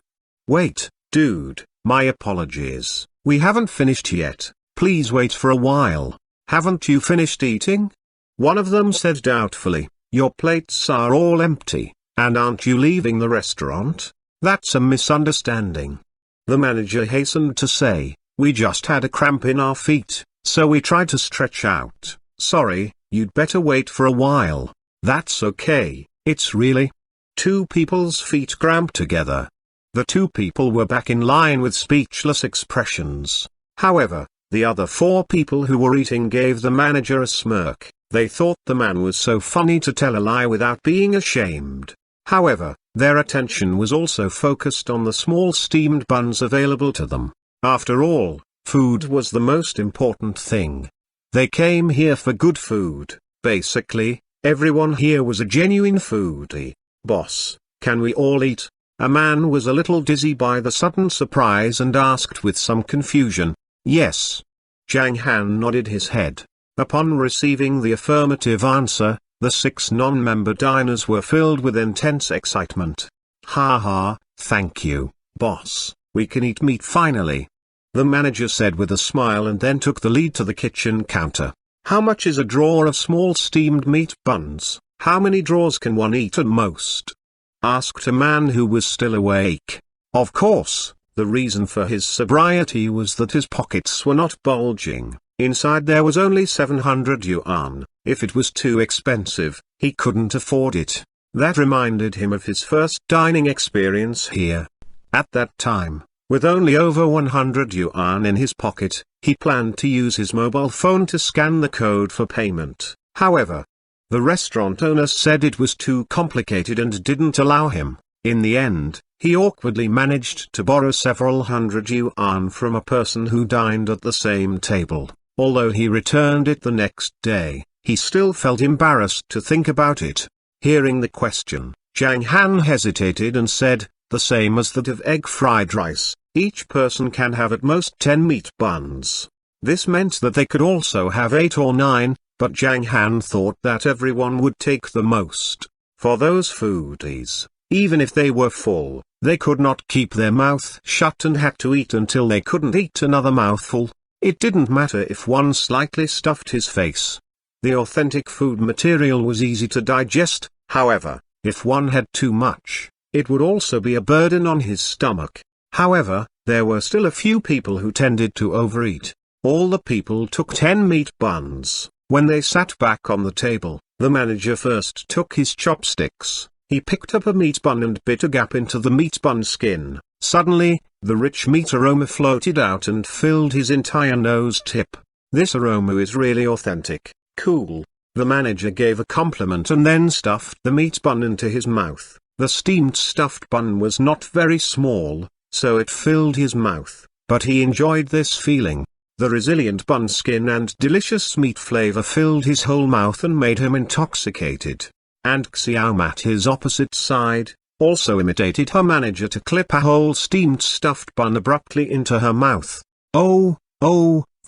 "Wait, Dude, my apologies, we haven't finished yet, please wait for a while. Haven't you finished eating? One of them said doubtfully, your plates are all empty, and aren't you leaving the restaurant? That's a misunderstanding. The manager hastened to say, we just had a cramp in our feet, so we tried to stretch out. Sorry, you'd better wait for a while. That's okay, it's really 2 people's feet cramped together. The 2 people were back in line with speechless expressions. However, the other 4 people who were eating gave the manager a smirk. They thought the man was so funny to tell a lie without being ashamed. However, their attention was also focused on the small steamed buns available to them. After all, food was the most important thing. They came here for good food. Basically, everyone here was a genuine foodie. Boss, can we all eat? A man was a little dizzy by the sudden surprise and asked with some confusion. Yes. Zhang Han nodded his head. Upon receiving the affirmative answer, the 6 non-member diners were filled with intense excitement. Ha ha, thank you, boss, we can eat meat finally. The manager said with a smile and then took the lead to the kitchen counter. How much is a drawer of small steamed meat buns? How many drawers can one eat at most? Asked a man who was still awake. Of course, the reason for his sobriety was that his pockets were not bulging. Inside there was only 700 yuan. If it was too expensive, he couldn't afford it. That reminded him of his first dining experience here. At that time, with only over 100 yuan in his pocket, he planned to use his mobile phone to scan the code for payment. However, the restaurant owner said it was too complicated and didn't allow him. In the end, he awkwardly managed to borrow several hundred yuan from a person who dined at the same table. Although he returned it the next day, he still felt embarrassed to think about it. Hearing the question, Zhang Han hesitated and said, the same as that of egg fried rice, each person can have at most 10 meat buns. This meant that they could also have 8 or 9, but Zhang Han thought that everyone would take the most. For those foodies, even if they were full, they could not keep their mouth shut and had to eat until they couldn't eat another mouthful. It didn't matter if one slightly stuffed his face. The authentic food material was easy to digest, however, if one had too much, it would also be a burden on his stomach. However, there were still a few people who tended to overeat. All the people took 10 meat buns. When they sat back on the table, the manager first took his chopsticks. He picked up a meat bun and bit a gap into the meat bun skin. Suddenly, the rich meat aroma floated out and filled his entire nose tip. This aroma is really authentic. Cool. The manager gave a compliment and then stuffed the meat bun into his mouth. The steamed stuffed bun was not very small, so it filled his mouth, but he enjoyed this feeling. The resilient bun skin and delicious meat flavor filled his whole mouth and made him intoxicated. And Xiao at his opposite side, also imitated her manager to clip a whole steamed stuffed bun abruptly into her mouth. Oh,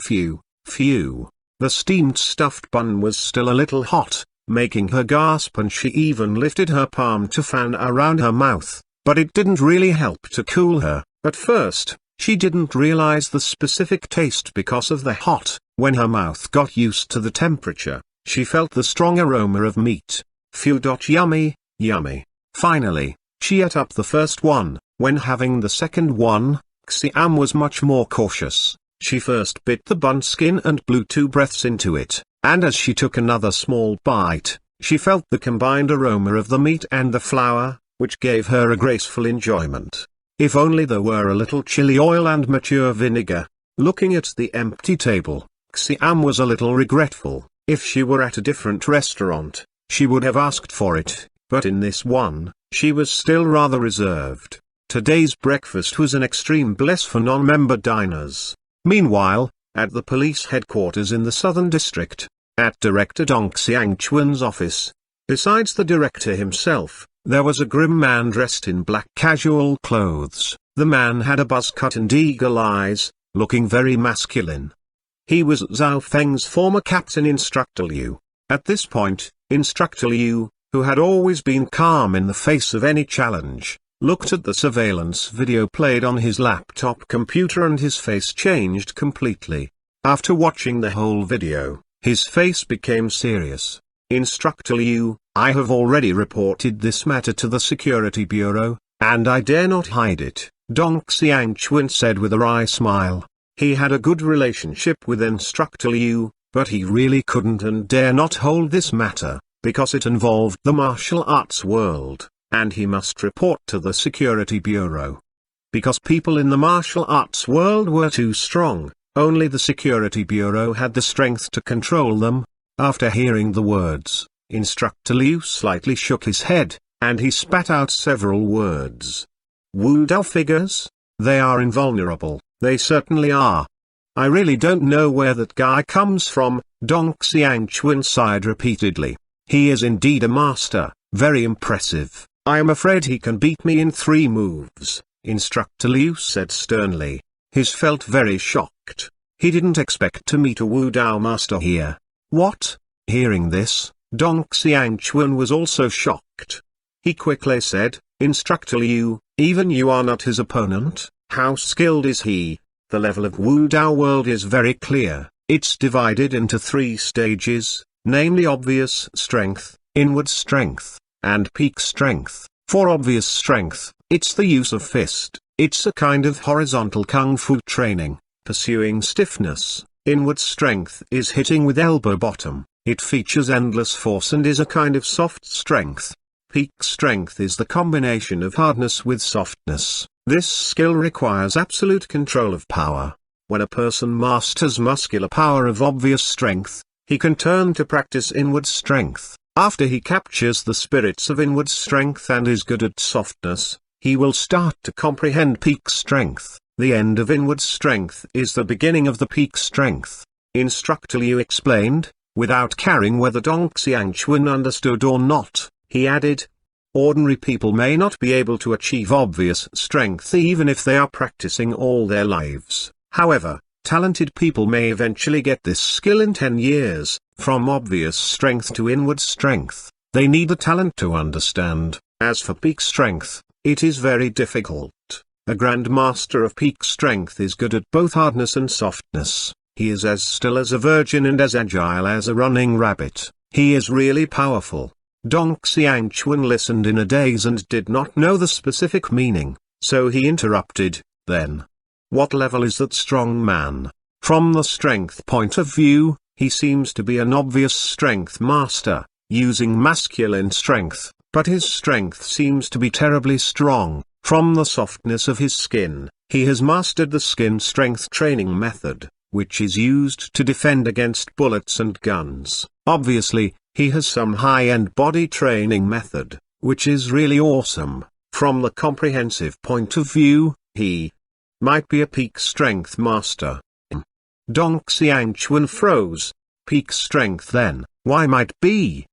phew. The steamed stuffed bun was still a little hot, making her gasp, and she even lifted her palm to fan around her mouth, but it didn't really help to cool her. At first, she didn't realize the specific taste because of the hot. When her mouth got used to the temperature, she felt the strong aroma of meat. Phew. Yummy. Finally, she ate up the first one. When having the second one, Xiam was much more cautious. She first bit the bun skin and blew 2 breaths into it, and as she took another small bite, she felt the combined aroma of the meat and the flour, which gave her a graceful enjoyment. If only there were a little chili oil and mature vinegar. Looking at the empty table, Xiam was a little regretful. If she were at a different restaurant, she would have asked for it, but in this one, she was still rather reserved. Today's breakfast was an extreme bliss for non-member diners. Meanwhile, at the police headquarters in the Southern District, at Director Dong Xiangquan's office, besides the director himself, there was a grim man dressed in black casual clothes. The man had a buzz cut and eagle eyes, looking very masculine. He was Zhao Feng's former captain Instructor Liu. At this point, Instructor Liu, who had always been calm in the face of any challenge, looked at the surveillance video played on his laptop computer and his face changed completely. After watching the whole video, his face became serious. Instructor Liu, I have already reported this matter to the Security Bureau, and I dare not hide it, Dong Xiangquan said with a wry smile. He had a good relationship with Instructor Liu, but he really couldn't and dare not hold this matter, because it involved the martial arts world, and he must report to the Security Bureau. Because people in the martial arts world were too strong, only the Security Bureau had the strength to control them. After hearing the words, Instructor Liu slightly shook his head, and he spat out several words. Wu Dao figures? They are invulnerable, they certainly are. I really don't know where that guy comes from, Dong Xiangquan sighed repeatedly. He is indeed a master, very impressive. I am afraid he can beat me in 3 moves, Instructor Liu said sternly. He felt very shocked. He didn't expect to meet a Wu Dao master here. What? Hearing this, Dong Xiangquan was also shocked. He quickly said, Instructor Liu, even you are not his opponent. How skilled is he? The level of Wu Dao world is very clear. It's divided into 3 stages, namely obvious strength, inward strength, and peak strength. For obvious strength, it's the use of fist. It's a kind of horizontal kung fu training, pursuing stiffness. Inward strength is hitting with elbow bottom. It features endless force and is a kind of soft strength. Peak strength is the combination of hardness with softness. This skill requires absolute control of power. When a person masters muscular power of obvious strength, he can turn to practice inward strength. After he captures the spirits of inward strength and is good at softness, he will start to comprehend peak strength. The end of inward strength is the beginning of the peak strength. Instructor Liu explained, without caring whether Dong Xiangquan understood or not. He added, ordinary people may not be able to achieve obvious strength even if they are practicing all their lives. However, talented people may eventually get this skill in 10 years, from obvious strength to inward strength. They need the talent to understand. As for peak strength, it is very difficult. A grand master of peak strength is good at both hardness and softness. He is as still as a virgin and as agile as a running rabbit. He is really powerful. Dong Xiangquan listened in a daze and did not know the specific meaning, so he interrupted, then. What level is that strong man? From the strength point of view, he seems to be an obvious strength master, using masculine strength, but his strength seems to be terribly strong. From the softness of his skin, he has mastered the skin strength training method, which is used to defend against bullets and guns. Obviously, he has some high-end body training method, which is really awesome. From the comprehensive point of view, he might be a peak strength master. Dong Xiangquan froze. Peak strength then, why might be?